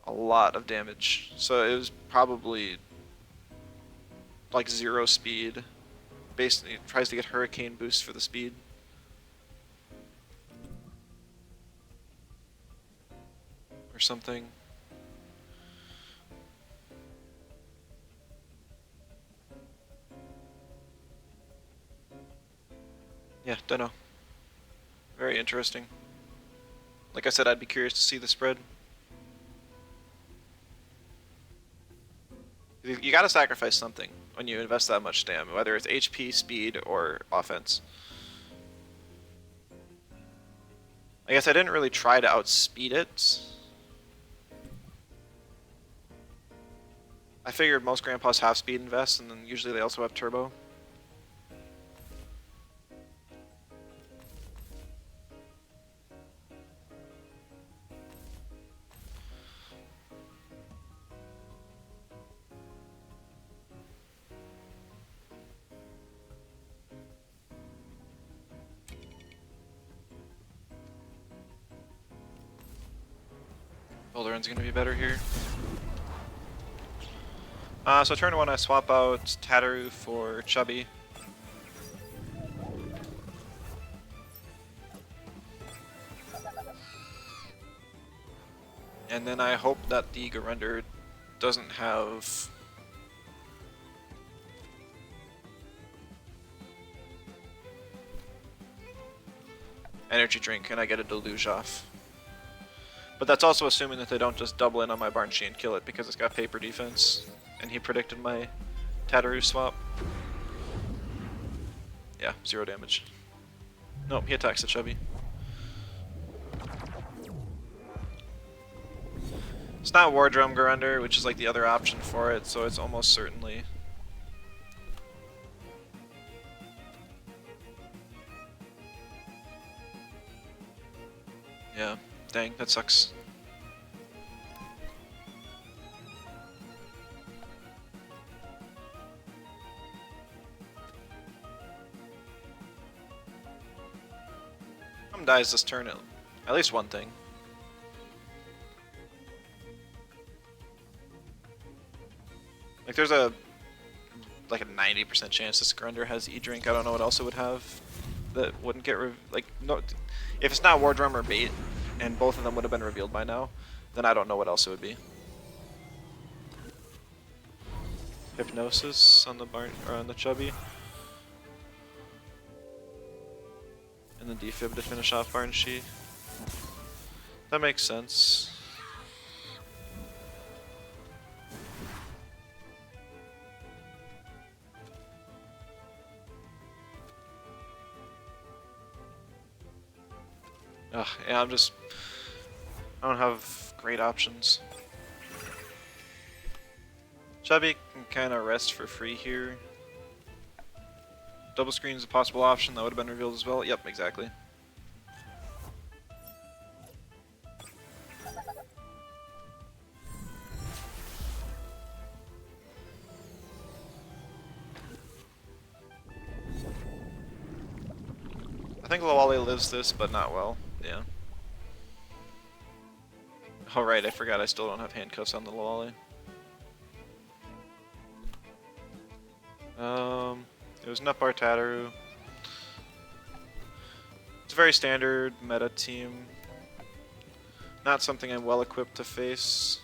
A lot of damage. So it was probably like 0 speed. Basically, it tries to get Hurricane boost for the speed. Or something. Yeah, don't know. Very interesting. Like I said, I'd be curious to see the spread. You gotta sacrifice something when you invest that much stam, whether it's HP, speed, or offense. I guess I didn't really try to outspeed it. I figured most grandpas have speed invest, and then usually they also have turbo. Boulderun's gonna be better here. So turn 1 I swap out Tataru for Chubee. And then I hope that the Garunder doesn't have energy drink and I get a deluge off. But that's also assuming that they don't just double in on my Barnshee and kill it because it's got paper defense. And he predicted my Tataru swap. Yeah, 0 damage. Nope, he attacks the Chubee. It's not War Drum Garunder, which is like the other option for it, so it's almost certainly... Yeah, dang, that sucks. Dies this turn at least one thing. Like there's a 90% chance this Garunder has E-Drink. I don't know what else it would have that wouldn't get no. If it's not War Drum or Bait, and both of them would have been revealed by now, then I don't know what else it would be. Hypnosis on the Chubee. And then defib to finish off Barnshee. That makes sense. Ugh, yeah, I don't have great options. Chubee can kind of rest for free here. Double screen is a possible option that would have been revealed as well. Yep, exactly. I think Lawale lives this, but not well. Yeah. Oh right, I forgot I still don't have handcuffs on the Lawale. It was Nutbar Tataru. It's a very standard meta team. Not something I'm well equipped to face.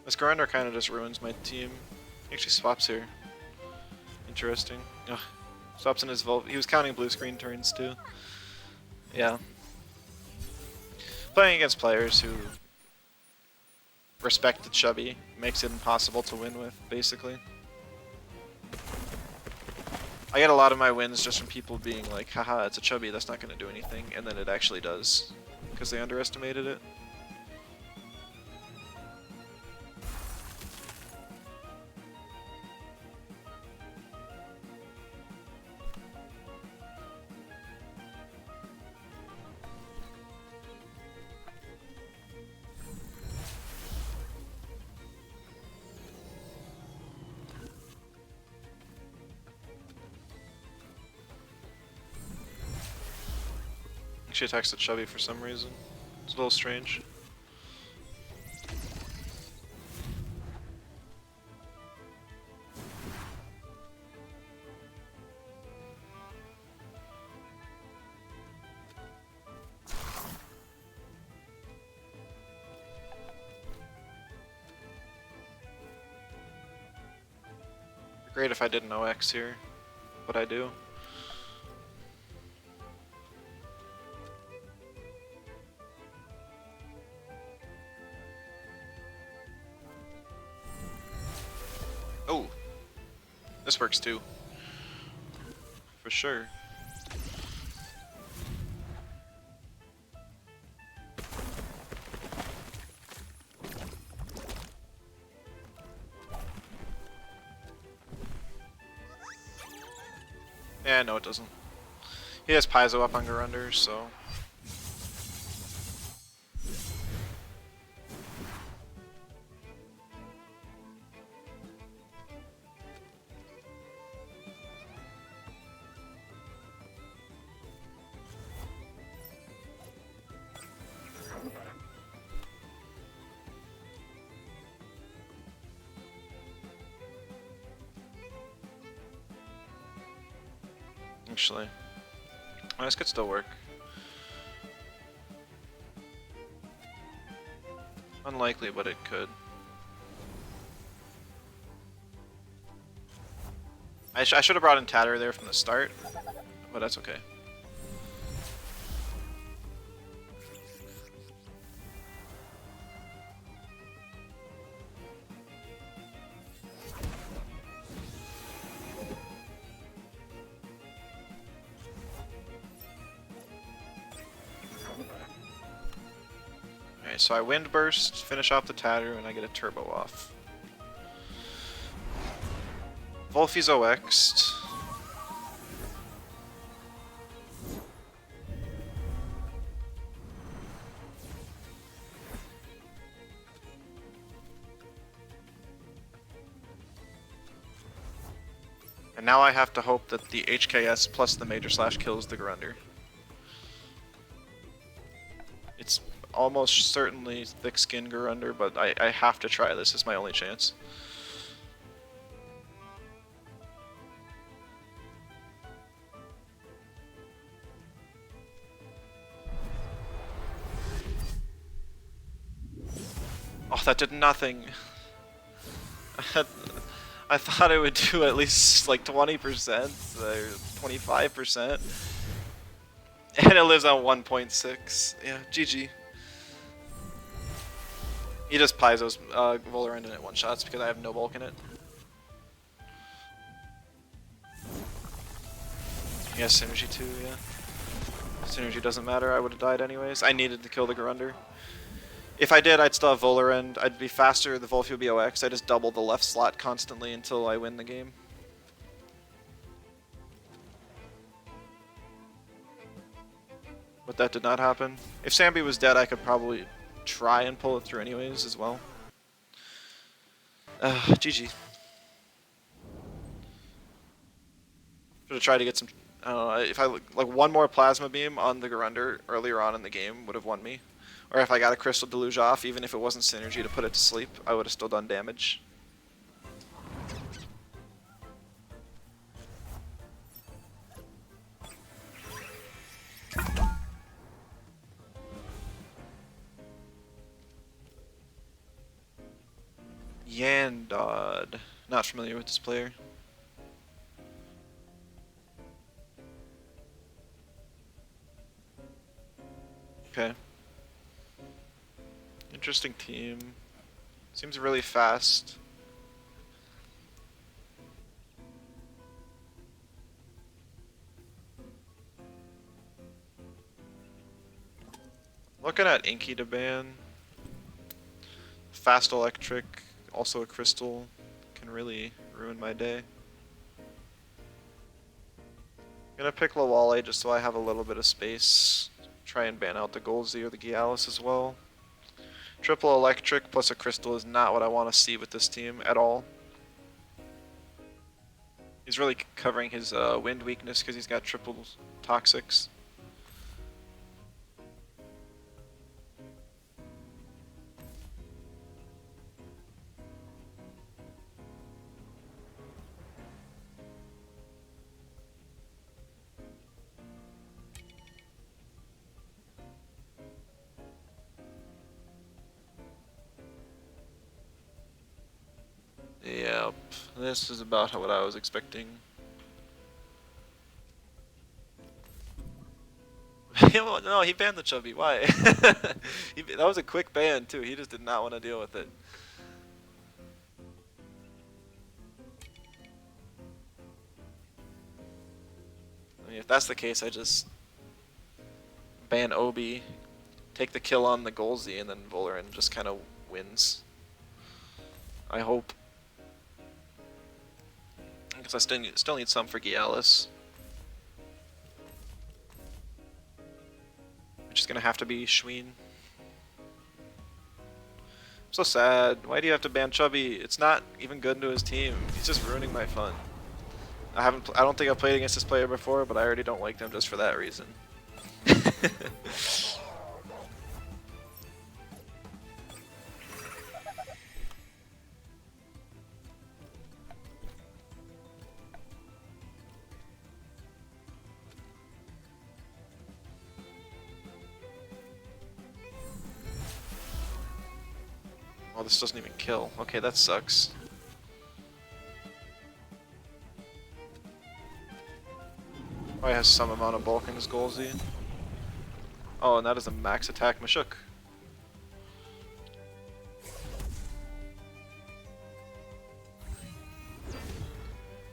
This Garunder kind of just ruins my team. He actually swaps here. Interesting. Ugh. Swaps in his Volv. He was counting blue screen turns too. Yeah. Playing against players who respect the Chubee makes it impossible to win with, basically. I get a lot of my wins just from people being like, haha, it's a Chubee, that's not going to do anything, and then it actually does, because they underestimated it. She attacks the Chubee for some reason. It's a little strange. Great if I didn't OX here, but I do. Oh, this works too. For sure. Yeah, no it doesn't. He has Paizo up on Garunder, so... Actually, well, this could still work. Unlikely, but it could. I should have brought in Tatter there from the start, but that's okay. Alright, so I Wind Burst, finish off the Tatter, and I get a Turbo off. Wolfie's OX'd. And now I have to hope that the HKS plus the Major Slash kills the Garunder. It's almost certainly Thick Skin Garunder, but I have to try this. It's my only chance. Oh, that did nothing. I thought it would do at least like 20% or 25%. And it lives on 1.6. Yeah, GG. He just Paizo's Volorend in it one-shots because I have no bulk in it. He has Synergy too, yeah. Synergy doesn't matter, I would have died anyways. I needed to kill the Garunder. If I did, I'd still have Volorend. I'd be faster, the Volfie would be OX. I just double the left slot constantly until I win the game. But that did not happen. If Sambi was dead, I could probably try and pull it through anyways as well. GG. Should have tried to get some... I don't know, if I like one more Plasma Beam on the Garunder earlier on in the game would have won me. Or if I got a Crystal Deluge off, even if it wasn't Synergy to put it to sleep, I would have still done damage. Yandod. Not familiar with this player. Okay. Interesting team. Seems really fast. Looking at Inky to ban. Fast Electric, also a Crystal, can really ruin my day. I'm gonna pick Lawale just so I have a little bit of space. Try and ban out the Goldsy or the Gialis as well. Triple Electric plus a Crystal is not what I want to see with this team at all. He's really covering his wind weakness because he's got triple Toxics. This is about what I was expecting. No, he banned the Chubee. Why? That was a quick ban too. He just did not want to deal with it. I mean, if that's the case, I just ban Obi, take the kill on the Golzy, and then Volarin just kind of wins. I hope. Because I still need some for Gialis. Which is gonna have to be Schween. I'm so sad. Why do you have to ban Chubee? It's not even good into his team. He's just ruining my fun. I don't think I've played against this player before, but I already don't like them just for that reason. Oh, this doesn't even kill. Okay, that sucks. Probably has some amount of bulk in his Golzy. Oh, and that is a max attack Mashuk.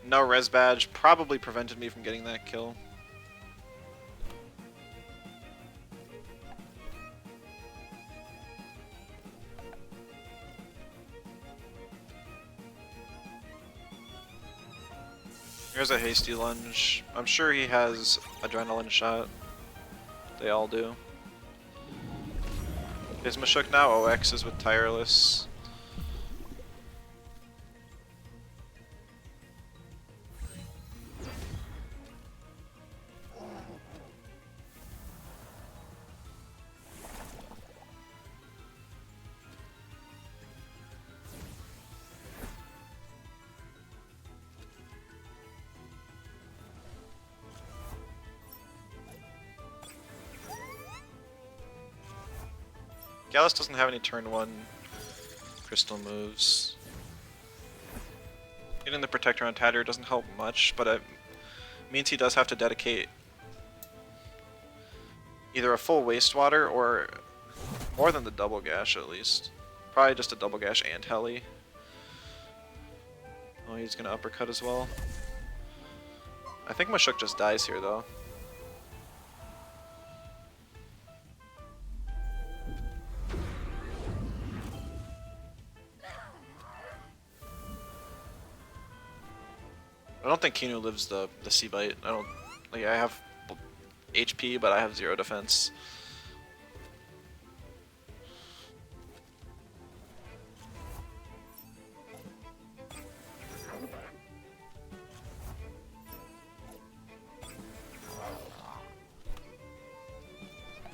No res badge probably prevented me from getting that kill. Here's a hasty lunge. I'm sure he has adrenaline shot. They all do. Is Mashuk now? OX is with tireless. Gallus doesn't have any turn 1 crystal moves. Getting the Protector on Tatter doesn't help much, but it means he does have to dedicate either a full Wastewater or more than the Double Gash at least. Probably just a Double Gash and Heli. Oh, he's gonna uppercut as well. I think Mashuk just dies here though. I don't think Kinu lives the Sea Bite. I don't like. I have HP, but I have 0 defense.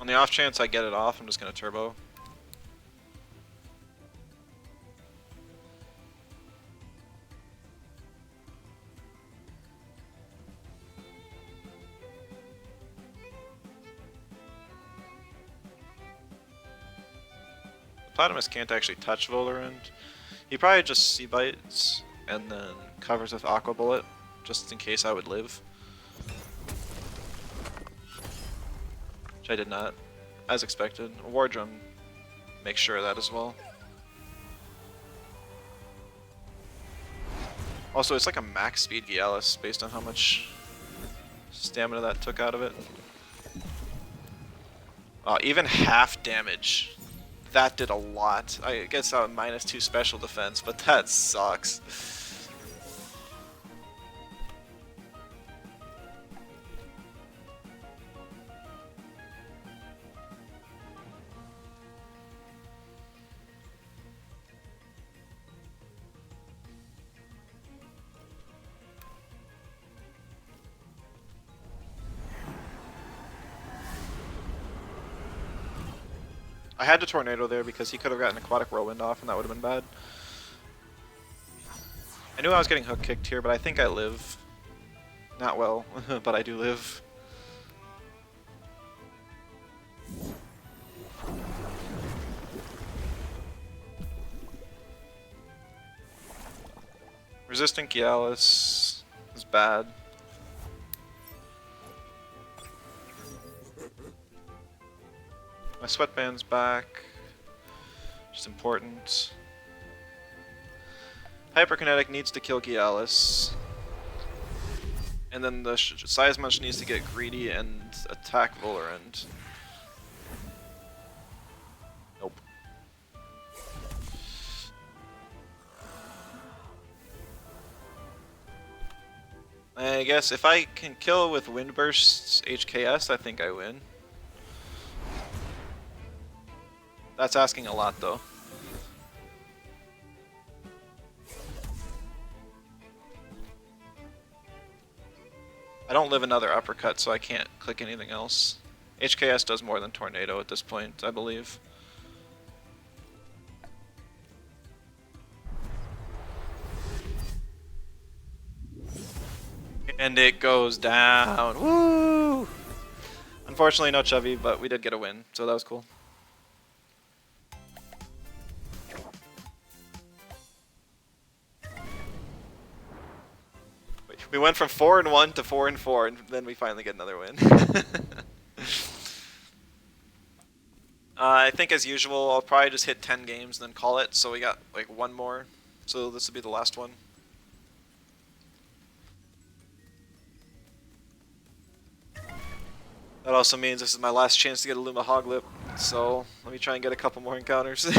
On the off chance I get it off, I'm just gonna turbo. Platypus can't actually touch Volarin. He probably just Sea Bites and then covers with Aqua Bullet, just in case I would live. Which I did not, as expected. War Drum makes sure of that as well. Also, it's like a max speed Gialis based on how much stamina that took out of it. Even half damage. That did a lot. I guess that -2 special defense, but that sucks. I had to Tornado there because he could have gotten Aquatic Whirlwind off and that would have been bad. I knew I was getting hook kicked here, but I think I live. Not well, but I do live. Resistant Gialis is bad. My sweatband's back, which is important. Hyperkinetic needs to kill Gialis. And then the Seismunch needs to get greedy and attack Volerend. Nope. I guess if I can kill with Windburst's HKS, I think I win. That's asking a lot, though. I don't live another uppercut, so I can't click anything else. HKS does more than Tornado at this point, I believe. And it goes down. Woo! Unfortunately, no Chubee, but we did get a win, so that was cool. We went from 4-1 to 4-4, and then we finally get another win. I think, as usual, I'll probably just hit 10 games and then call it. So we got like one more. So this will be the last one. That also means this is my last chance to get a Luma Hoglip. So let me try and get a couple more encounters.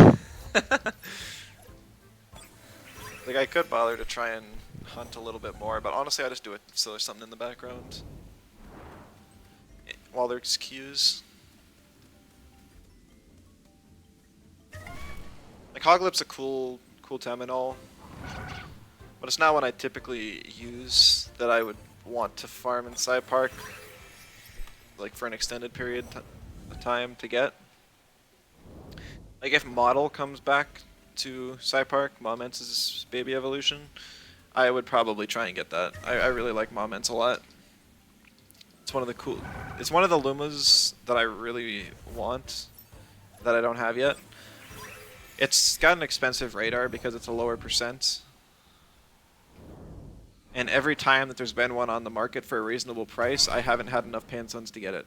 Like, I could bother to try and hunt a little bit more, but honestly I just do it so there's something in the background while there's queues. Like, Hoglip's a cool tem and all, but it's not one I typically use that I would want to farm in Side Park, like for an extended period of time to get. Like, if Model comes back to Side Park, Moments's baby evolution, I would probably try and get that. I really like Moments a lot. It's one of the it's one of the Lumas that I really want that I don't have yet. It's got an expensive radar because it's a lower percent. And every time that there's been one on the market for a reasonable price, I haven't had enough Pansuns to get it.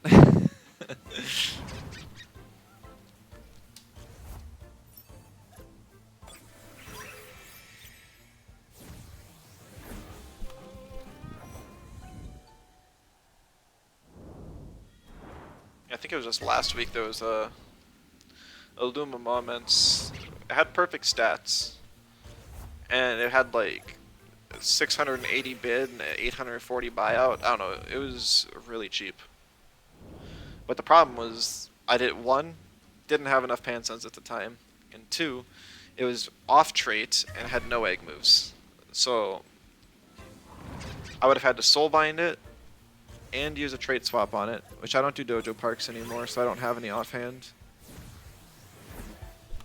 I think it was just last week there was a Luma Moments. It had perfect stats, and it had like 680 bid and 840 buyout. I don't know, it was really cheap. But the problem was, one, didn't have enough Pansuns at the time, and two, it was off trait and had no egg moves. So I would have had to soulbind it and use a trait swap on it, which I don't do Dojo Parks anymore, so I don't have any offhand.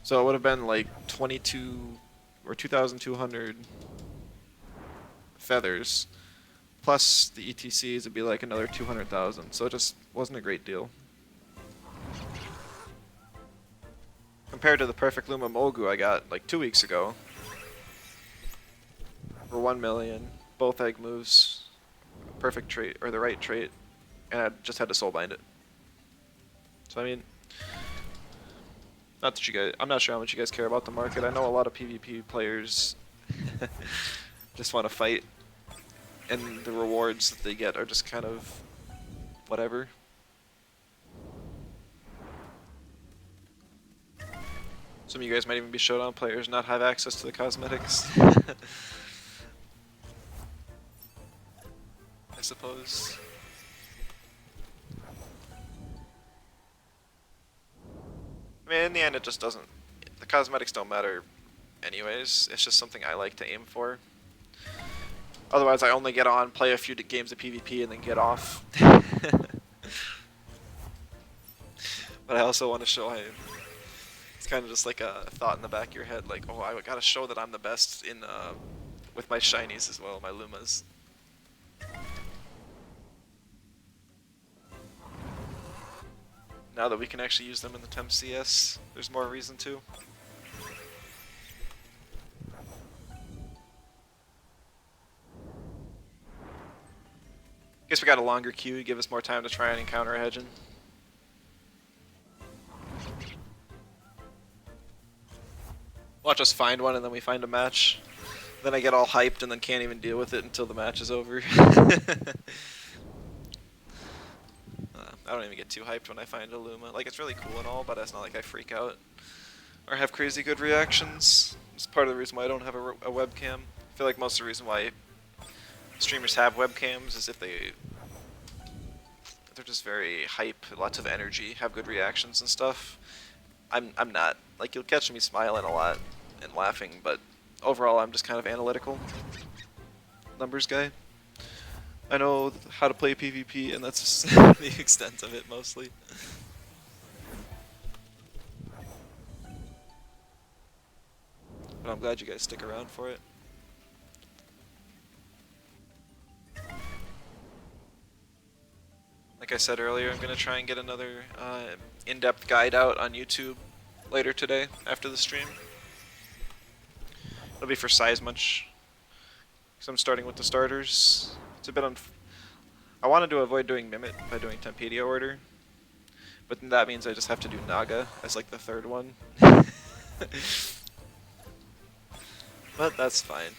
So it would have been like 22 or 2,200 feathers, plus the ETCs would be like another 200,000, so it just wasn't a great deal. Compared to the perfect Luma Mogu I got like 2 weeks ago for 1 million, both egg moves, perfect trait, or the right trait, and I just had to soulbind it. So I mean, not that you guys, I'm not sure how much you guys care about the market. I know a lot of PvP players just want to fight, and the rewards that they get are just kind of whatever. Some of you guys might even be Showdown players, not have access to the cosmetics. I suppose. I mean, in the end, it just doesn't. The cosmetics don't matter anyways. It's just something I like to aim for. Otherwise, I only get on, play a few games of PvP, and then get off. But I also want to show it's kind of just like a thought in the back of your head, like, oh, I gotta show that I'm the best in with my shinies as well, my Lumas. Now that we can actually use them in the Temp CS, there's more reason to. we got a longer queue to give us more time to try and encounter a hedging. Watch us find one and then we find a match. Then I get all hyped and then can't even deal with it until the match is over. I don't even get too hyped when I find a Luma. Like, it's really cool and all, but it's not like I freak out or have crazy good reactions. It's part of the reason why I don't have a webcam. I feel like most of the reason why streamers have webcams is if they're just very hype, lots of energy, have good reactions and stuff. I'm not. Like, you'll catch me smiling a lot and laughing, but overall I'm just kind of analytical. Numbers guy. I know how to play PvP, and that's the extent of it, mostly. But I'm glad you guys stick around for it. Like I said earlier, I'm going to try and get another in-depth guide out on YouTube later today, after the stream. It'll be for size much, because I'm starting with the starters. It's a bit I wanted to avoid doing Mimit by doing Tempedia order, but then that means I just have to do Naga as like the third one. But that's fine.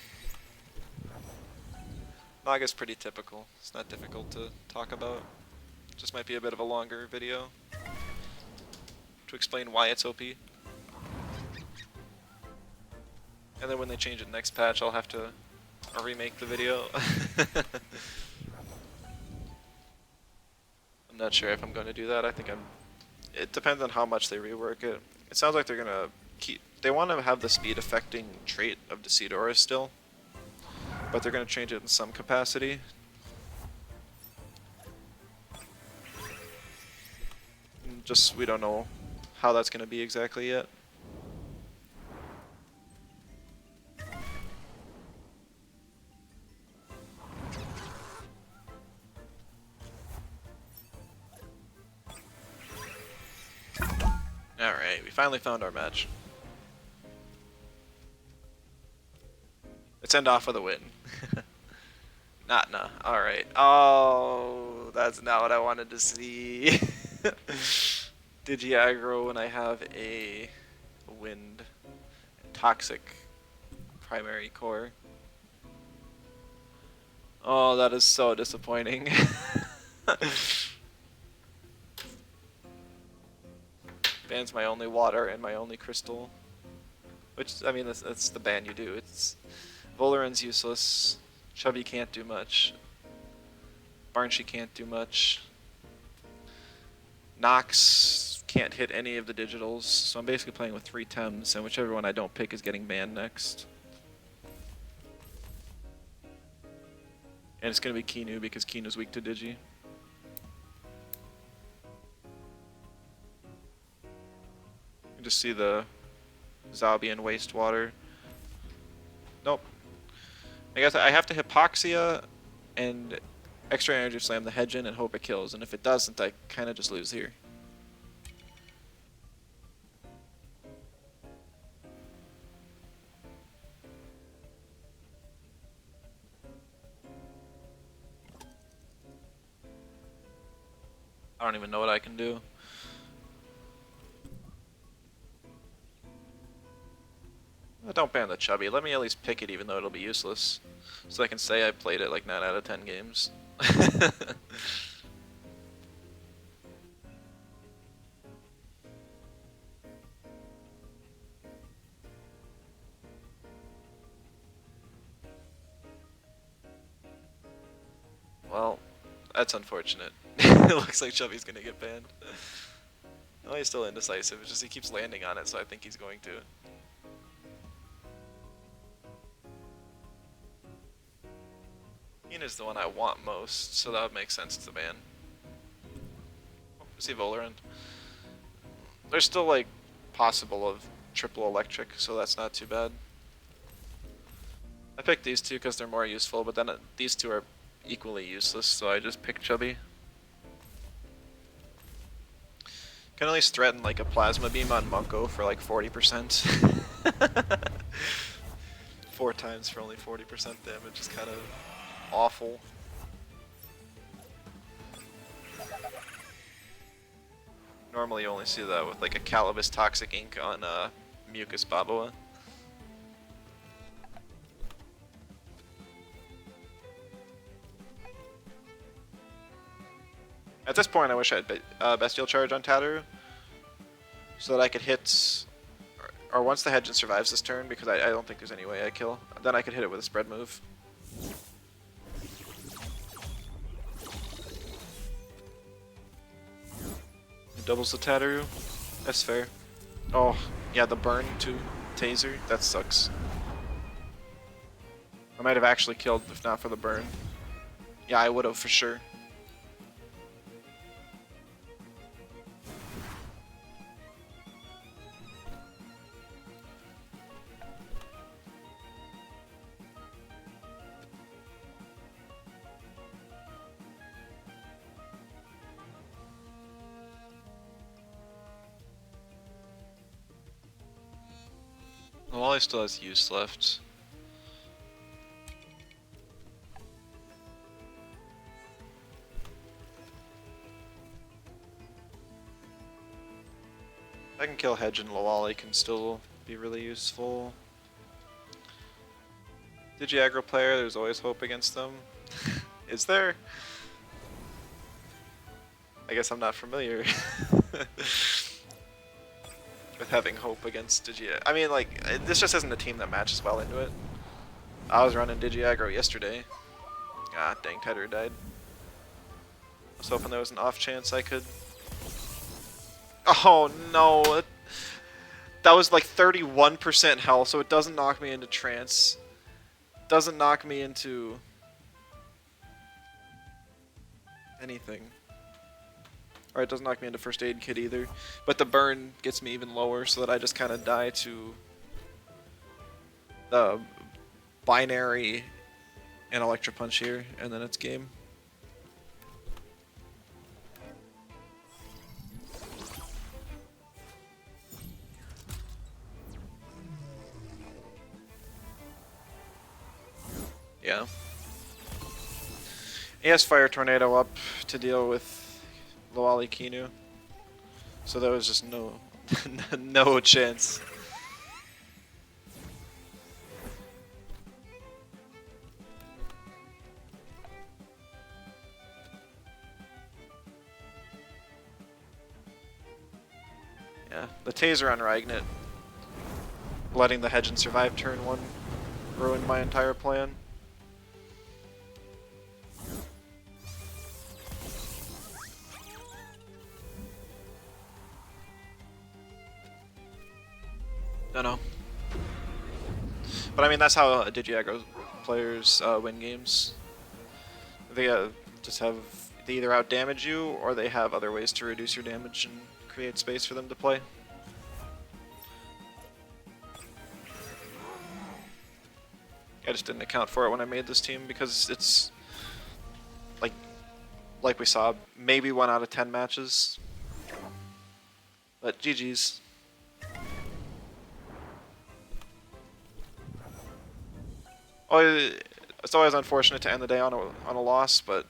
Naga's pretty typical. It's not difficult to talk about. Just might be a bit of a longer video to explain why it's OP. And then when they change it next patch, I'll have to remake the video. I'm not sure if I'm going to do that. I think it depends on how much they rework it. It sounds like they're going to they want to have the speed affecting trait of Decidora still, but they're going to change it in some capacity. Just, we don't know how that's going to be exactly yet. Alright, we finally found our match. Let's end off with a win. Nah. Alright. Oh, that's not what I wanted to see. Digi aggro when I have a wind toxic primary core. Oh, that is so disappointing. Ban's my only water and my only crystal. Which, I mean, that's the ban you do. It's Volaran's useless. Chubee can't do much. Barnshee can't do much. Nox can't hit any of the digitals, so I'm basically playing with 3 Tems, and whichever one I don't pick is getting banned next. And it's going to be Kinu because Kinu's weak to Digi. You can just see the Zalbian wastewater. Nope. I guess I have to Hypoxia and extra energy slam the Hedgen and hope it kills, and if it doesn't, I kind of just lose here. I don't even know what I can do. Don't ban the Chubee. Let me at least pick it even though it'll be useless. So I can say I played it like 9 out of 10 games. Well, that's unfortunate. It looks like Chubee's gonna get banned. Oh, he's still indecisive. It's just he keeps landing on it, so I think he's going to. Is the one I want most, so that would make sense to ban. Oh, see Volaran. There's still like possible of triple electric, so that's not too bad. I picked these two because they're more useful, but then these two are equally useless, so I just picked Chubee. Can at least threaten like a plasma beam on Munko for like 40%. 4 times for only 40% damage is kind of awful. Normally you only see that with like a Calibus Toxic Ink on Mucus Baboa. At this point I wish I had Bestial Charge on Tataru, so that I could hit, or once the Hedge survives this turn, because I don't think there's any way I kill, then I could hit it with a spread move. It doubles the Tataru. That's fair. Oh, yeah, the burn to Taser. That sucks. I might have actually killed if not for the burn. Yeah, I would have for sure. Wally still has use left. If I can kill Hedge and Lawali can still be really useful. Digi-aggro player, there's always hope against them. Is there? I guess I'm not familiar with having hope against Digi. I mean, like, this just isn't a team that matches well into it. I was running Digi-aggro yesterday. Ah, dang, Tetaru died. I was hoping there was an off chance I could. Oh no! That was like 31% health, so it doesn't knock me into trance. Doesn't knock me into anything. Or it doesn't knock me into first aid kit either. But the burn gets me even lower, so that I just kind of die to the binary and Electro Punch here, and then it's game. Yeah. He has Fire Tornado up to deal with Loali Kinu. So there was just no no chance. Yeah, the taser on Ragnet, letting the Hedge and survive turn 1, ruined my entire plan. No. But I mean, that's how Digi-aggro players win games. They just have, they either out damage you, or they have other ways to reduce your damage and create space for them to play. I just didn't account for it when I made this team because it's like we saw, maybe 1 out of 10 matches. But GG's. Oh, it's always unfortunate to end the day on a loss, but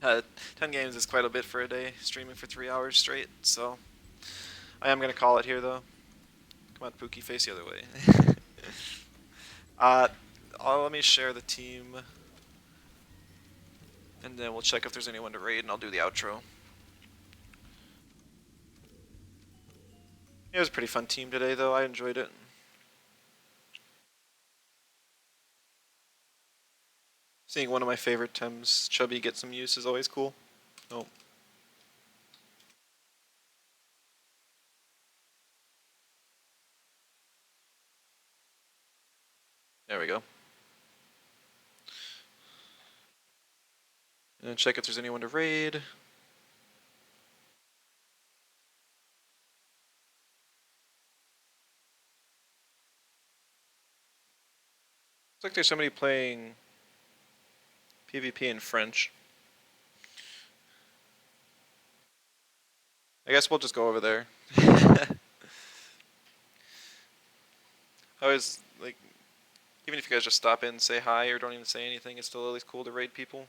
10 games is quite a bit for a day, streaming for 3 hours straight, so I am going to call it here, though. Come on, Pookie, face the other way. Let me share the team, and then we'll check if there's anyone to raid, and I'll do the outro. It was a pretty fun team today, though. I enjoyed it. Seeing one of my favorite Tems, Chubee, get some use is always cool. Oh. There we go. And then check if there's anyone to raid. Looks like there's somebody playing PvP in French. I guess we'll just go over there. Always, like, even if you guys just stop in and say hi or don't even say anything, it's still always cool to raid people.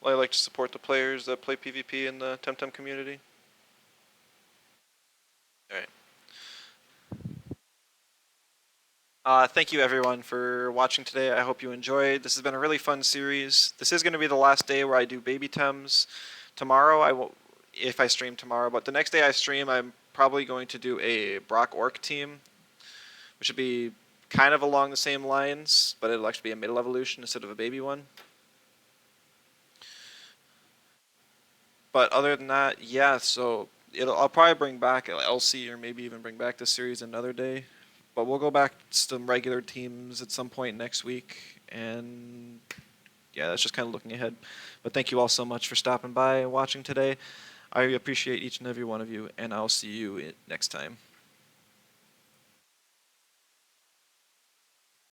I like to support the players that play PvP in the Temtem community. Alright. Thank you everyone for watching today. I hope you enjoyed. This has been a really fun series. This is going to be the last day where I do baby Tems. Tomorrow I will, if I stream tomorrow, but the next day I stream, I'm probably going to do a Brock Orc team, which would be kind of along the same lines, but it'll actually be a middle evolution instead of a baby one. But other than that, yeah, so I'll probably bring back LC or maybe even bring back this series another day. But we'll go back to some regular teams at some point next week, and yeah, that's just kind of looking ahead. But thank you all so much for stopping by and watching today. I appreciate each and every one of you, and I'll see you next time.